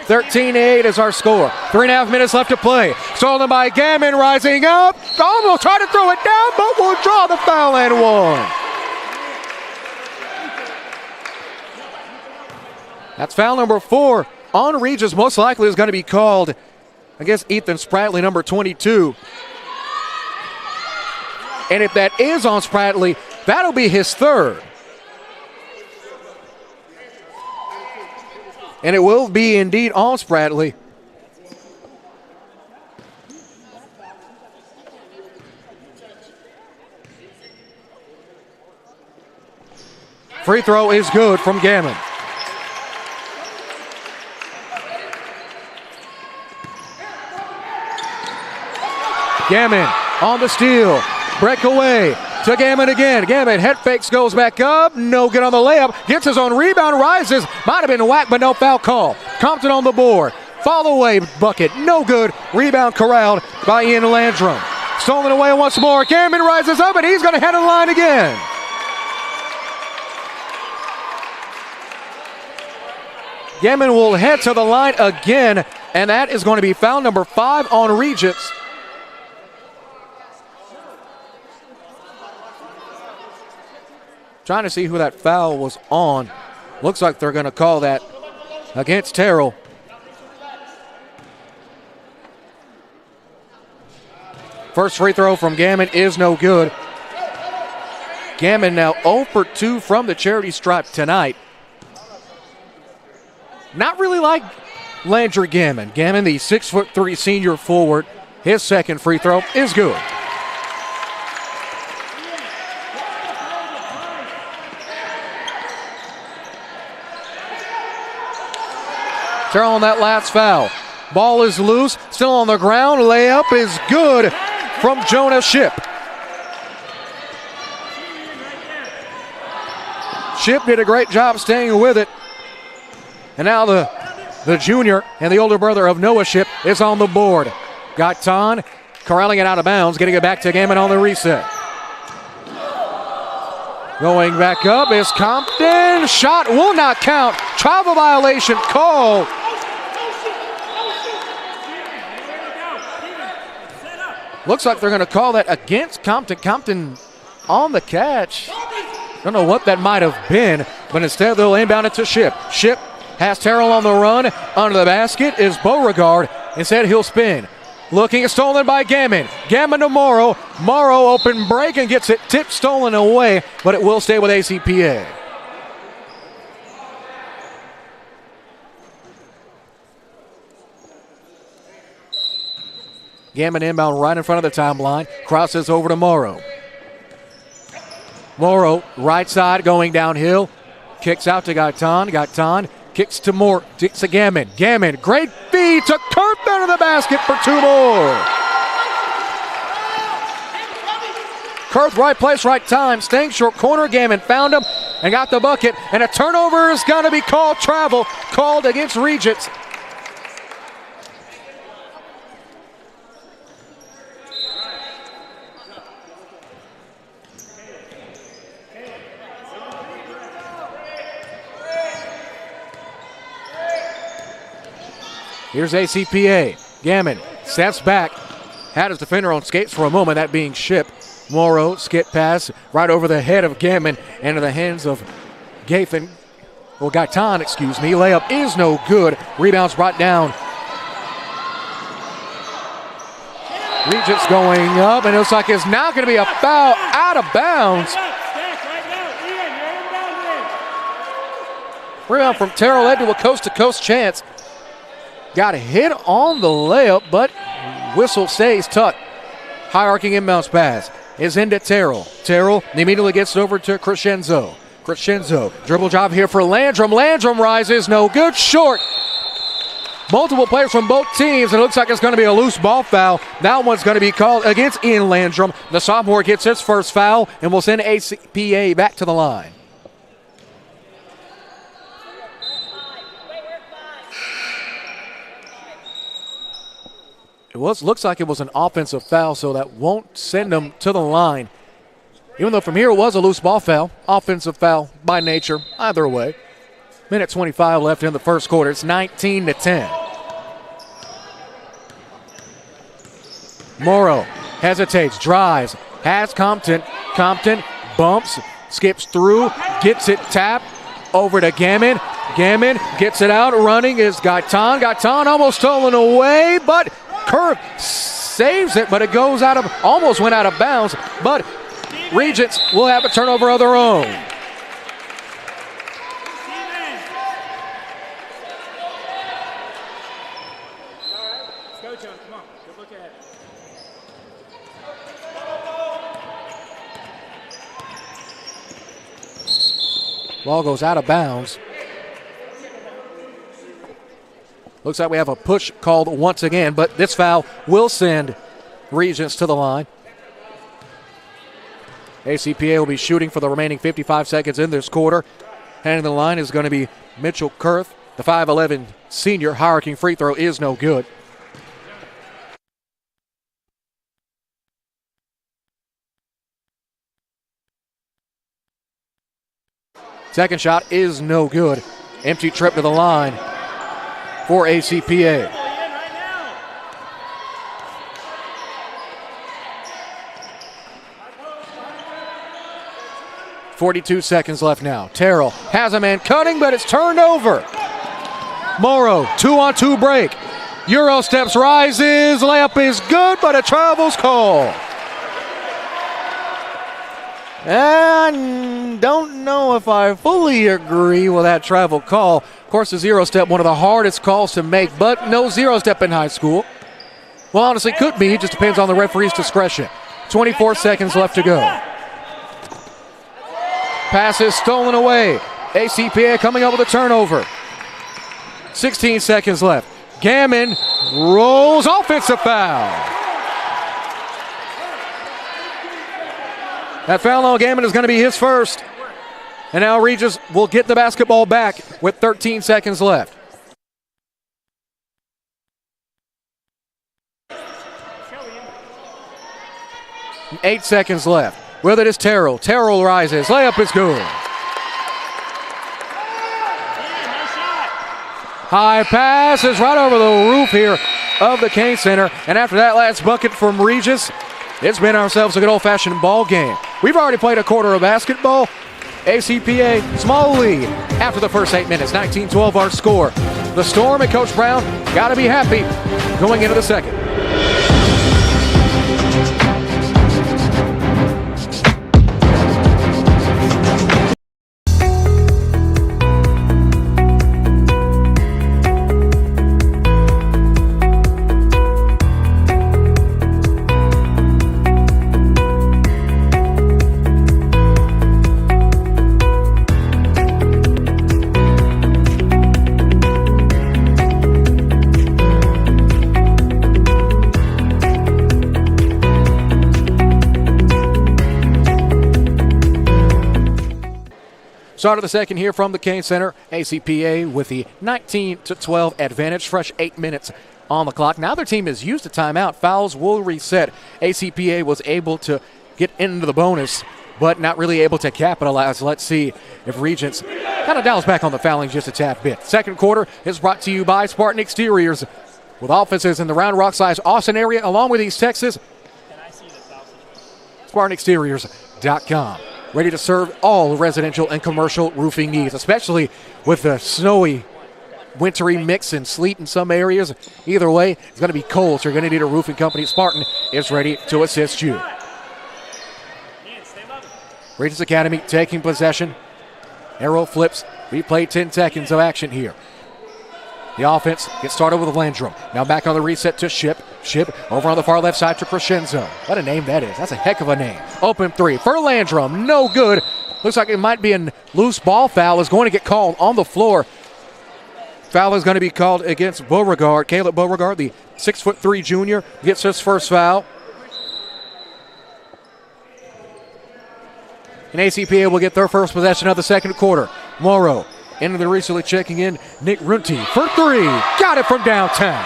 13-8 is our score. 3.5 minutes left to play. Stolen by Gammon, rising up. Almost try to throw it down, but we'll draw the foul and 1. That's foul number 4 on Regis. Most likely is going to be called against Ethan Spratley, number 22. And if that is on Spratley, that'll be his third. And it will be indeed on Spratley. Free throw is good from Gammon. Gammon on the steal. Breakaway to Gammon again. Gammon head fakes, goes back up. No good on the layup. Gets his own rebound, rises. Might have been whacked, but no foul call. Compton on the board. Fall away bucket. No good. Rebound corralled by Ian Landrum. Stolen away once more. Gammon rises up, and he's going to head to the line again. Gammon will head to the line again, and that is going to be foul number 5 on Regents. Trying to see who that foul was on. Looks like they're going to call that against Terrell. First free throw from Gammon is no good. Gammon now 0 for 2 from the charity stripe tonight. Not really like Landry Gammon. Gammon, the 6'3" senior forward, his second free throw is good. Terrell on that last foul. Ball is loose, still on the ground. Layup is good from Jonah Shipp. Shipp did a great job staying with it. And now the junior and the older brother of Noah Shipp is on the board. Gaitan corralling it out of bounds, getting it back to Gammon on the reset. Going back up is Compton. Shot will not count. Travel violation call. Looks like they're going to call that against Compton. Compton on the catch. Don't know what that might have been, but instead they'll inbound it to Shipp. Shipp has Terrell on the run. Under the basket is Beauregard. Instead he'll spin. Looking at stolen by Gammon. Gammon to Morrow. Morrow open break and gets it tipped, stolen away, but it will stay with ACPA. Gammon inbound right in front of the timeline. Crosses over to Morrow. Morrow, right side, going downhill. Kicks out to Gaitan. Gaitan kicks to Moore. Kicks to Gammon. Gammon, great feed to Kurth out of the basket for 2 more. Kurth, right place, right time. Staying short corner. Gammon found him and got the bucket. And a turnover is going to be called. Travel called against Regents. Here's ACPA. Gammon steps back. Had his defender on skates for a moment, that being Ship. Morrow, skip pass right over the head of Gammon into the hands of Gaitan. Well, Gaitan, excuse me. Layup is no good. Rebounds brought down. Regents going up, and it looks like it's now going to be a foul out of bounds. Rebound from Terrell led to a coast-to-coast chance. Got a hit on the layup, but whistle stays tucked. High arcing inbounds pass is into Terrell. Terrell immediately gets it over to Crescenzo. Crescenzo, dribble job here for Landrum. Landrum rises, no good, short. Multiple players from both teams, and it looks like it's going to be a loose ball foul. That one's going to be called against Ian Landrum. The sophomore gets his first foul, and will send ACPA back to the line. Looks like it was an offensive foul, so that won't send them to the line. Even though from here it was a loose ball foul, offensive foul by nature, either way. Minute 25 left in the first quarter. It's 19-10. Morrow hesitates, drives, has Compton. Compton bumps, skips through, gets it tapped over to Gammon. Gammon gets it out, running is Gaitan. Gaitan almost stolen away, but Kurth saves it, but it goes out of, almost went out of bounds, but Regents will have a turnover of their own. Ball goes out of bounds. Looks like we have a push called once again, but this foul will send Regents to the line. ACPA will be shooting for the remaining 55 seconds in this quarter. Handing the line is going to be Mitchell Kurth. The 5'11 senior. High-arcing free throw is no good. Second shot is no good. Empty trip to the line for ACPA. .42 seconds left now. Terrell has a man cutting, but it's turned over. Morrow, 2-on-2 break. Euro steps, rises, layup is good, but a travel's call. And don't know if I fully agree with that travel call. Of course, the zero step, one of the hardest calls to make, but no zero step in high school. Well, honestly, could be. It just depends on the referee's discretion. 24 seconds left to go. Pass is stolen away. ACPA coming up with a turnover. 16 seconds left. Gammon rolls, offensive foul. That foul on Gammon is going to be his first. And now Regis will get the basketball back with 13 seconds left. 8 seconds left. With it is Terrell. Terrell rises. Layup is good. High pass is right over the roof here of the Kane Center. And after that last bucket from Regis, it's been ourselves a good old-fashioned ball game. We've already played a quarter of basketball. ACPA, small lead after the first 8 minutes. 19-12 our score. The Storm and Coach Brown got to be happy going into the second. Start of the second here from the Kane Center. ACPA with the 19-12 advantage. Fresh 8 minutes on the clock. Now their team is used a timeout. Fouls will reset. ACPA was able to get into the bonus, but not really able to capitalize. Let's see if Regents kind of dials back on the fouling just a tad bit. Second quarter is brought to you by Spartan Exteriors, with offices in the Round Rock / Austin area, along with East Texas. SpartanExteriors.com. Ready to serve all residential and commercial roofing needs, especially with the snowy, wintry mix and sleet in some areas. Either way, it's going to be cold, so you're going to need a roofing company. Spartan is ready to assist you. Regents Academy taking possession. Arrow flips. We play 10 seconds of action here. The offense gets started with Landrum. Now back on the reset to Ship. Ship over on the far left side to Crescenzo. What a name that is. That's a heck of a name. Open three for Landrum. No good. Looks like it might be a loose ball foul. Is going to get called on the floor. Foul is going to be called against Beauregard. Caleb Beauregard, the 6'3" junior, gets his first foul. And ACPA will get their first possession of the second quarter. Morrow into the recently checking in Nick Runte for three. Got it from downtown.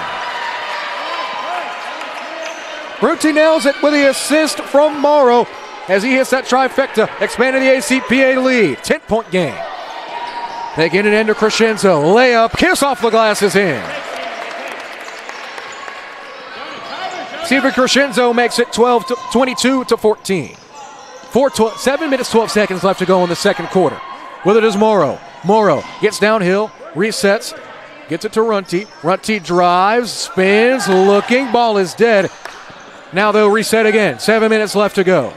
Runte nails it with the assist from Morrow as he hits that trifecta, expanding the ACPA lead. 10-point game. They get it into Crescenzo. Layup, kiss off the glass is in. Steven Crescenzo makes it 22-14. 7 minutes, 12 seconds left to go in the second quarter. With it is Morrow. Morrow gets downhill, resets, gets it to Runte. Runte drives, spins, looking. Ball is dead. Now they'll reset again. 7 minutes left to go.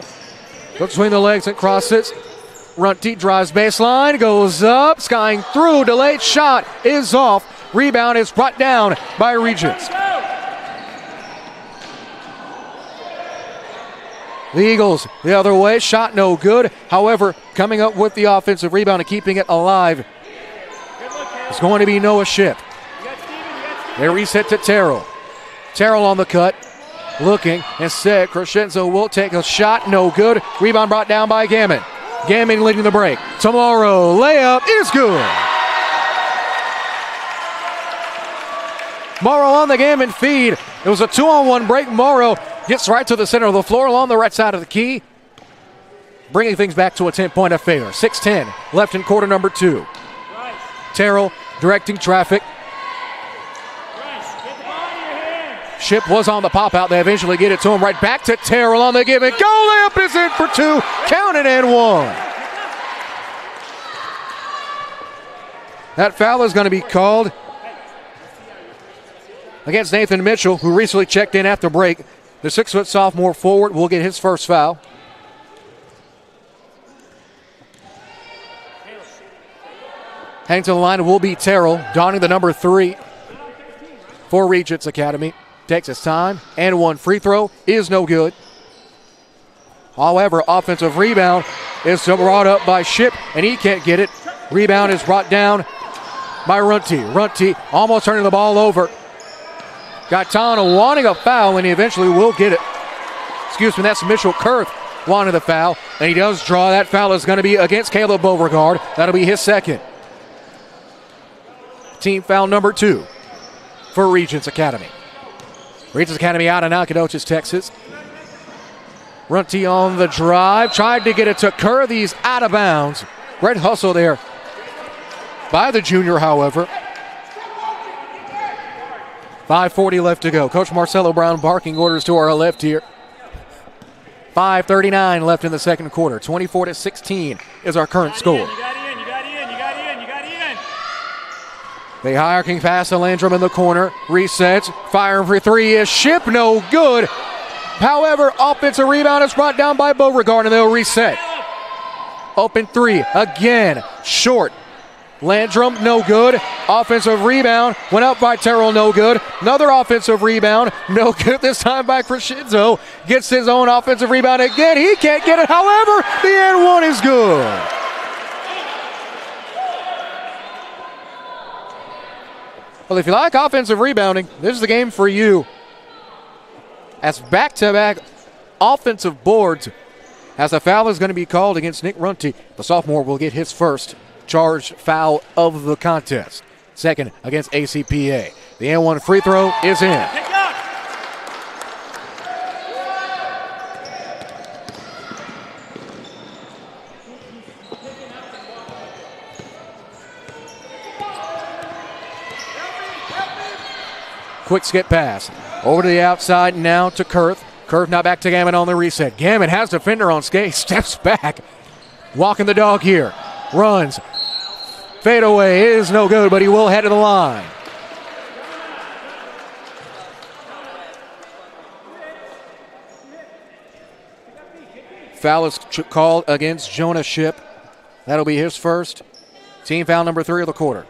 Go between the legs and crosses. Runte drives baseline, goes up, skying through. Delayed shot is off. Rebound is brought down by Regents. The Eagles the other way, shot no good. However, coming up with the offensive rebound and keeping it alive is going to be Noah Ship. They reset to Terrell. Terrell on the cut, looking, instead Crescenzo will take a shot, no good. Rebound brought down by Gammon. Gammon leading the break. Tomorrow, layup is good. Morrow on the Gammon feed. It was a 2-on-1 break. Morrow gets right to the center of the floor along the right side of the key, bringing things back to a 10-point affair. 6:10 left in quarter number 2. Terrell directing traffic. Ship was on the pop-out. They eventually get it to him. Right back to Terrell on the give and go. Layup is in for 2. Count it and 1. That foul is going to be called against Nathan Mitchell, who recently checked in after break. The 6-foot sophomore forward will get his first foul. Heading to the line will be Terrell, donning the number 3 for Regents Academy. Takes his time, and one free throw is no good. However, offensive rebound is brought up by Ship, and he can't get it. Rebound is brought down by Runte. Runte almost turning the ball over. Gaetano wanting a foul, and he eventually will get it. Excuse me, that's Mitchell Kurth wanting the foul, and he does draw. That foul is going to be against Caleb Beauregard. That'll be his second. Team foul number 2 for Regents Academy. Regents Academy out of Nacogdoches, Texas. Runte on the drive, tried to get it to Kerr. He's out of bounds. Great hustle there by the junior, however. 5:40 left to go. Coach Marcelo Brown barking orders to our left here. 5:39 left in the second quarter. 24-16 is our current score. You got in. They hierarchy pass to Landrum in the corner. Resets. Firing for 3 is Ship. No good. However, offensive rebound is brought down by Beauregard, and they'll reset. Open 3 again. Short. Landrum, no good. Offensive rebound went up by Terrell, no good. Another offensive rebound, no good. This time by Crescenzo. Gets his own offensive rebound again. He can't get it. However, the end one is good. Well, if you like offensive rebounding, this is the game for you. As back-to-back offensive boards, as a foul is going to be called against Nick Runte. The sophomore will get his first. charged foul of the contest. Second against ACPA. The N1 free throw is in. Quick skip pass. Over to the outside now to Kurth. Kurth now back to Gammon on the reset. Gammon has defender on skate. Steps back. Walking the dog here. Runs. Fadeaway is no good, but he will head to the line. Foul is called against Jonah Shipp. That'll be his first. Team foul number 3 of the quarter.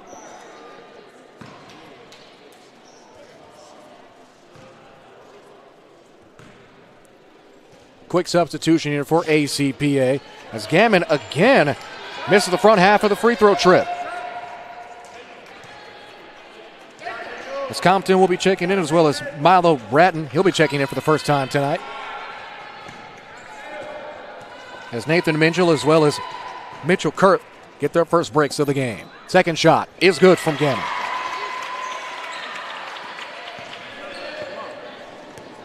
Quick substitution here for ACPA as Gammon again misses the front half of the free throw trip. As Compton will be checking in, as well as Milo Bratton. He'll be checking in for the first time tonight. As Nathan Minchell as well as Mitchell Kurth get their first breaks of the game. Second shot is good from Gammon.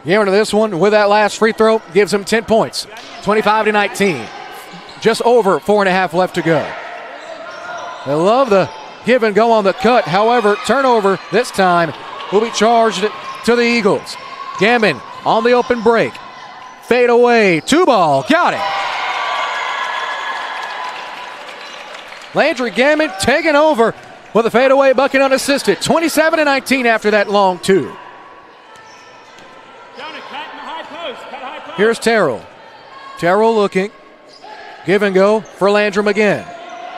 Gammon to this one with that last free throw gives him 10 points. 25-19. Just over 4.5 left to go. They love the give and go on the cut. However, turnover this time will be charged to the Eagles. Gammon on the open break. Fade away. 2-ball. Got it. Landry Gammon taking over with a fadeaway bucket unassisted. 27-19 after that long 2. Here's Terrell. Terrell looking. Give and go for Landrum again.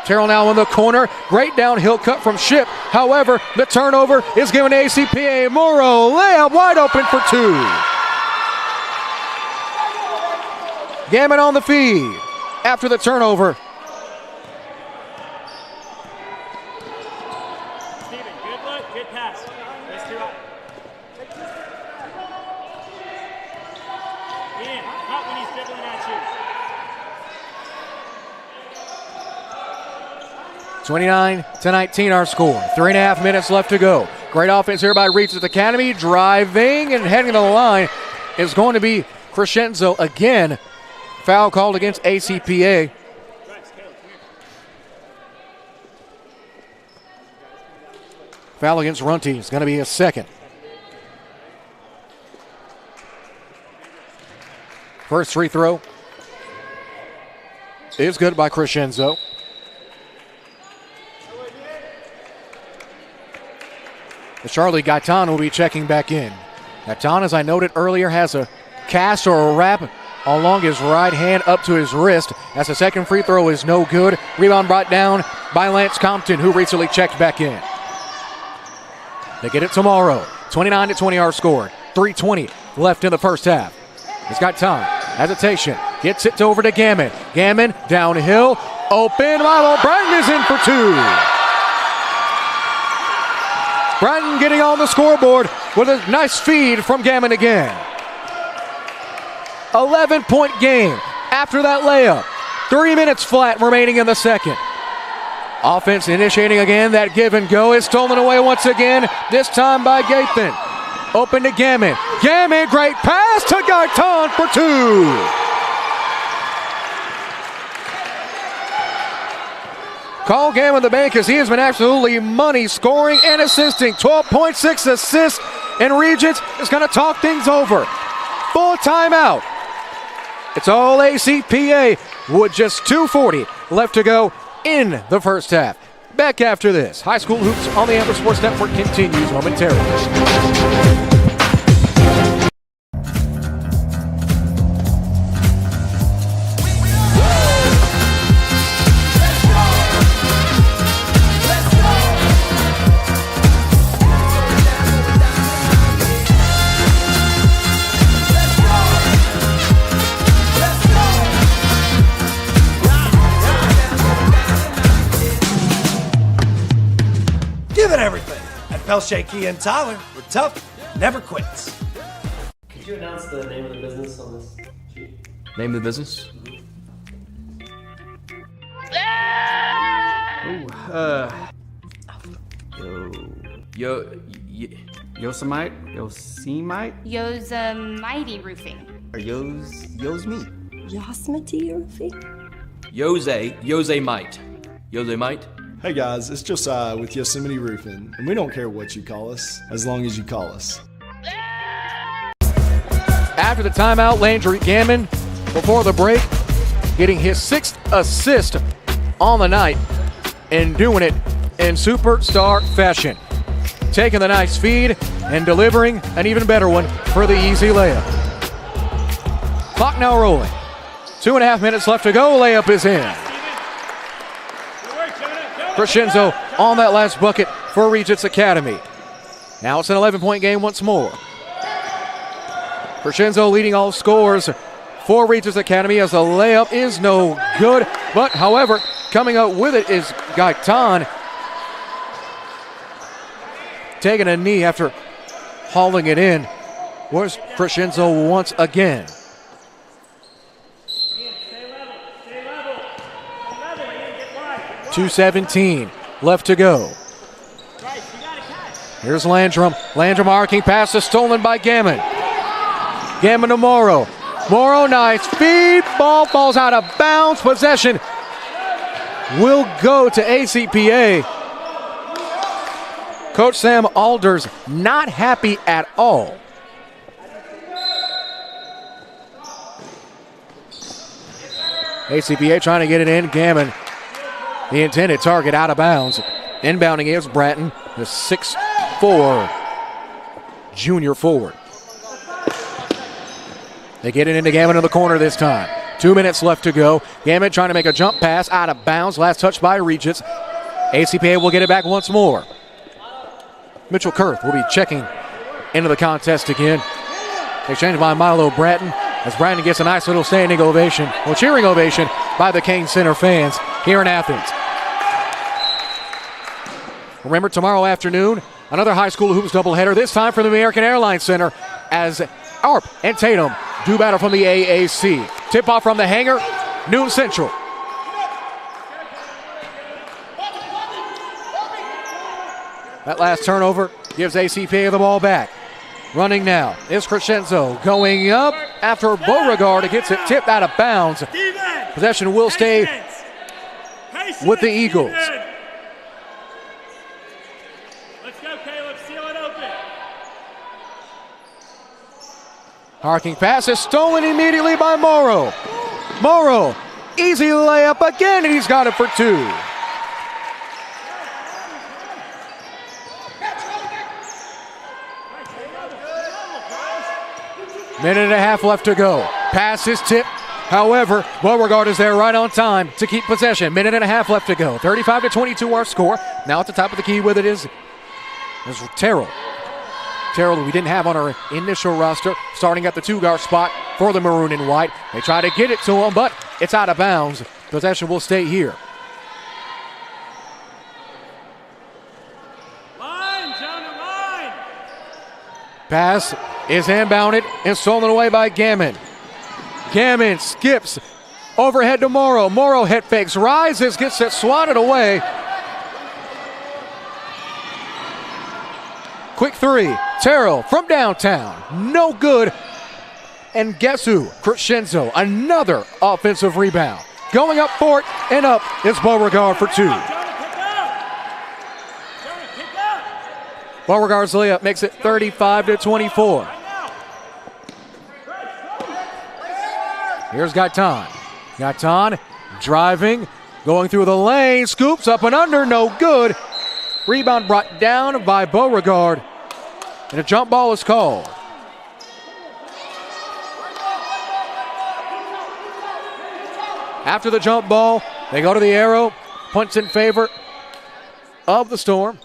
Terrell now in the corner. Great downhill cut from Shipp. However, the turnover is given to ACPA. Morrow layup wide open for 2. Gammon on the feed after the turnover. (29-19) our score. 3.5 minutes left to go. Great offense here by Regents Academy. Driving and heading to the line is going to be Crescenzo again. Foul called against ACPA. Foul against Runty is going to be a second. First free throw is good by Crescenzo. Charlie Gaitan will be checking back in. Gaitan, as I noted earlier, has a cast or a wrap along his right hand up to his wrist. As the second free throw is no good. Rebound brought down by Lance Compton, who recently checked back in. They get it tomorrow. 29-20 our score. 3:20 left in the first half. He's got time. Hesitation. Gets it over to Gammon. Gammon downhill. Open. Milo Bratton is in for 2. Bratton getting on the scoreboard with a nice feed from Gammon again. 11-point game after that layup. 3 minutes flat remaining in the second. Offense initiating again. That give and go is stolen away once again, this time by Gathan. Open to Gammon. Gammon, great pass to Gaitan for 2. Call Gammon the bank as he has been absolutely money scoring and assisting. 12.6 assists, and Regents is going to talk things over. Full timeout. It's all ACPA with just 2:40 left to go in the first half. Back after this. High School Hoops on the Antler Sports Network continues momentarily. Give it everything at Pelche Kia and Tyler. We're tough, never quits. Could you announce the name of the business on this sheet? Name of the business? Yosemite? Yosemite? Yosemite Roofing. Or Yo's me. Yosemite Roofing? Yosemite. Yosemite? Hey guys, it's Josiah with Yosemite Roofing, and we don't care what you call us, as long as you call us. After the timeout, Landry Gammon, before the break, getting his 6th assist on the night and doing it in superstar fashion. Taking the nice feed and delivering an even better one for the easy layup. Clock now rolling. 2.5 minutes left to go. Layup is in. Crescenzo on that last bucket for Regents Academy. Now it's an 11-point game once more. Crescenzo leading all scores for Regents Academy as the layup is no good. But, however, coming up with it is Gaitan. Taking a knee after hauling it in was Crescenzo once again. .217 left to go. Here's Landrum. Landrum arcing pass is stolen by Gammon. Gammon to Morrow. Morrow, nice feed. Ball falls out of bounds. Possession will go to ACPA. Coach Sam Alders not happy at all. ACPA trying to get it in. Gammon, the intended target, out of bounds. Inbounding is Bratton, the 6'4" junior forward. They get it into Gammon in the corner this time. 2 minutes left to go. Gammon trying to make a jump pass out of bounds. Last touch by Regents. ACPA will get it back once more. Mitchell Kurth will be checking into the contest again. Exchanged by Milo Bratton as Bratton gets a nice little standing ovation, well, cheering ovation by the Kane Center fans here in Athens. Remember, tomorrow afternoon, another high school hoops doubleheader, this time from the American Airlines Center as Arp and Tatum do battle from the AAC. Tip-off from the hangar, noon Central. That last turnover gives ACPA the ball back. Running now is Crescenzo going up after Beauregard. It gets it tipped out of bounds. Possession will stay with the Eagles. Let's go, Caleb. Seal it open. Harking pass is stolen immediately by Morrow. Morrow, easy layup again, and he's got it for two. Minute and a half left to go. Pass is tipped. However, Beauregard is there right on time to keep possession. Minute and a half left to go. 35-22 our score. Now at the top of the key with it is Terrell. Terrell, who we didn't have on our initial roster, starting at the two-guard spot for the maroon and white. They try to get it to him, but it's out of bounds. Possession will stay here. Line, Jonah, line. Pass is inbounded and stolen away by Gammon. Gammon skips overhead to Morrow. Morrow head fakes, rises, gets it swatted away. Quick three. Terrell from downtown. No good. And guess who? Crescenzo. Another offensive rebound. Going up for it and up is Beauregard for two. Beauregard's layup makes it 35-24. Here's Gaitan. Gaitan driving, going through the lane, scoops up and under, no good. Rebound brought down by Beauregard, and a jump ball is called. After the jump ball, they go to the arrow, points in favor of the Storm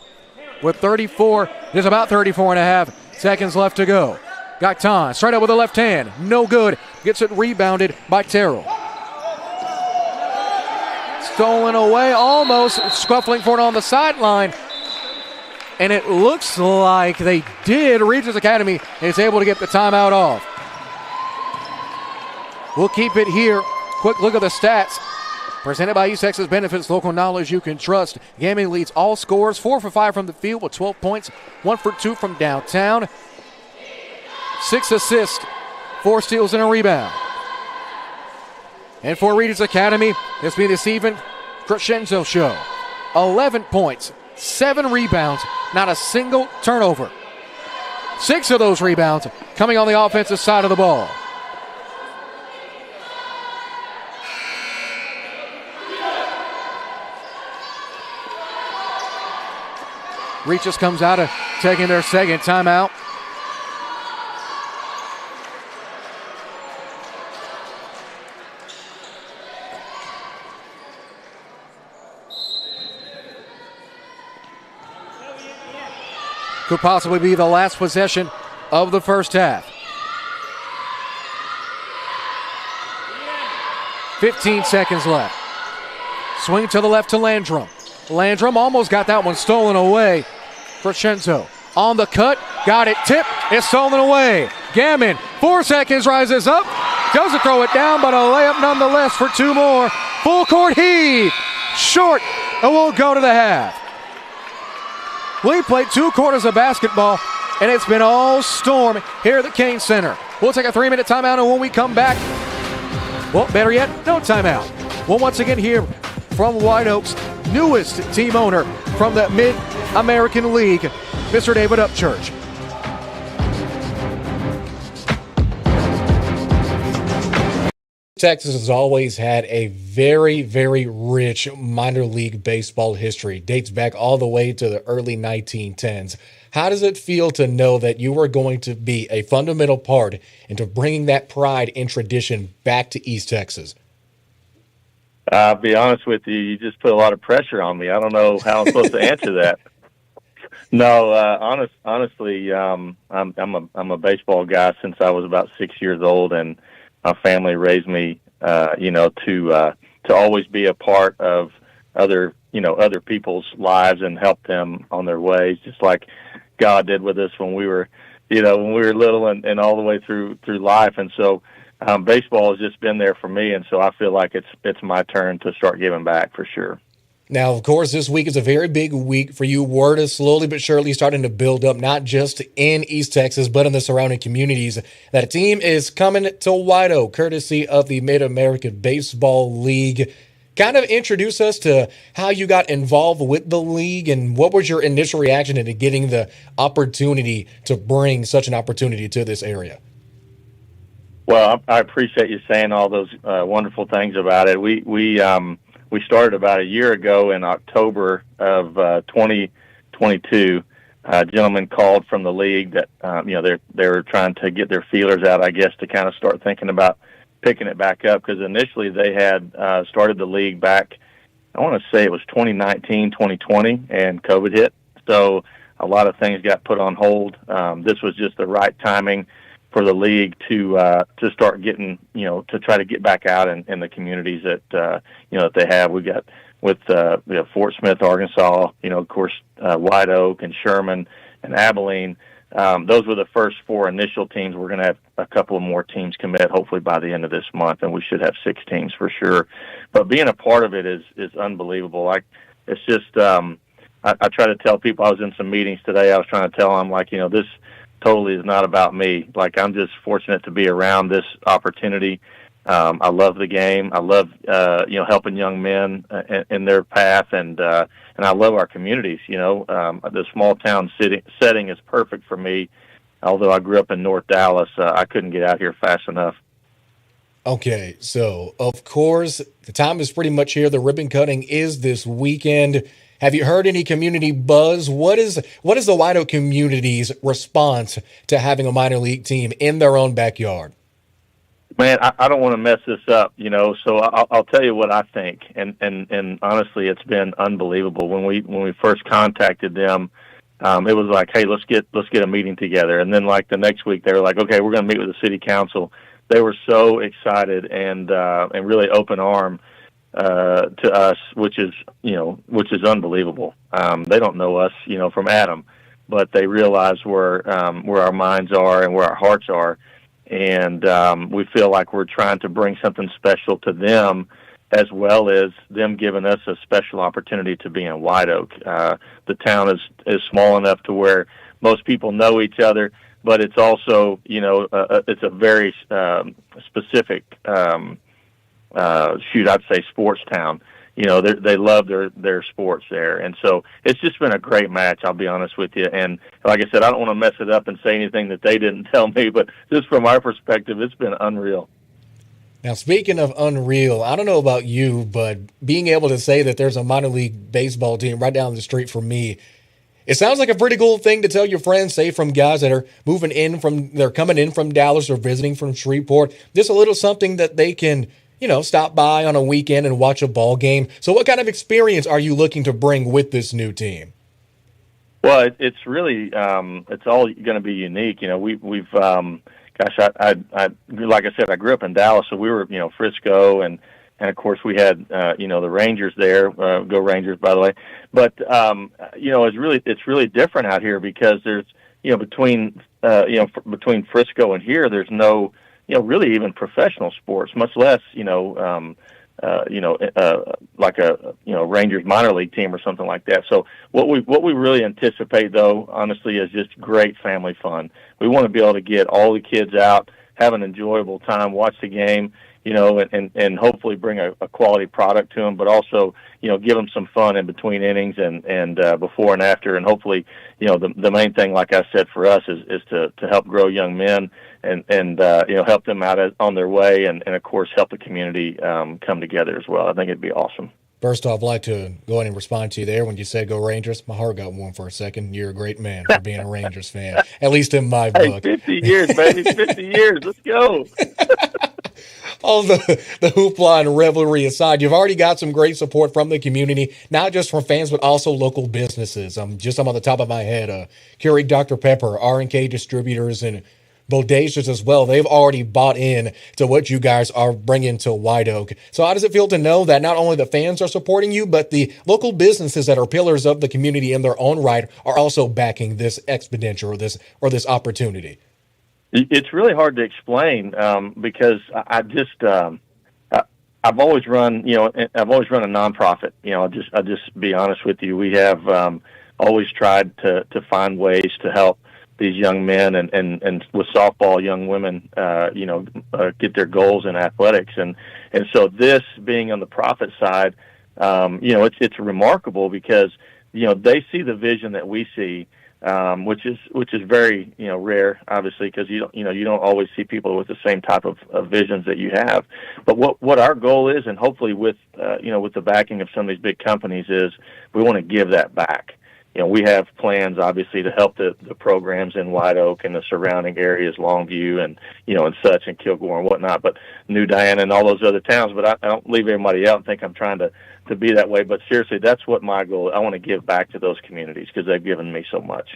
with 34, there's about 34 and a half seconds left to go. Gaitan straight up with the left hand, no good. Gets it rebounded by Terrell. Stolen away, almost scuffling for it on the sideline. And it looks like they did. Regents Academy is able to get the timeout off. We'll keep it here. Quick look at the stats. Presented by East Texas Benefits, local knowledge you can trust. Gammon leads all scores, 4 for 5 from the field with 12 points, 1 for 2 from downtown. 6 assists, 4 steals, and a rebound. And for Regents Academy, it's been this even crescendo show. 11 points, 7 rebounds, not a single turnover. 6 of those rebounds coming on the offensive side of the ball. Regents comes out of taking their second timeout. Could possibly be the last possession of the first half. 15 seconds left. Swing to the left to Landrum. Landrum almost got that one stolen away. Crescenzo on the cut, got it tipped, it's stolen away. Gammon, 4 seconds, rises up, doesn't throw it down, but a layup nonetheless for 2 more. Full court heave, short, and we'll go to the half. We played 2 quarters of basketball, and it's been all storm here at the Cain Center. We'll take a 3-minute timeout, and when we come back, well, better yet, no timeout. We'll once again hear from White Oak's newest team owner from the Mid-American League, Mr. David Upchurch. Texas has always had a very, very rich minor league baseball history. Dates back all the way to the early 1910s. How does it feel to know that you are going to be a fundamental part into bringing that pride and tradition back to East Texas? I'll be honest with you, you just put a lot of pressure on me. I don't know how I'm supposed to answer that. No, honestly, I'm a baseball guy since I was about 6 years old, and my family raised me, to always be a part of other people's lives and help them on their ways, just like God did with us when we were little and all the way through life. And so baseball has just been there for me, and so I feel like it's my turn to start giving back for sure. Now, of course, this week is a very big week for you. Word is slowly but surely starting to build up, not just in East Texas, but in the surrounding communities, that a team is coming to White Oak, courtesy of the Mid-American Baseball League. Kind of introduce us to how you got involved with the league, and what was your initial reaction into getting the opportunity to bring such an opportunity to this area? Well, I appreciate you saying all those wonderful things about it. We started about a year ago in October of 2022. A gentleman called from the league that they were trying to get their feelers out, I guess, to kind of start thinking about picking it back up, because initially they had started the league back, I want to say it was 2019, 2020, and COVID hit. So a lot of things got put on hold. This was just the right timing for the league to start getting, to try to get back out in the communities that that they have. We got with Fort Smith, Arkansas, of course, White Oak and Sherman and Abilene. Those were the first 4 initial teams. We're going to have a couple of more teams commit, hopefully by the end of this month, and we should have 6 teams for sure. But being a part of it is unbelievable. It's just I try to tell people. I was in some meetings today. I was trying to tell them, this totally is not about me. I'm just fortunate to be around this opportunity. I love the game. I love helping young men in their path, and I love our communities. The small town setting is perfect for me. Although I grew up in North Dallas, I couldn't get out here fast enough. Okay, so of course the time is pretty much here. The ribbon cutting is this weekend. Have you heard any community buzz? What is the White Oak community's response to having a minor league team in their own backyard? Man, I don't want to mess this up, so I'll tell you what I think. And honestly, it's been unbelievable. When we first contacted them, it was like, hey, let's get a meeting together. And then the next week they were like, okay, we're going to meet with the city council. They were so excited and really open arm to us, which is unbelievable. They don't know us, from Adam, but they realize where our minds are and where our hearts are. And we feel like we're trying to bring something special to them as well as them giving us a special opportunity to be in White Oak. The town is small enough to where most people know each other, but it's also, it's a very specific, I'd say sports town. They love their sports there. And so it's just been a great match, I'll be honest with you. And like I said, I don't want to mess it up and say anything that they didn't tell me, but just from our perspective, it's been unreal. Now, speaking of unreal, I don't know about you, but being able to say that there's a minor league baseball team right down the street from me, it sounds like a pretty cool thing to tell your friends, say from guys that are they're coming in from Dallas or visiting from Shreveport. Just a little something that they can, stop by on a weekend and watch a ball game. So what kind of experience are you looking to bring with this new team? Well, it's really, it's all going to be unique. We've gosh, I like I said, I grew up in Dallas, so we were, Frisco, and of course we had, the Rangers there. Go Rangers, by the way. But it's really different out here because there's, between Frisco and here, there's no, really even professional sports, much less, like a Rangers minor league team or something like that. So what we really anticipate, though, honestly, is just great family fun. We want to be able to get all the kids out, have an enjoyable time, watch the game, and hopefully bring a quality product to them, but also give them some fun in between innings and before and after, and hopefully the main thing, like I said, for us is to help grow young men and help them out on their way, and of course help the community come together as well. I think it'd be awesome. First off, I'd like to go ahead and respond to you there. When you said go Rangers, my heart got warm for a second. You're a great man for being a Rangers fan, at least in my book. 50 years, baby, 50 years. Let's go. All the hoopla and revelry aside, you've already got some great support from the community, not just from fans, but also local businesses. I'm on the top of my head, Keurig Dr. Pepper, R&K Distributors, and bodacious as well. They've already bought in to what you guys are bringing to White Oak. So how does it feel to know that not only the fans are supporting you, but the local businesses that are pillars of the community in their own right are also backing this expedition or this opportunity? It's really hard to explain because I've always run a nonprofit. I'll just be honest with you. We have always tried to find ways to help these young men and with softball, young women, get their goals in athletics. And so this being on the profit side, it's remarkable because, they see the vision that we see, which is very, rare, obviously, because you don't always see people with the same type of visions that you have. But what our goal is, and hopefully with the backing of some of these big companies, is we want to give that back. We have plans, obviously, to help the programs in White Oak and the surrounding areas, Longview and such, and Kilgore and whatnot, but New Diana and all those other towns. But I don't leave everybody out and think I'm trying to be that way. But seriously, that's what my goal is. I want to give back to those communities because they've given me so much.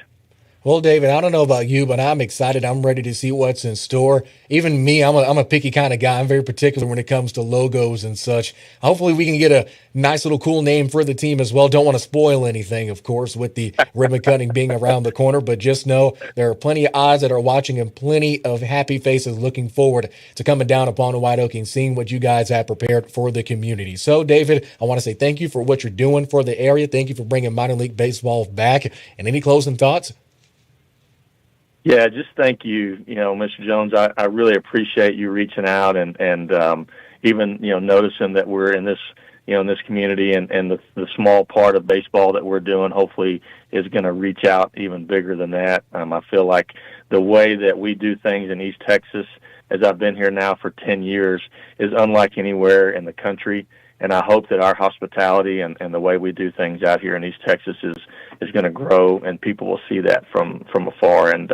Well, David, I don't know about you, but I'm excited. I'm ready to see what's in store. Even me, I'm a picky kind of guy. I'm very particular when it comes to logos and such. Hopefully we can get a nice little cool name for the team as well. Don't want to spoil anything, of course, with the ribbon cutting being around the corner, but just know there are plenty of eyes that are watching and plenty of happy faces looking forward to coming down upon White Oak and seeing what you guys have prepared for the community. So, David, I want to say thank you for what you're doing for the area. Thank you for bringing minor league baseball back. And any closing thoughts? Yeah, just thank you, Mr. Jones. I really appreciate you reaching out and even, noticing that we're in this, in this community and the small part of baseball that we're doing hopefully is going to reach out even bigger than that. I feel like the way that we do things in East Texas, as I've been here now for 10 years, is unlike anywhere in the country. And I hope that our hospitality and the way we do things out here in East Texas is going to grow, and people will see that from afar. And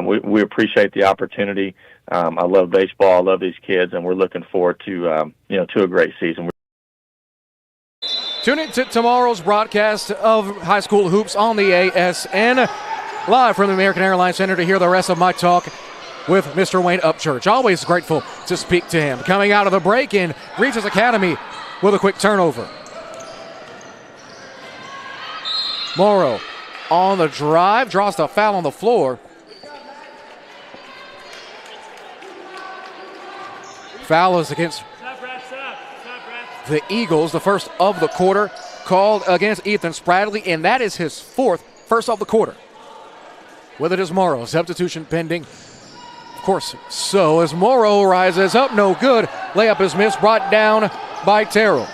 we appreciate the opportunity. I love baseball. I love these kids, and we're looking forward to to a great season. Tune in to tomorrow's broadcast of high school hoops on the ASN, live from the American Airlines Center, to hear the rest of my talk with Mr. Wayne Upchurch. Always grateful to speak to him. Coming out of the break in Regents Academy with a quick turnover. Morrow on the drive, draws the foul on the floor. Foul is against the Eagles. The first of the quarter called against Ethan Spradley, and that is his fourth first of the quarter. With it is Morrow. Substitution pending. Of course, so as Morrow rises up, no good. Layup is missed, brought down by Terrell.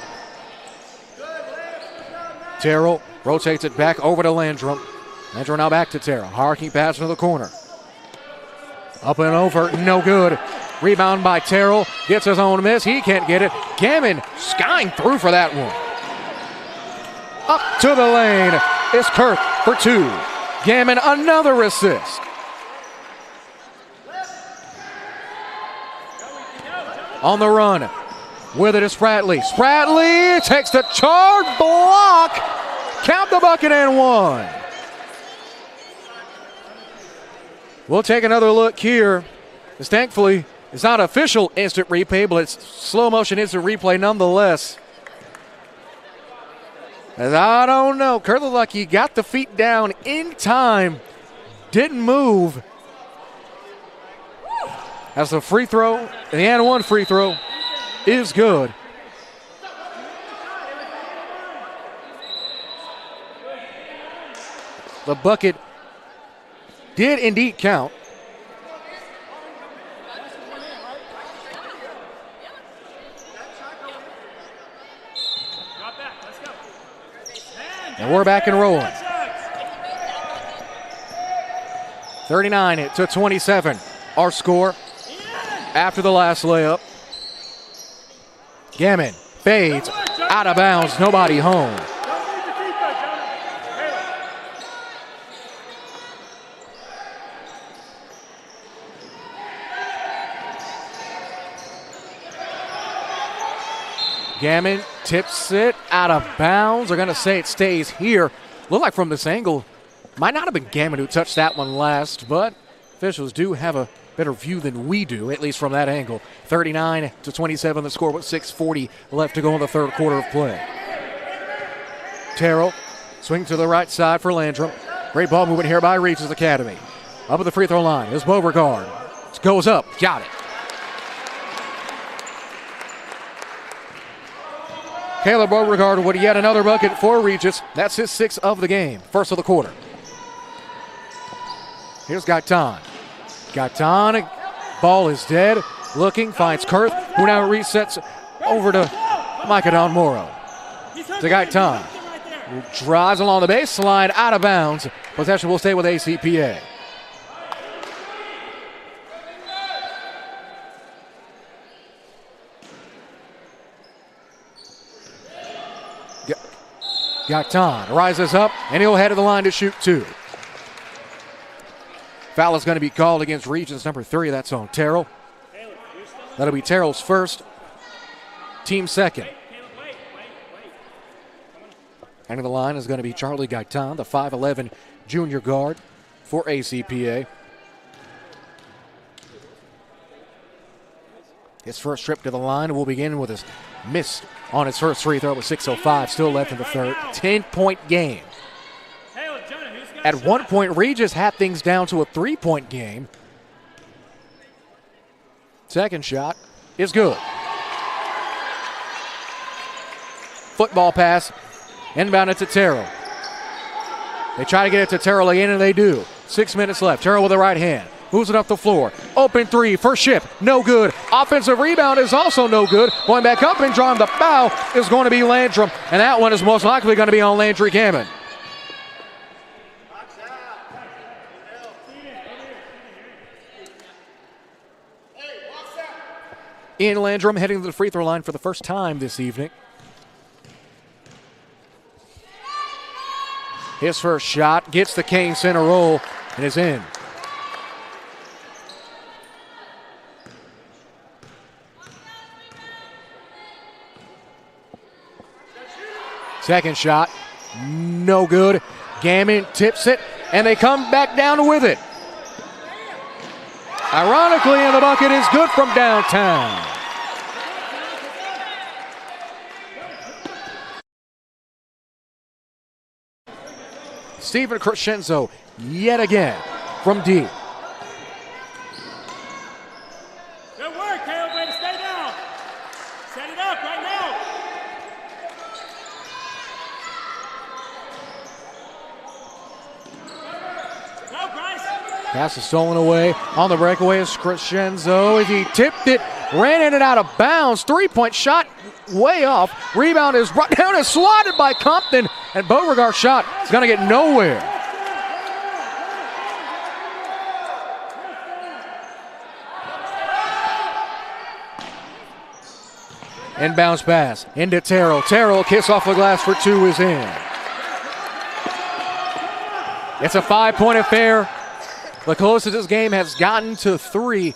Terrell rotates it back over to Landrum. Landrum now back to Terrell. Harking pass into the corner. Up and over, no good. Rebound by Terrell. Gets his own miss. He can't get it. Gammon skying through for that one. Up to the lane. It's Kurth for two. Gammon another assist. On the run. With it is Spradley. Spradley takes the charge block. Count the bucket and one. We'll take another look here. As thankfully, it's not official instant replay, but it's slow motion instant replay nonetheless. As I don't know, Kurth looked like he got the feet down in time. Didn't move. As the free throw, the and one free throw is good. The bucket did indeed count. And we're back and rolling. 39-27, our score after the last layup. Gammon fades out of bounds, nobody home. Gammon tips it out of bounds. They're going to say it stays here. Look like from this angle, might not have been Gammon who touched that one last, but officials do have a better view than we do, at least from that angle. 39-27 the score with 6:40 left to go in the third quarter of play. Terrell swing to the right side for Landrum. Great ball movement here by Regents Academy. Up at the free throw line is Beauregard. Goes up, got it. Caleb Beauregard with yet another bucket for Regents. That's his sixth of the game, first of the quarter. Here's Gaitan. Gaitan, ball is dead. Looking, finds Kurth, who now resets over to Micah Don Morrow. To Gaitan, who drives along the baseline, out of bounds. Possession will stay with ACPA. Gaitan rises up, and he'll head to the line to shoot two. Foul is going to be called against Regents number 3. That's on Terrell. That'll be Terrell's first, team second. Heading to the line is going to be Charlie Gaitan, the 5'11 junior guard for ACPA. His first trip to the line will begin with his miss on his first free throw with 6:05 still left in the third. 10-point game. At one point, Regis had things down to a 3-point game. Second shot is good. Football pass, inbounded to Terrell. They try to get it to Terrell again, and they do. 6 minutes left. Terrell with the right hand. Moves it up the floor. Open three for Ship. No good. Offensive rebound is also no good. Going back up and drawing the foul is going to be Landrum. And that one is most likely going to be on Landry Gammon. Ian Landrum heading to the free throw line for the first time this evening. His first shot gets the Kane center roll and is in. Second shot, no good. Gammon tips it, and they come back down with it. Ironically, and the bucket is good from downtown. Steven Crescenzo yet again from deep. Good work, Caleb. Way to stay down. Set it up right now. Pass is stolen away. On the breakaway is Crescenzo. As he tipped it, ran in and out of bounds. 3-point shot way off. Rebound is brought down and slotted by Compton. And Beauregard's shot is going to get nowhere. Inbounds pass into Terrell. Terrell, kiss off the glass for two is in. It's a 5-point affair. The closest this game has gotten to 3.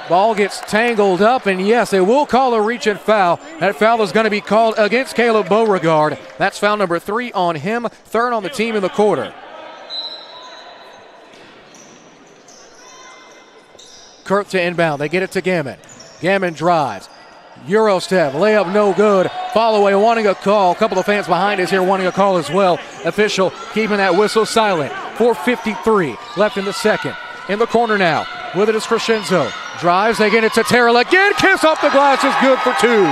Ball gets tangled up, and yes, they will call a reach and foul. That foul is going to be called against Caleb Beauregard. That's foul number 3 on him, 3rd on the team in the quarter. Kurth to inbound. They get it to Gammon. Gammon drives. Euro step, layup no good. Fall away wanting a call. A couple of fans behind us here wanting a call as well. Official keeping that whistle silent. 4:53 left in the second. In the corner now. With it is Crescenzo. Drives, they get it to Terrell again. Kiss off the glass is good for 2.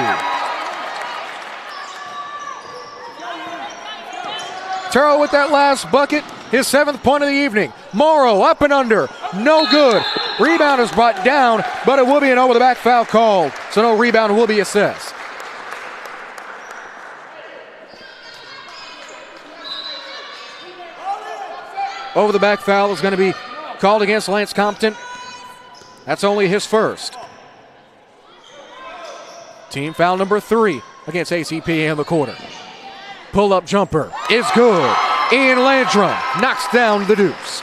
Terrell with that last bucket. His 7th point of the evening. Morrow up and under. No good. Rebound is brought down, but it will be an over-the-back foul called, so no rebound will be assessed. Over-the-back foul is going to be called against Lance Compton. That's only his first. Team foul number 3 against ACPA in the quarter. Pull-up jumper is good. Ian Landrum knocks down the deuce.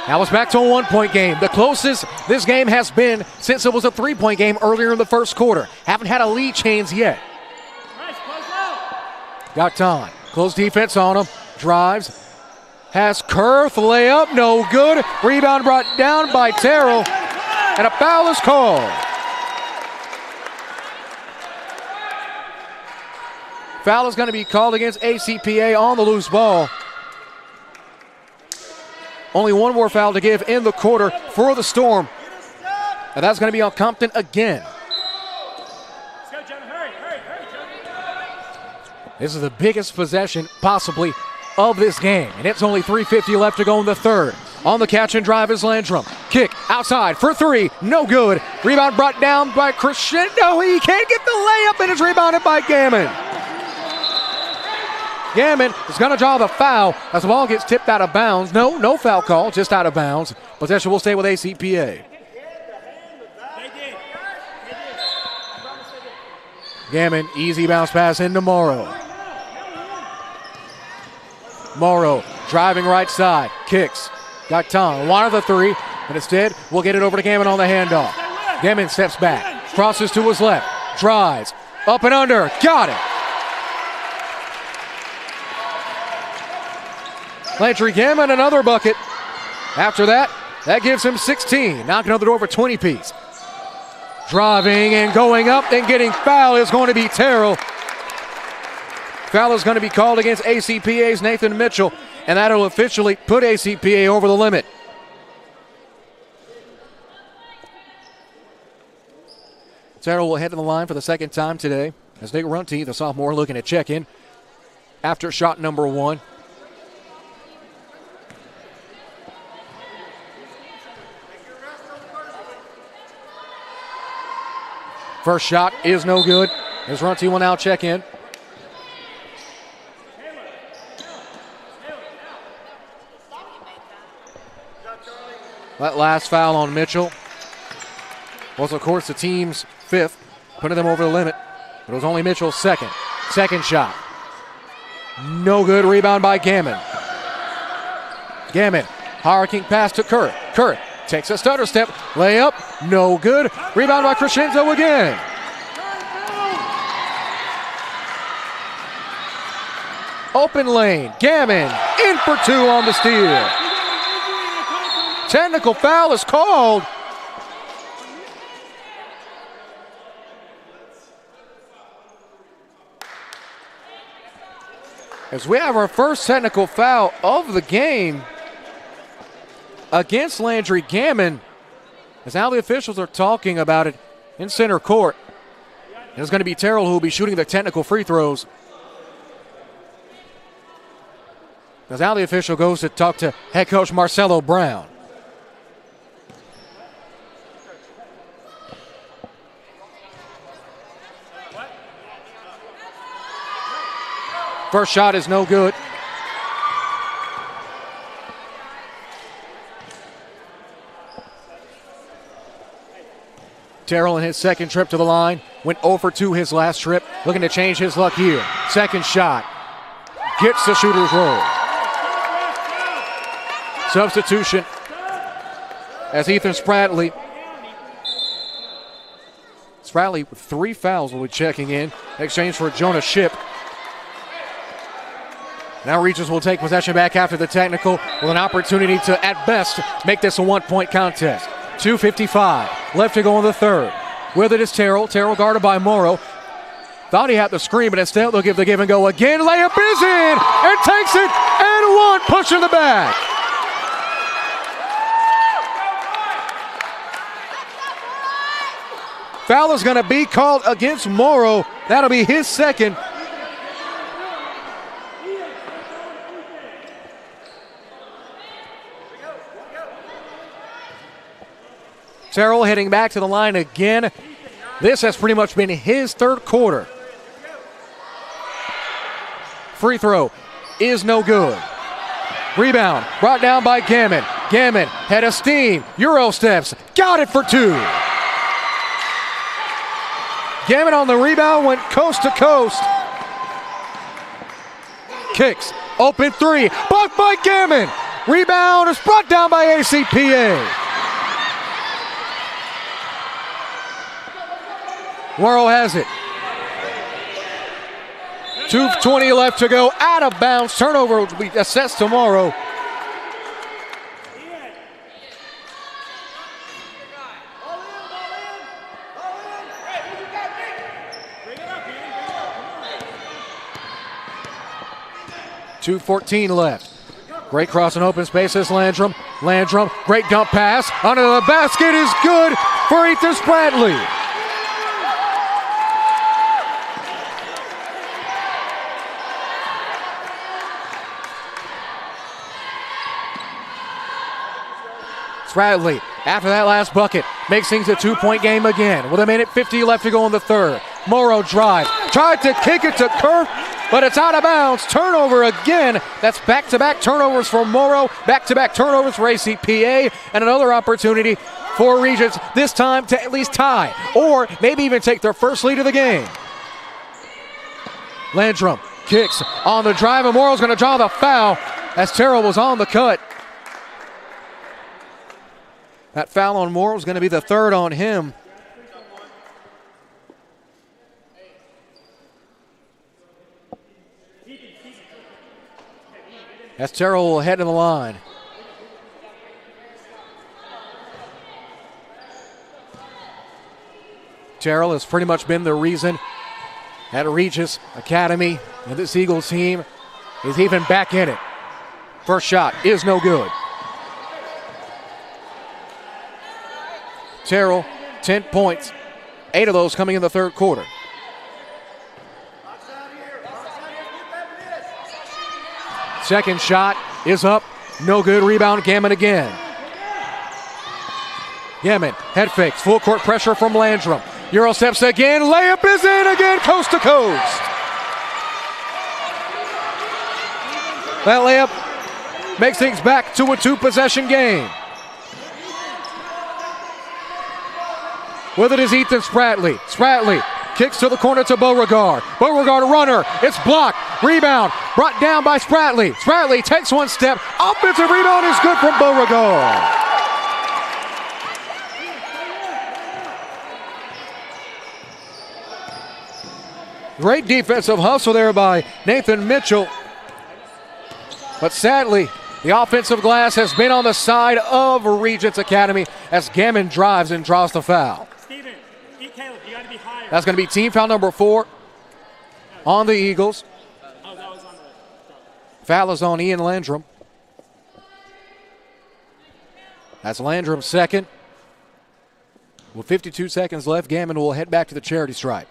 Now it's back to a 1-point game. The closest this game has been since it was a 3-point game earlier in the first quarter. Haven't had a lead change yet. Got time. Close defense on him. Drives. Has Kurth. Layup. No good. Rebound brought down by Terrell. And a foul is called. Foul is going to be called against ACPA on the loose ball. Only one more foul to give in the quarter for the Storm. And that's going to be on Compton again. This is the biggest possession possibly of this game. And it's only 3:50 left to go in the third. On the catch and drive is Landrum. Kick outside for 3. No good. Rebound brought down by Crescendo. He can't get the layup and it's rebounded by Gammon. Gammon is going to draw the foul as the ball gets tipped out of bounds. No foul call, just out of bounds. Possession will stay with ACPA. Gammon, easy bounce pass into Morrow. Morrow driving right side, kicks. Got time, wanted the 3, but instead we'll get it over to Gammon on the handoff. Gammon steps back, crosses to his left, drives, up and under, got it. Landry Gammon, another bucket. After that, that gives him 16. Knocking on the door for 20-piece. Driving and going up and getting foul is going to be Terrell. Foul is going to be called against ACPA's Nathan Mitchell, and that will officially put ACPA over the limit. Terrell will head to the line for the second time today as Nick Runte, the sophomore, looking to check in after shot number 1. First shot is no good. As Runte will now check in. That last foul on Mitchell was, of course, the team's 5th, putting them over the limit. But it was only Mitchell's second. Second shot. No good. Rebound by Gammon. Gammon, hurricane pass to Kurth. Kurth takes a stutter step. Layup. No good. Rebound by Crescenzo again. Open lane. Gammon in for 2 on the steal. Technical foul is called. As we have our first technical foul of the game against Landry Gammon. As now the officials are talking about it in center court. And it's going to be Terrell who will be shooting the technical free throws. Because now the official goes to talk to head coach Marcelo Brown. First shot is no good. Terrell in his second trip to the line went 0 for 2 his last trip, looking to change his luck here. Second shot gets the shooter's roll. Substitution as Ethan Spratley with 3 fouls will be checking in exchange for Jonah Shipp. Now Regents will take possession back after the technical with an opportunity to, at best, make this a 1-point contest. 2:55 left to go in the third. With it is Terrell. Terrell guarded by Morrow. Thought he had the screen, but instead they'll give the give and go again. Layup is in and takes it and one. Push in the back. Foul is going to be called against Morrow. That'll be his second. Terrell heading back to the line again. This has pretty much been his third quarter. Free throw is no good. Rebound brought down by Gammon. Gammon head of steam. Euro steps. Got it for 2. Gammon on the rebound went coast to coast. Kicks. Open 3. Blocked by Gammon. Rebound is brought down by ACPA. Morrow has it. 2:20 left to go. Out of bounds. Turnover will be assessed tomorrow. $2:14 left. Great cross in open spaces. Landrum. Landrum. Great dump pass. Under the basket is good for Ethan Spratley. Spratley, after that last bucket, makes things a 2-point game again with 1:50 left to go in the third. Morrow drive, tried to kick it to Kerr, but it's out of bounds. Turnover again. That's back-to-back turnovers for Morrow, back-to-back turnovers for ACPA, and another opportunity for Regents, this time to at least tie, or maybe even take their first lead of the game. Landrum kicks on the drive, and Morrow's going to draw the foul as Terrell was on the cut. That foul on Morrow is going to be the third on him. As Terrell will head to the line. Terrell has pretty much been the reason at Regis Academy and this Eagles team is even back in it. First shot is no good. Terrell, 10 points, 8 of those coming in the third quarter. Second shot is up, no good. Rebound, Gammon again. Gammon, head fakes, full court pressure from Landrum. Euro steps again, layup is in again, coast to coast. That layup makes things back to a 2-possession game. With it is Ethan Spratley. Spratley kicks to the corner to Beauregard. Beauregard runner. It's blocked. Rebound brought down by Spratley. Spratley takes one step. Offensive rebound is good from Beauregard. Great defensive hustle there by Nathan Mitchell. But sadly, the offensive glass has been on the side of Regents Academy as Gammon drives and draws the foul. Steven, Caleb, you got to be higher. That's going to be team foul number 4 on the Eagles. Oh, that was on the... Foul is on Ian Landrum. That's Landrum's second. With 52 seconds left, Gammon will head back to the charity stripe.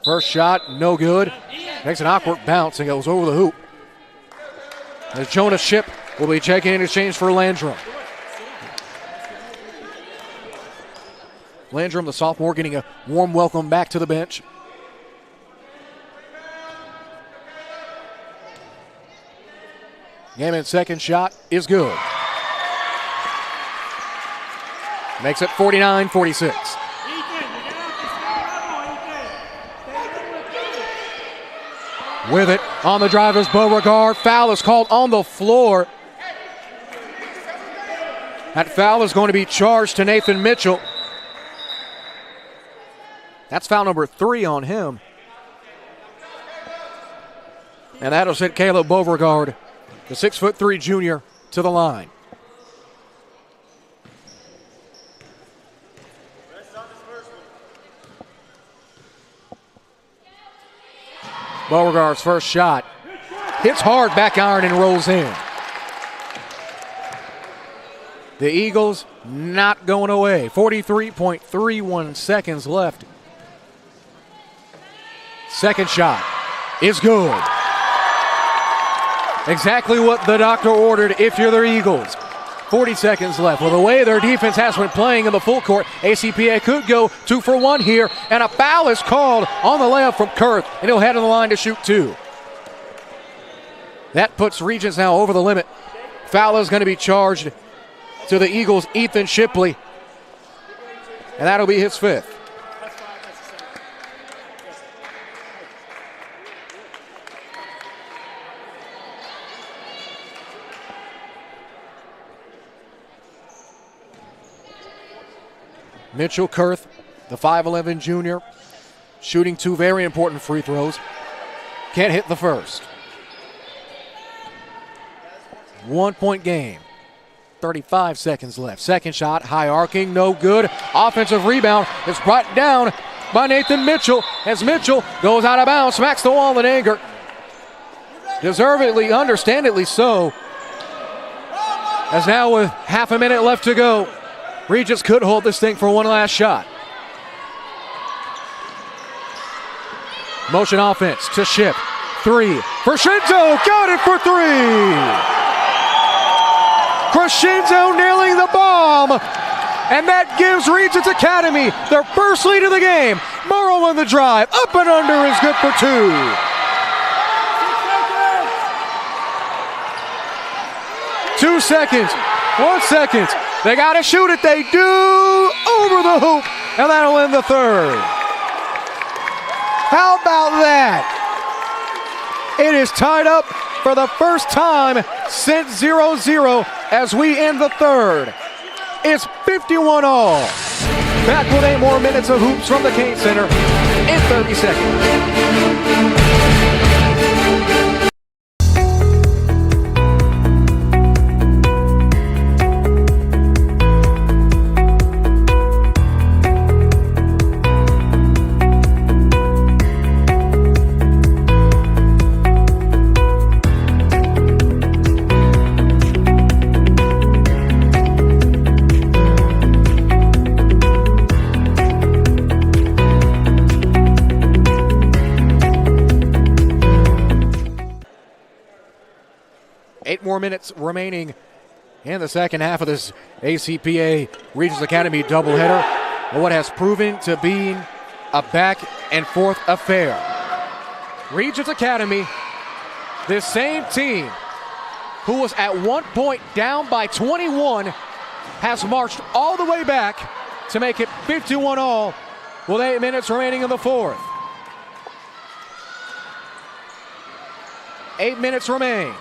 First shot, no good. Makes an awkward bounce and goes over the hoop. As Jonas Ship will be checking in exchange for Landrum. Landrum, the sophomore, getting a warm welcome back to the bench. Gamon's second shot is good. Makes it 49-46. With it on the drive is Beauregard. Foul is called on the floor. That foul is going to be charged to Nathan Mitchell. That's foul number 3 on him. And that'll send Caleb Beauregard, the 6'3" junior, to the line. Beauregard's first shot hits hard, back iron, and rolls in. The Eagles not going away. 43.31 seconds left. Second shot is good. Exactly what the doctor ordered if you're the Eagles. 40 seconds left. Well, the way their defense has been playing in the full court, ACPA could go 2 for 1 here, and a foul is called on the layup from Kurth, and he'll head to the line to shoot 2. That puts Regents now over the limit. Foul is going to be charged to the Eagles' Ethan Shipley, and that'll be his 5th. Mitchell Kurth, the 5'11" junior, shooting 2 very important free throws. Can't hit the first. 1-point game. 35 seconds left. Second shot, high arcing, no good. Offensive rebound is brought down by Nathan Mitchell as Mitchell goes out of bounds, smacks the wall in anger. Deservedly, understandably so. As now with half a minute left to go, Regents could hold this thing for one last shot. Motion offense to Ship. 3 for Shinzo. Got it for 3. Crescenzo nailing the bomb. And that gives Regents Academy their first lead of the game. Morrow on the drive. Up and under is good for 2. 2 seconds. 1 second. They got to shoot it. They do. Over the hoop. And that'll end the third. How about that? It is tied up for the first time since 0-0 as we end the third. It's 51 all. Back with 8 more minutes of hoops from the Cain Center in 30 seconds. 8 more minutes remaining in the second half of this ACPA Regents Academy doubleheader. What has proven to be a back and forth affair. Regents Academy, this same team who was at one point down by 21, has marched all the way back to make it 51 all with 8 minutes remaining in the fourth. 8 minutes remain.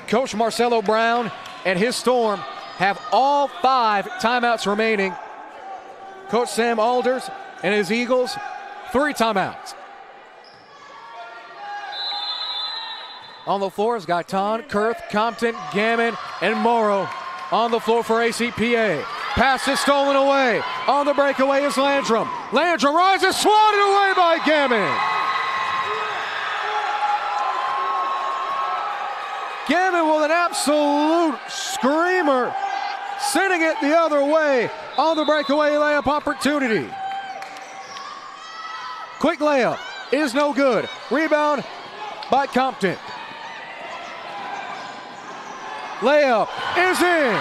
Coach Marcelo Brown and his Storm have all 5 timeouts remaining. Coach Sam Alders and his Eagles, 3 timeouts. On the floor is Gaitan, Kurth, Compton, Gammon, and Morrow on the floor for ACPA. Pass is stolen away. On the breakaway is Landrum. Landrum rises, swatted away by Gammon. Gammon with an absolute screamer, sending it the other way on the breakaway layup opportunity. Quick layup is no good. Rebound by Compton. Layup is in.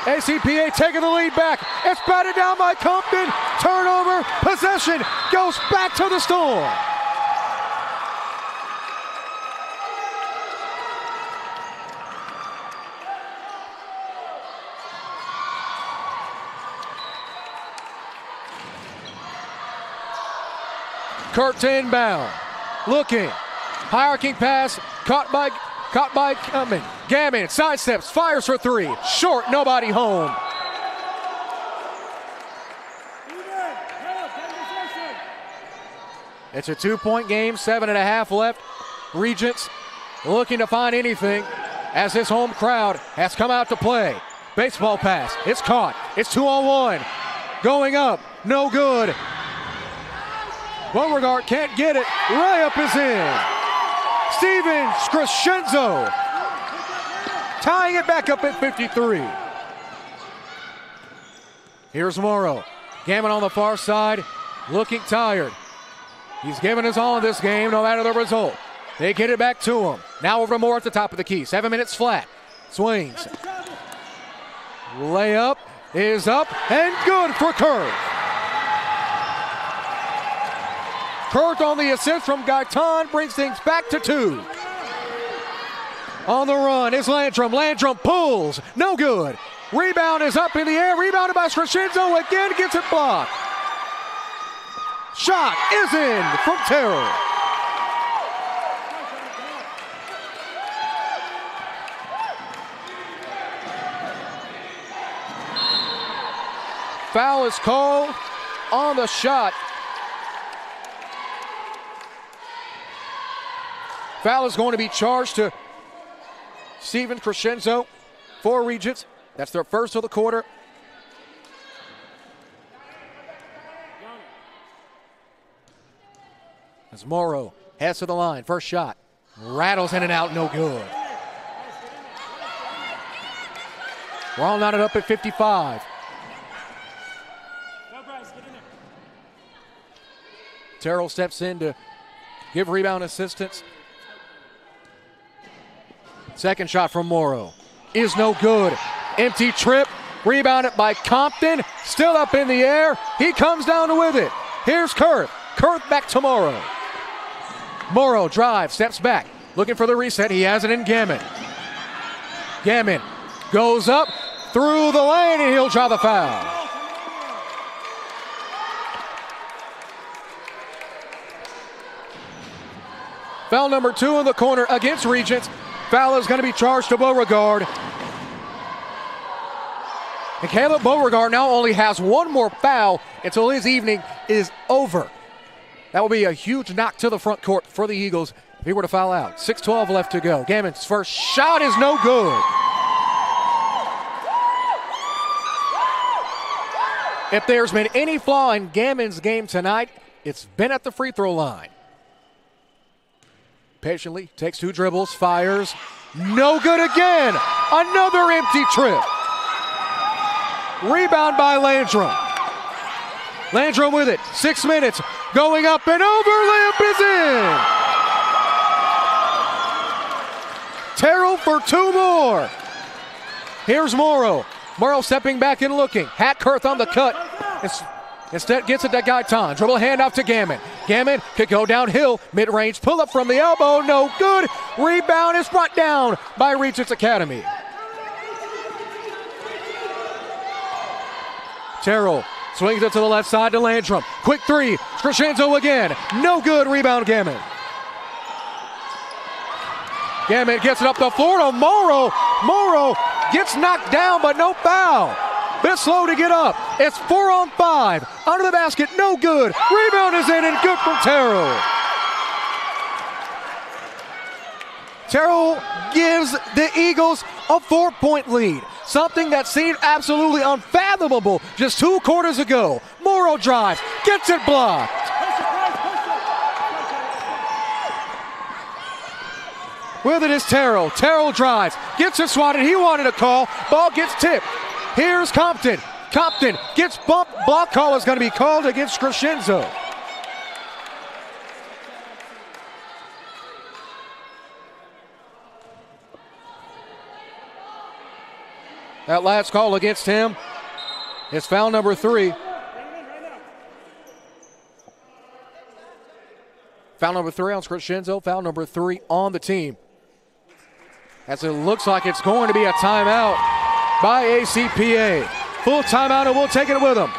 ACPA taking the lead back. It's batted down by Compton. Turnover. Possession goes back to the Storm. Kurt to inbound. Looking. High arcing pass. Caught by Gammon. Gammon sidesteps. Fires for three. Short. Nobody home. It's a 2-point game. 7.5 left. Regents looking to find anything as this home crowd has come out to play. Baseball pass. It's caught. It's 2-on-1. Going up. No good. Beauregard can't get it. Layup is in. Steven Crescenzo tying it back up at 53. Here's Morrow. Gammon on the far side, looking tired. He's given us all in this game, no matter the result. They get it back to him. Now over to Moore at the top of the key. 7 minutes flat. Swings. Layup is up and good for Kurth. Kurth on the assist from Gaitan brings things back to 2. On the run is Landrum. Landrum pulls. No good. Rebound is up in the air. Rebounded by Crescenzo. Again gets it blocked. Shot is in from Terrell. Foul is called on the shot. Foul is going to be charged to Steven Crescenzo for Regents. That's their first of the quarter. As Morrow heads to the line, first shot. Rattles in and out, no good. We're all knotted up at 55. Terrell steps in to give rebound assistance. Second shot from Morrow is no good. Empty trip, rebounded by Compton. Still up in the air. He comes down with it. Here's Kurth. Kurth back to Morrow. Morrow drives, steps back. Looking for the reset. He has it in Gammon. Gammon goes up through the lane and he'll draw the foul. Foul number 2 in the corner against Regents. Foul is going to be charged to Beauregard. And Caleb Beauregard now only has one more foul until his evening is over. That will be a huge knock to the front court for the Eagles if he were to foul out. 6:12 left to go. Gammon's first shot is no good. If there's been any flaw in Gammon's game tonight, it's been at the free throw line. Patiently takes 2 dribbles, fires. No good again. Another empty trip. Rebound by Landrum. Landrum with it. 6 minutes. Going up and over. Layup is in. Terrell for 2 more. Here's Morrow. Morrow stepping back and looking. Hat Kurth on the cut. Instead gets it to Gaitan. Dribble handoff to Gammon. Gammon could go downhill. Mid-range pull up from the elbow. No good. Rebound is brought down by Regents Academy. Terrell swings it to the left side to Landrum. Quick 3. Crescenzo again. No good. Rebound Gammon. Gammon gets it up the floor to Morrow. Morrow gets knocked down, but no foul. Bit slow to get up. It's 4 on 5. Under the basket, no good. Rebound is in and good from Terrell. Terrell gives the Eagles a 4-point lead. Something that seemed absolutely unfathomable just 2 quarters ago. Morrow drives, gets it blocked. With it is Terrell. Terrell drives, gets it swatted. He wanted a call. Ball gets tipped. Here's Compton. Compton gets bumped. Block call is going to be called against Crescenzo. That last call against him is foul number 3. Foul number 3 on Crescenzo. Foul number 3 on the team. As it looks like it's going to be a timeout by ACPA. Full timeout, and we'll take it with them.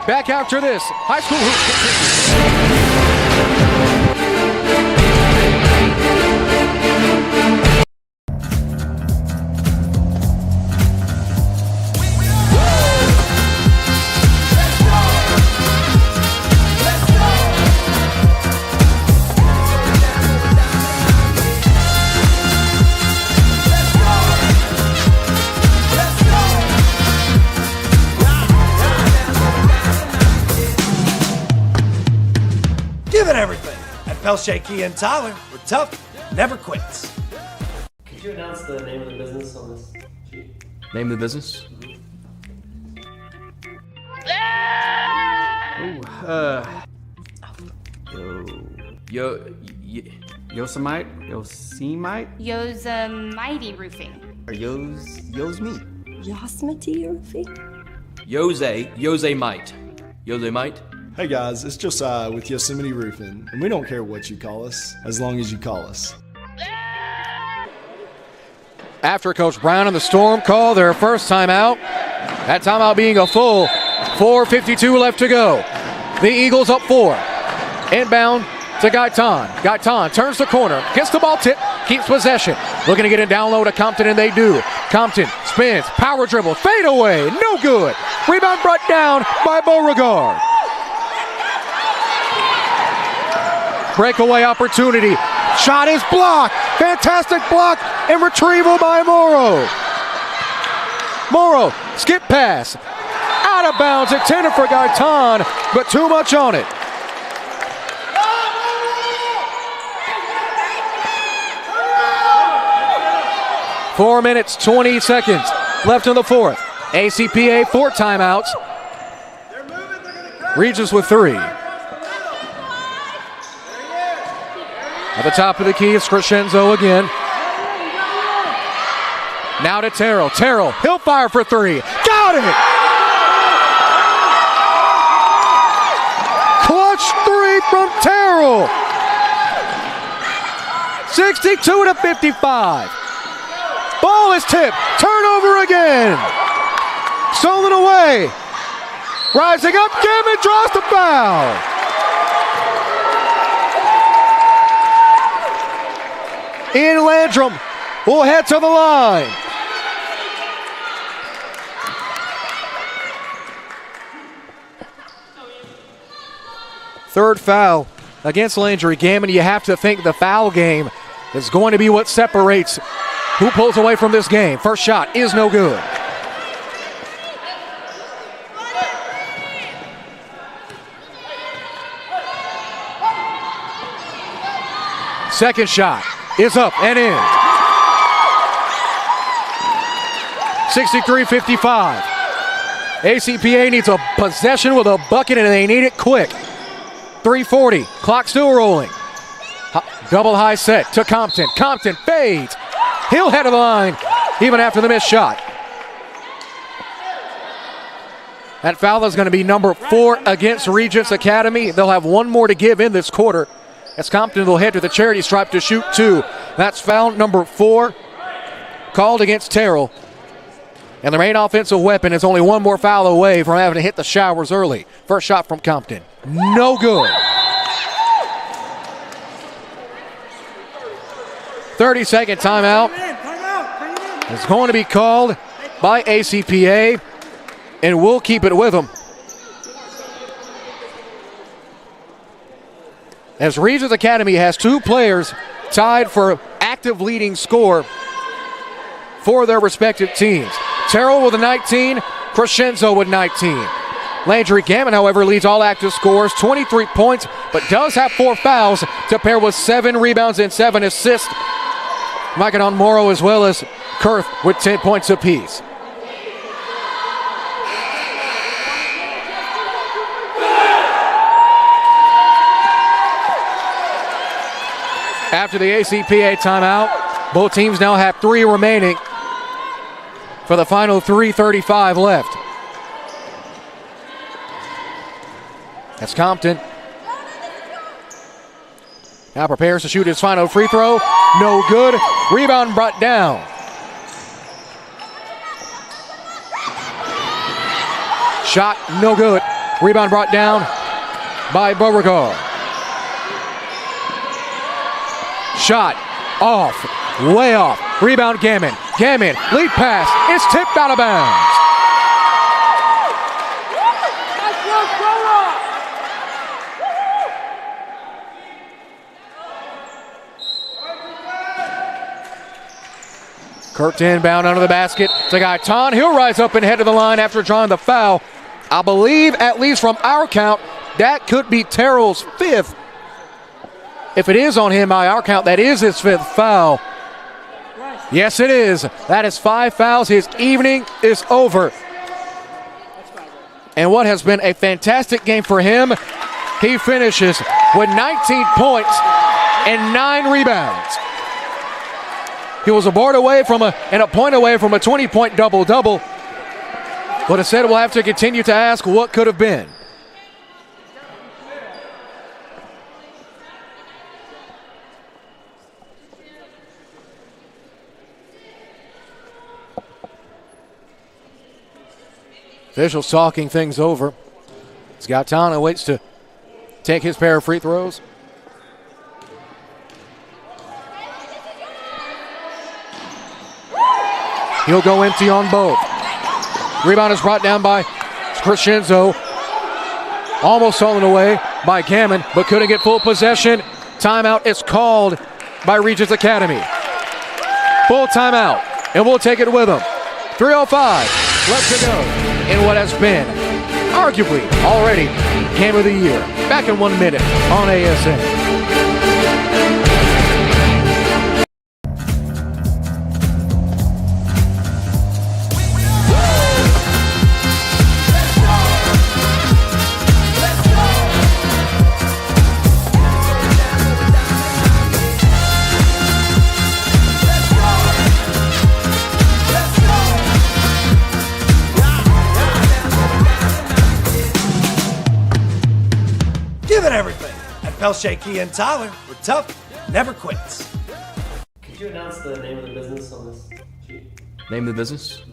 Back after this. High school hoops. Give it everything at Pelche Kia and Tyler. We're tough, never quits. Could you announce the name of the business on this sheet? Name of the business? Yosemite? Yosemite Roofing. Yo's me. Yosemite Roofing? Yosemite. Yosemite. Hey guys, it's Josiah with Yosemite Roofing, and we don't care what you call us, as long as you call us. After Coach Brown and the Storm call their first timeout, that timeout being a full 4:52 left to go. The Eagles up 4. Inbound to Gaitan. Gaitan turns the corner, gets the ball tip, keeps possession. Looking to get it down low to Compton, and they do. Compton spins, power dribble, fade away, no good. Rebound brought down by Beauregard. Breakaway opportunity. Shot is blocked. Fantastic block and retrieval by Morrow. Morrow, skip pass. Out of bounds, intended for Gaitan, but too much on it. Four minutes, 20 seconds left in the fourth. ACPA 4 timeouts. Regents with 3. At the top of the key is Crescenzo again. Now to Terrell. Terrell, he'll fire for 3. Got it! Clutch 3 from Terrell. 62-55. Ball is tipped. Turnover again. Stolen away. Rising up, Gammon draws the foul. Ian Landrum will head to the line. Third foul against Landry. Gammon, you have to think the foul game is going to be what separates who pulls away from this game. First shot is no good. Second shot is up and in. 63-55. ACPA needs a possession with a bucket, and they need it quick. 3:40, clock still rolling. Double high set to Compton. Compton fades. He'll head to the line even after the missed shot. That foul is going to be number 4 against Regents Academy. They'll have one more to give in this quarter, as Compton will head to the charity stripe to shoot 2. That's foul number 4 called against Terrell. And the main offensive weapon is only one more foul away from having to hit the showers early. First shot from Compton. No good. 30-second timeout is going to be called by ACPA, and we'll keep it with them. As Regents Academy has 2 players tied for active leading score for their respective teams. Terrell with a 19, Crescenzo with 19. Landry Gammon, however, leads all active scorers, 23 points, but does have 4 fouls to pair with 7 rebounds and 7 assists. Micah Morrow as well as Kurth with 10 points apiece. after the ACPA timeout. Both teams now have 3 remaining for the final 3:35 left. That's Compton. Now prepares to shoot his final free throw. No good. Rebound brought down. Shot no good. Rebound brought down by Beauregard. Shot off. Way off. Rebound Gammon. Gammon. Lead pass. It's tipped out of bounds. Kirk inbound under the basket to Gaitan. He'll rise up and head to the line after drawing the foul. I believe, at least from our count, that could be Terrell's 5th. If it is on him by our count, that is his 5th foul. Yes, it is. That is 5 fouls. His evening is over. And what has been a fantastic game for him, he finishes with 19 points and 9 rebounds. He was a point away from a 20-point double-double. But instead, we'll have to continue to ask what could have been. Officials talking things over. Scoutana waits to take his pair of free throws. He'll go empty on both. Rebound is brought down by Crescenzo. Almost stolen away by Gammon, but couldn't get full possession. Timeout is called by Regents Academy. Full timeout, and we'll take it with them. 3:05 left to go in what has been arguably already game of the year. Back in 1 minute on ASN. Give it everything at Pelche Key and Tyler, where tough never quits. Could you announce the name of the business on this sheet? Name of the business?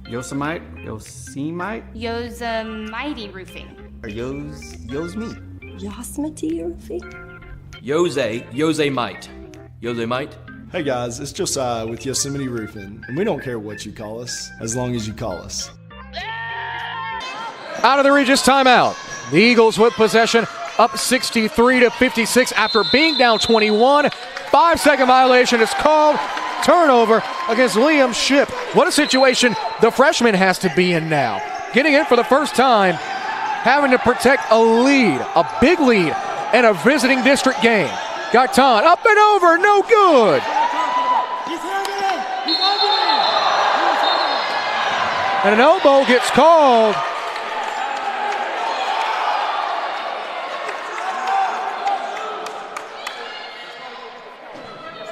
Yosemite? Yosemite Roofing. Yo's me. Yosemite Roofing? Yosemite. Yosemite? Hey guys, it's Josiah with Yosemite Roofing, and we don't care what you call us, as long as you call us. Out of the Regis timeout. The Eagles with possession, up 63-56 after being down 21. 5-second violation is called. Turnover against Liam Shipp. What a situation the freshman has to be in now. Getting in for the first time, having to protect a lead, a big lead, in a visiting district game. Gaitan up and over, no good. And an elbow gets called.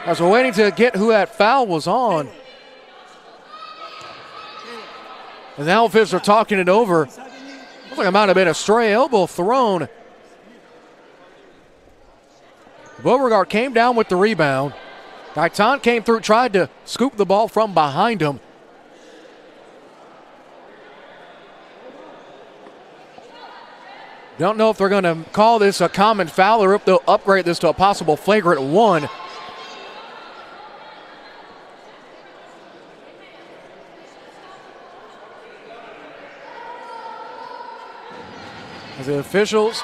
As we're waiting to get who that foul was on. And now officials are talking it over. Looks like it might have been a stray elbow thrown. Beauregard came down with the rebound. Gaitan came through, tried to scoop the ball from behind him. Don't know if they're going to call this a common foul or if they'll upgrade this to a possible flagrant 1. As the officials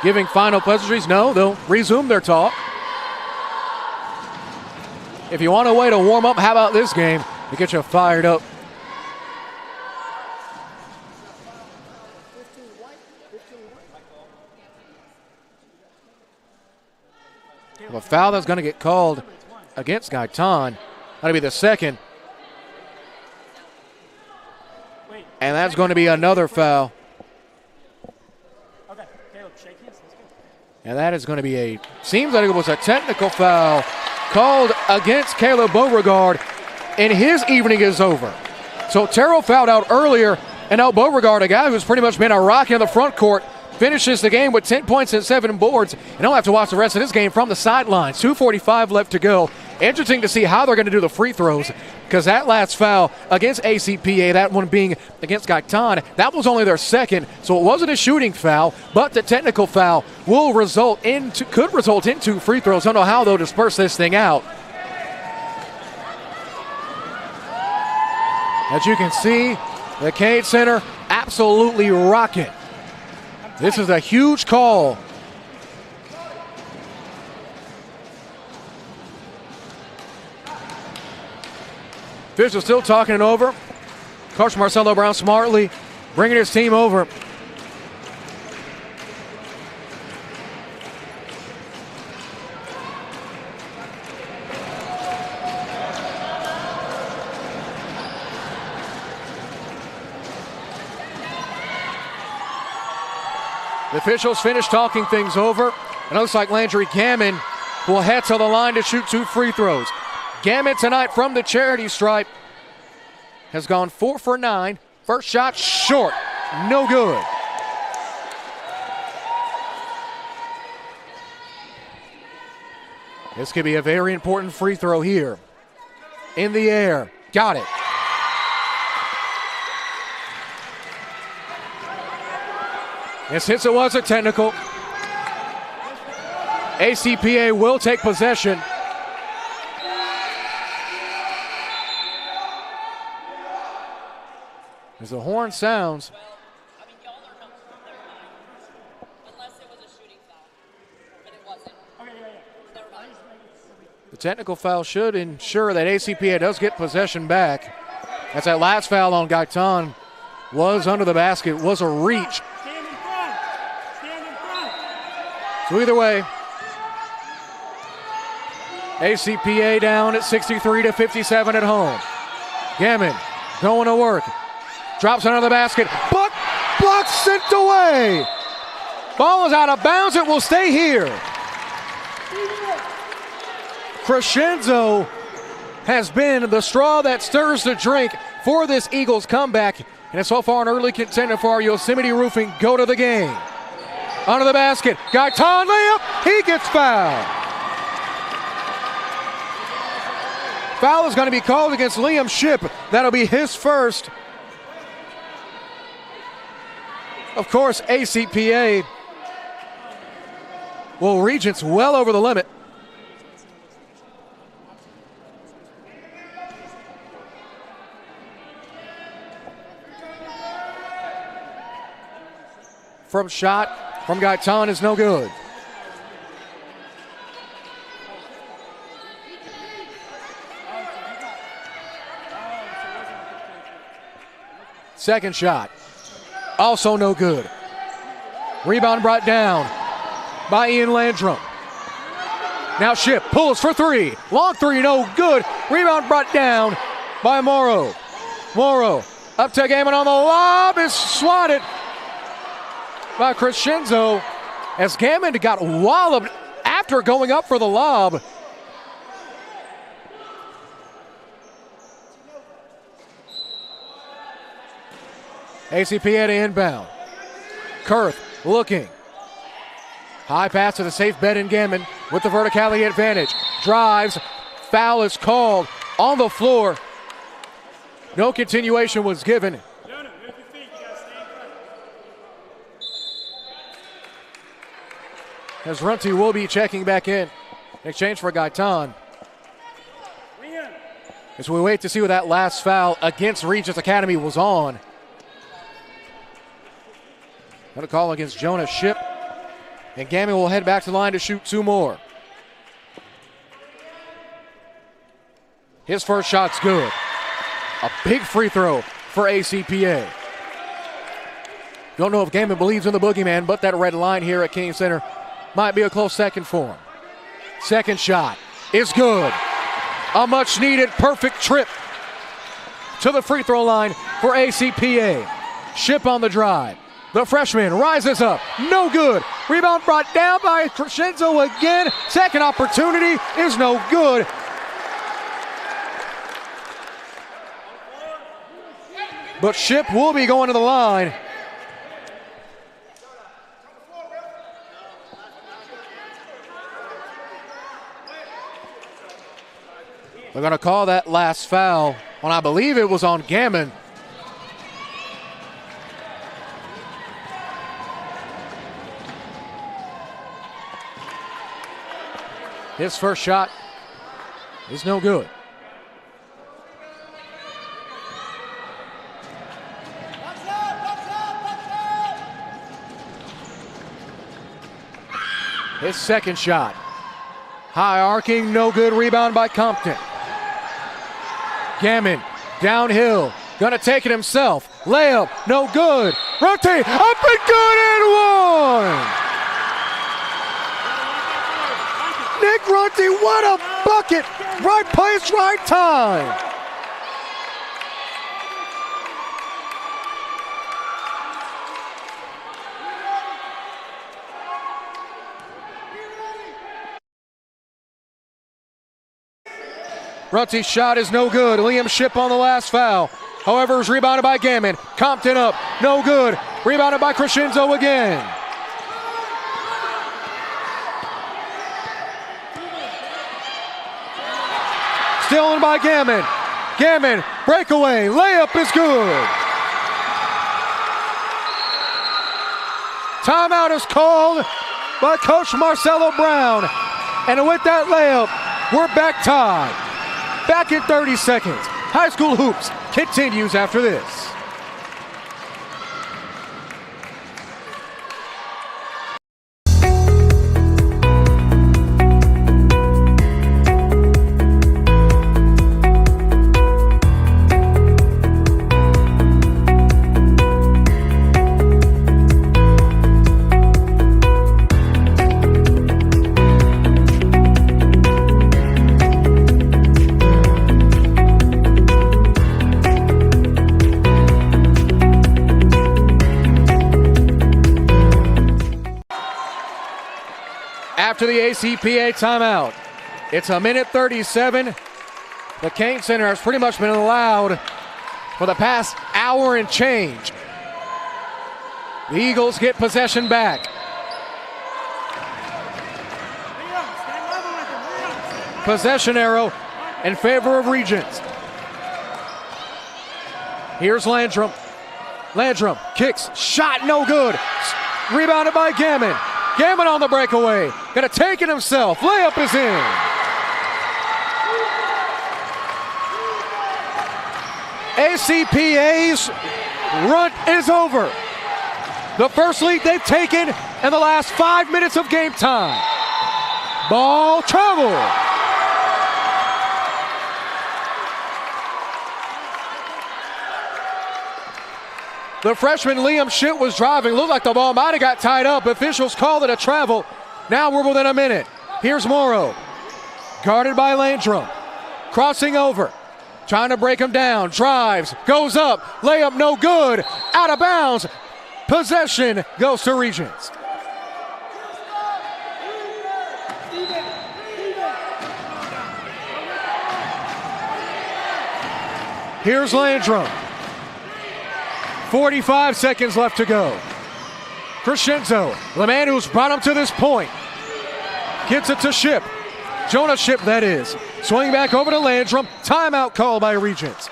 giving final pleasantries, no, they'll resume their talk. If you want a way to warm up, how about this game to get you fired up? A foul that's going to get called against Gaitan. That'll be the second. And And that's going to be another foul. Okay, Caleb, shake hands. Let's go. And that is going to be seems like it was a technical foul called against Caleb Beauregard, and his evening is over. So Terrell fouled out earlier, and now Beauregard, a guy who's pretty much been a rock in the front court, finishes the game with 10 points and 7 boards, and he'll have to watch the rest of this game from the sidelines. 2:45 left to go. Interesting to see how they're going to do the free throws, because that last foul against ACPA, that one being against Gaitan, that was only their second, so it wasn't a shooting foul, but the technical foul could result in 2 free throws. I don't know how they'll disperse this thing out. As you can see, the Cade Center absolutely rocking. This is a huge call. Officials still talking it over. Coach Marcelo Brown smartly bringing his team over. The officials finished talking things over. It looks like Landry Gammon will head to the line to shoot 2 free throws. Gammon tonight from the charity stripe has gone 4 for 9. First shot short, no good. This could be a very important free throw here. In the air, got it. And since it was a technical, ACPA will take possession. As the horn sounds. The technical foul should ensure that ACPA does get possession back. As that last foul on Gaitan was under the basket, was a reach. So either way, ACPA down at 63-57 at home. Gammon going to work. Drops under the basket. Block sent away. Ball is out of bounds. It will stay here. Crescenzo has been the straw that stirs the drink for this Eagles comeback. And it's so far an early contender for our Yosemite Roofing go to the game. Under the basket. Gaitan layup. He gets fouled. Foul is going to be called against Liam Shipp. That'll be his first. Of course, ACPA Regents well over the limit. From shot from Gaitan is no good. Second shot, also no good. Rebound brought down by Ian Landrum. Now Shipp pulls for 3. Long 3, no good. Rebound brought down by Morrow. Morrow up to Gammon on the lob, is swatted by Crescenzo as Gammon got walloped after going up for the lob. ACPA to inbound. Kurth looking. High pass to the safe bet in Gammon with the verticality advantage. Drives. Foul is called on the floor. No continuation was given. As Runty will be checking back in exchange for Gaitan. As we wait to see what that last foul against Regents Academy was on. Got a call against Jonas Shipp. And Gammon will head back to the line to shoot 2 more. His first shot's good. A big free throw for ACPA. Don't know if Gammon believes in the boogeyman, but that red line here at King Center might be a close second for him. Second shot is good. A much needed perfect trip to the free throw line for ACPA. Ship on the drive. The freshman rises up. No good. Rebound brought down by Crescenzo again. Second opportunity is no good. But Ship will be going to the line. They're going to call that last foul on, I believe it was on Gammon. His first shot is no good. His second shot. High arcing, no good. Rebound by Compton. Gammon, downhill, gonna take it himself. Layup, no good. Runte, up and good and one! Nick Runte, what a bucket! Right place, right time! Runte's shot is no good. Liam Ship on the last foul. However, is rebounded by Gammon. Compton up, no good. Rebounded by Crescenzo again. Stolen by Gammon. Gammon, breakaway, layup is good. Timeout is called by Coach Marcelo Brown. And with that layup, we're back tied. Back in 30 seconds. High school hoops continues after this. After the ACPA timeout, it's a minute 37. The Kane Center has pretty much been allowed for the past hour and change. The Eagles get possession back. Possession arrow in favor of Regents. Here's Landrum. Landrum kicks, shot no good. Rebounded by Gammon. Gammon on the breakaway. Gonna take it himself. Layup is in. ACPA's run is over. The first lead they've taken in the last 5 minutes of game time. Ball trouble. The freshman Liam Ship was driving. Looked like the ball might have got tied up. Officials called it a travel. Now we're within a minute. Here's Morrow. Guarded by Landrum. Crossing over. Trying to break him down. Drives. Goes up. Layup no good. Out of bounds. Possession goes to Regents. Here's Landrum. 45 seconds left to go. Crescenzo, the man who's brought him to this point, gets it to Ship. Jonah Ship, that is. Swing back over to Landrum. Timeout called by Regents.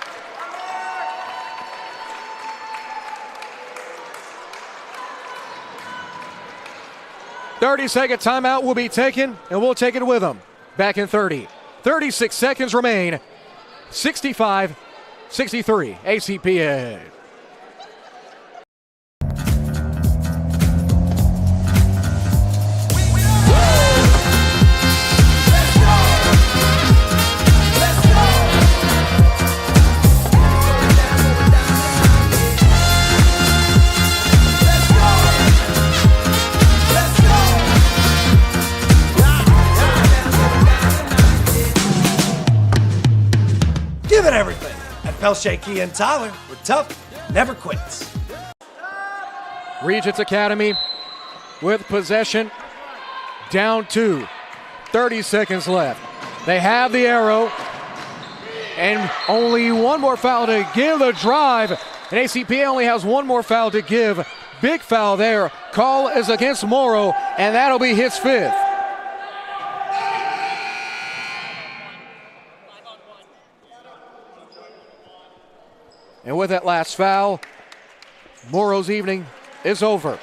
"30-second timeout will be taken, and we'll take it with them. Back in 30. 36 seconds remain. 65-63, ACPA. Give it everything at Pelche Kia and Tyler, where tough never quits. Regents Academy with possession, down 2. 30 seconds left. They have the arrow, and only one more foul to give the drive. And ACPA only has one more foul to give. Big foul there. Call is against Morrow, and that'll be his 5th. And with that last foul, Morrow's evening is over.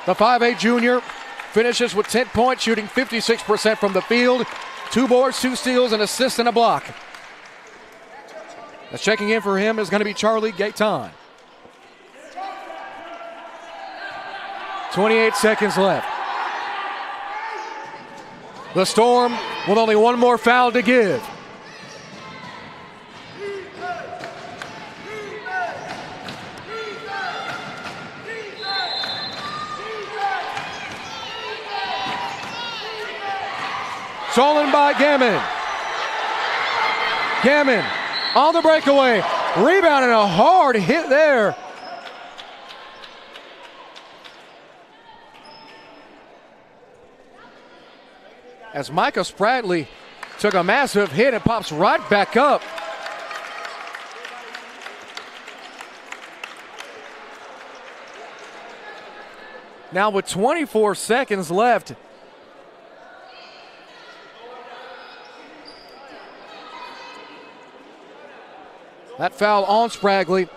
The 5'8 junior finishes with 10 points, shooting 56% from the field. 2 boards, 2 steals, an assist, and a block. Checking in for him is going to be Charlie Gaetan. 28 seconds left. The Storm with only one more foul to give. Stolen by Gammon. Gammon on the breakaway. Rebound and a hard hit there. As Micah Spradley took a massive hit and pops right back up. Now with 24 seconds left, that foul on Spragley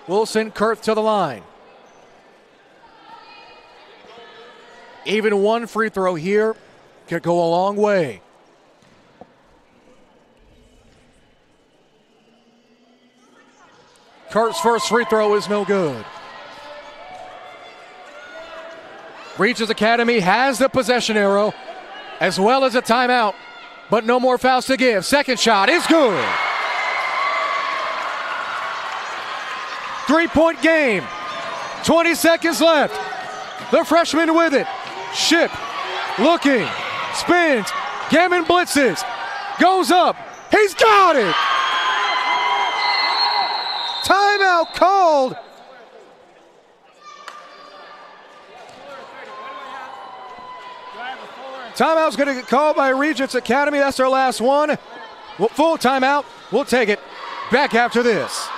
will send Kurth to the line. Even one free throw here could go a long way. Kurth's first free throw is no good. Regents Academy has the possession arrow as well as a timeout, but no more fouls to give. Second shot is good. 3-point game. 20 seconds left. The freshman with it. Ship looking, spins. Gammon blitzes. Goes up. He's got it. Timeout called. Timeout's going to get called by Regents Academy. That's their last one. Full timeout. We'll take it back after this.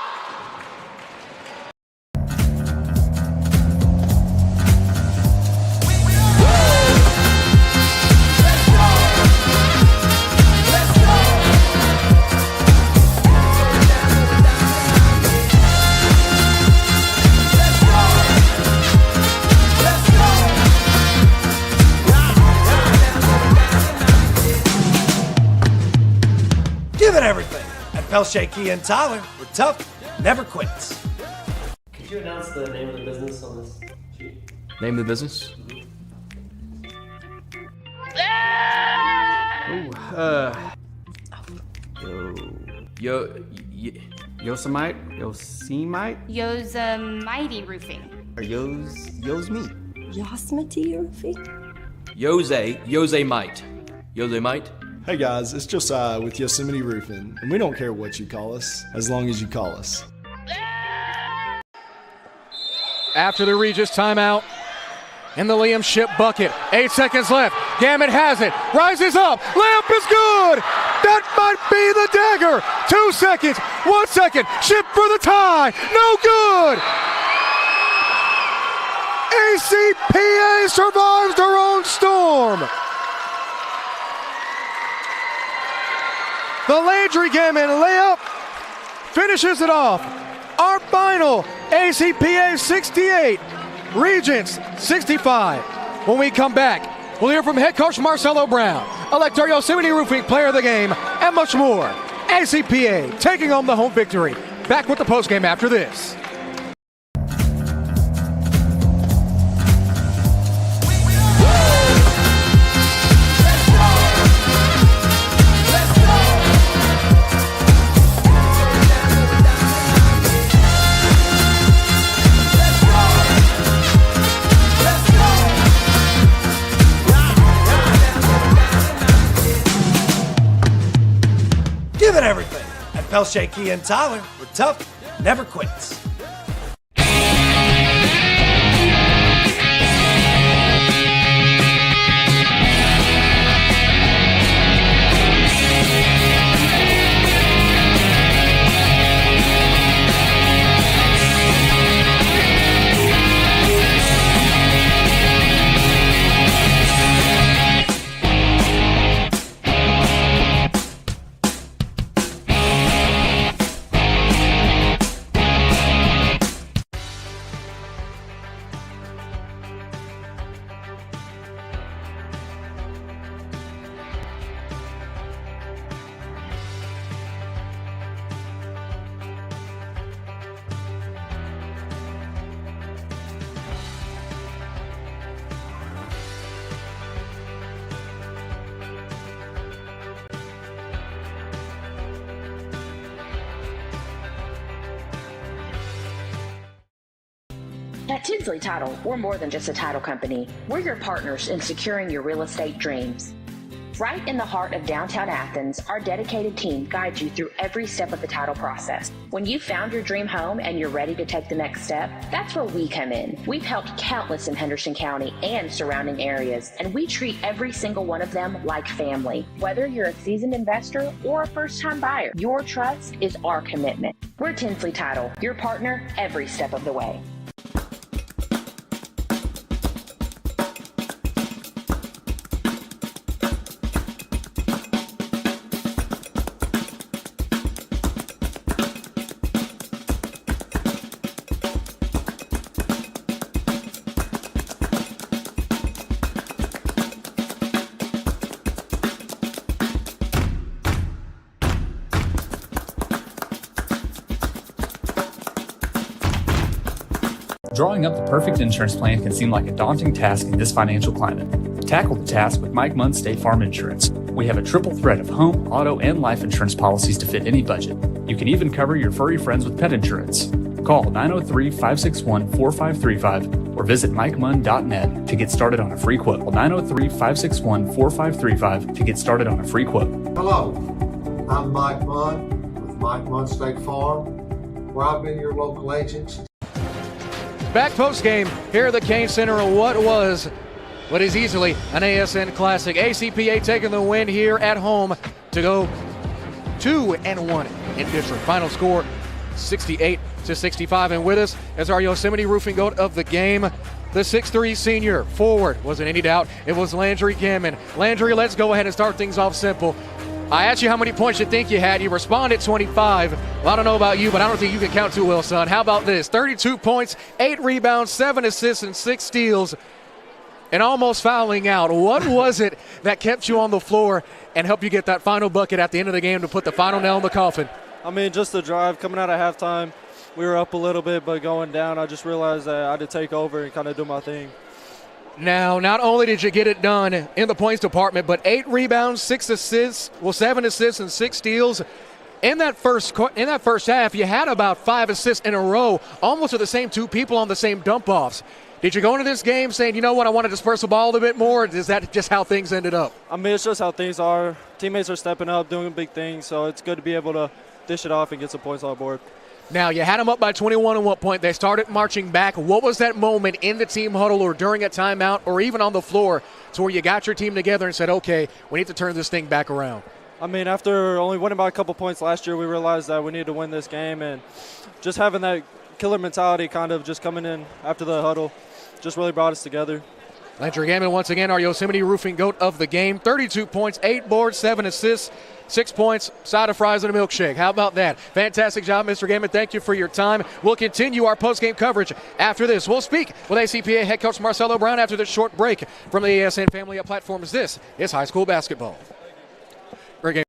Give it everything at Pelshey and Tyler, where tough never quits. Could you announce the name of the business on this sheet? Name of the business? Yosemite? Yosemite Roofing. Yo's me. Yosemite Roofing? Yosemite. Yosemite? Hey guys, it's Josiah with Yosemite Roofing, and we don't care what you call us, as long as you call us. After the Regis timeout and the Liam Ship bucket. 8 seconds left. Gammon has it. Rises up. Layup is good. That might be the dagger. 2 seconds. 1 second. Ship for the tie. No good. ACPA survives their own storm. The Landry Gammon layup finishes it off. Our final ACPA 68, Regents 65. When we come back, we'll hear from head coach Marcelo Brown, elect our Yosemite Roofing player of the game, and much more. ACPA taking home the home victory. Back with the postgame after this. Give it everything at Pelshey and Tyler, where tough never quits. At Tinsley Title, we're more than just a title company. We're your partners in securing your real estate dreams. Right in the heart of downtown Athens, our dedicated team guides you through every step of the title process. When you've found your dream home and you're ready to take the next step, that's where we come in. We've helped countless in Henderson County and surrounding areas, and we treat every single one of them like family. Whether you're a seasoned investor or a first-time buyer, your trust is our commitment. We're Tinsley Title, your partner every step of the way. Drawing up the perfect insurance plan can seem like a daunting task in this financial climate. Tackle the task with Mike Munn State Farm Insurance. We have a triple threat of home, auto, and life insurance policies to fit any budget. You can even cover your furry friends with pet insurance. Call 903-561-4535 or visit MikeMunn.net to get started on a free quote. 903-561-4535 to get started on a free quote. Hello, I'm Mike Munn with Mike Munn State Farm, where I've been your local agent. Back post game here at the Cain Center of what is easily an ASN Classic. ACPA taking the win here at home to go 2-1 in district. Final score 68-65. And with us is our Yosemite Roofing goat of the game, the 6'3 senior forward. Wasn't any doubt it was Landry Gammon. Landry, let's go ahead and start things off simple. I asked you how many points you think you had. You responded 25. Well, I don't know about you, but I don't think you can count too well, son. How about this? 32 points, 8 rebounds, 7 assists, and 6 steals, and almost fouling out. What was it that kept you on the floor and helped you get that final bucket at the end of the game to put the final nail in the coffin? I mean, just the drive. Coming out of halftime, we were up a little bit, but going down, I just realized that I had to take over and kind of do my thing. Now, not only did you get it done in the points department, but 8 rebounds, 6 assists, 7 assists and 6 steals. In that first half, you had about 5 assists in a row, almost with the same 2 people on the same dump-offs. Did you go into this game saying, you know what, I want to disperse the ball a bit more, or is that just how things ended up? I mean, it's just how things are. Teammates are stepping up, doing big things, so it's good to be able to dish it off and get some points on the board. Now, you had them up by 21 at one point. They started marching back. What was that moment in the team huddle or during a timeout or even on the floor to where you got your team together and said, okay, we need to turn this thing back around? I mean, after only winning by a couple points last year, we realized that we needed to win this game, and just having that killer mentality kind of just coming in after the huddle just really brought us together. Landry Gammon, once again, our Yosemite Roofing goat of the game. 32 points, 8 boards, 7 assists, 6 points, side of fries and a milkshake. How about that? Fantastic job, Mr. Gammon. Thank you for your time. We'll continue our post-game coverage after this. We'll speak with ACPA head coach Marcelo Brown after this short break from the ASN family of platforms. This is high school basketball. Great game.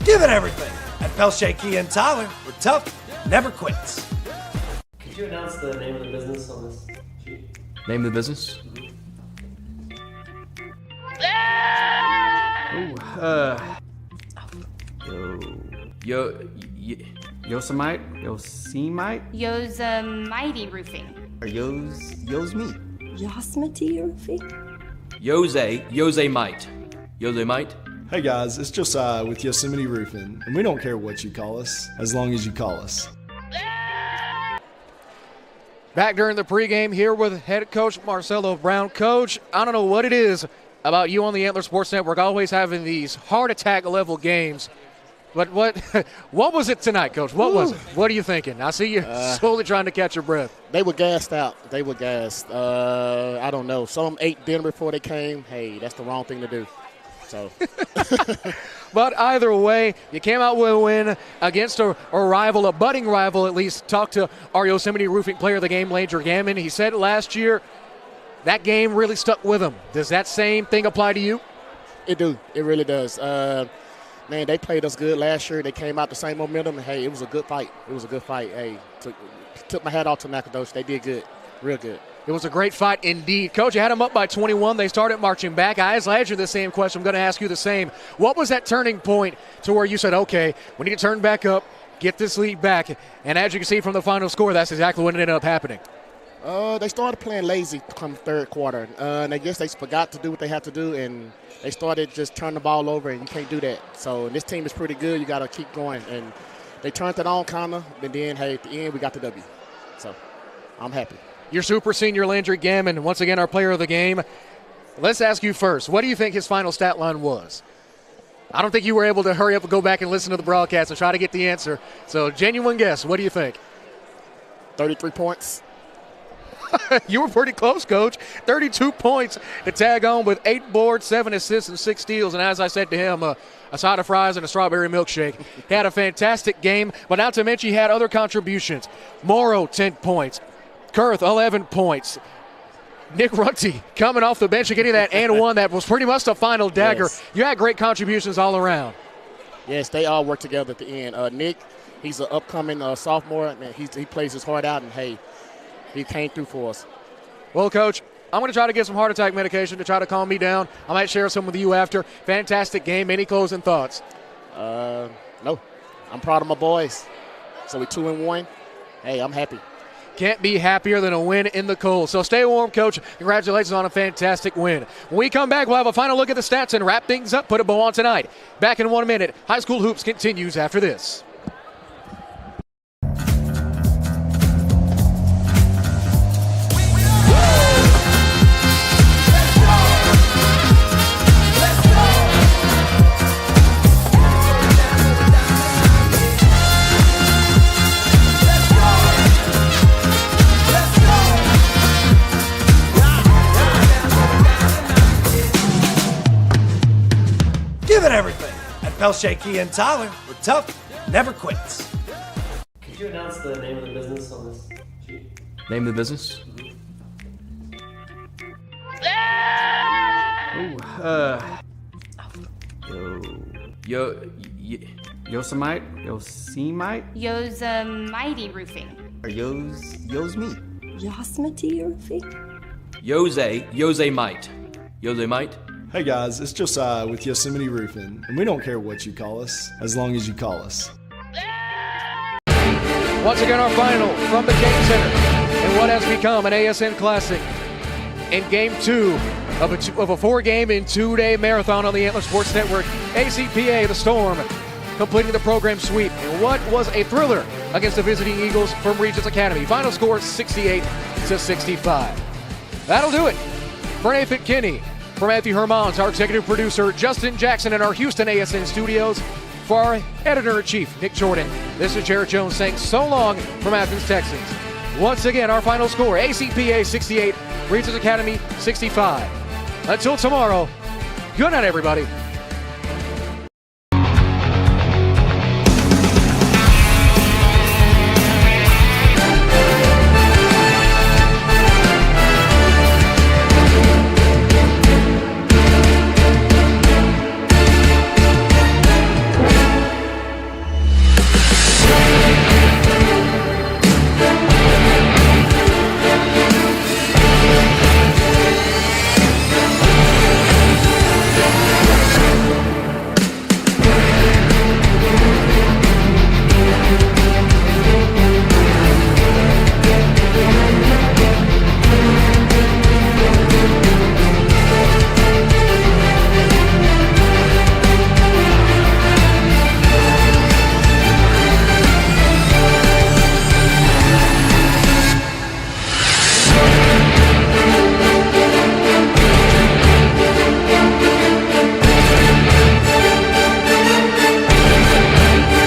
Give it everything. At Pelche Kia and Tyler, we're tough, never quits. Could you announce the name of the business on this sheet? Name of the business? Yosemite? Yosemite Roofing. Or Yo's me. Yosemite Roofing? Yosemite. Yosemite? Hey guys, it's Josiah with Yosemite Roofing, and we don't care what you call us, as long as you call us. Back during the pregame here with head coach Marcelo Brown. Coach, I don't know what it is about you on the Antler Sports Network always having these heart attack level games. But what was it tonight, Coach? What was it? What are you thinking? I see you slowly trying to catch your breath. They were gassed out. I don't know. Some ate dinner before they came. Hey, that's the wrong thing to do. So. But either way, you came out with a win against a rival, a budding rival at least. Talk to our Yosemite Roofing player of the game, Landry Gammon. He said last year that game really stuck with him. Does that same thing apply to you? It do. It really does. Man, they played us good last year. They came out the same momentum, and, hey, it was a good fight. It was a good fight. Hey, took my hat off to Nacogdoches. They did good, real good. It was a great fight indeed. Coach, you had them up by 21. They started marching back. I asked Ledger the same question. I'm going to ask you the same. What was that turning point to where you said, okay, we need to turn back up, get this lead back? And as you can see from the final score, that's exactly what ended up happening. They started playing lazy come third quarter. And I guess they forgot to do what they had to do, and they started just turning the ball over, and you can't do that. So this team is pretty good. You got to keep going. And they turned it on kind of, and then, hey, at the end, we got the W. So I'm happy. Your super senior Landry Gammon, once again our player of the game. Let's ask you first, what do you think his final stat line was? I don't think you were able to hurry up and go back and listen to the broadcast and try to get the answer. So genuine guess, what do you think? 33 points. You were pretty close, Coach. 32 points to tag on with 8 boards, 7 assists, and 6 steals. And as I said to him, a side of fries and a strawberry milkshake. He had a fantastic game, but not to mention he had other contributions. Morrow, 10 points. Kurth, 11 points. Nick Runty coming off the bench and getting that and one that was pretty much the final dagger. Yes. You had great contributions all around. Yes, they all work together at the end. Nick, he's an upcoming sophomore. Man, he plays his heart out, and, hey, he came through for us. Well, Coach, I'm going to try to get some heart attack medication to try to calm me down. I might share some with you after. Fantastic game. Any closing thoughts? No. I'm proud of my boys. So we're 2-1. Hey, I'm happy. Can't be happier than a win in the cold. So stay warm, Coach. Congratulations on a fantastic win. When we come back, we'll have a final look at the stats and wrap things up, put a bow on tonight. Back in 1 minute. High School Hoops continues after this. Give it everything at Pelche Kia and Tyler. We're tough, never quits. Could you announce the name of the business on this sheet? Name of the business? Yosemite? Yosemite Roofing. Yo's me. Yosemite Roofing? Yosemite. Hey guys, it's Josiah with Yosemite Roofing, and we don't care what you call us, as long as you call us. Once again, our final from the King Center in what has become an ASN Classic in Game 2 of a 4-game and 2-day marathon on the Antler Sports Network. ACPA, the Storm, completing the program sweep in what was a thriller against the visiting Eagles from Regents Academy. Final score 68-65. That'll do it for Nathan Kinney. For Matthew Hermans, our executive producer, Justin Jackson, in our Houston ASN studios. For our editor-in-chief, Nick Jordan, this is Jared Jones saying so long from Athens, Texas. Once again, our final score, ACPA 68, Regents Academy 65. Until tomorrow, good night, everybody.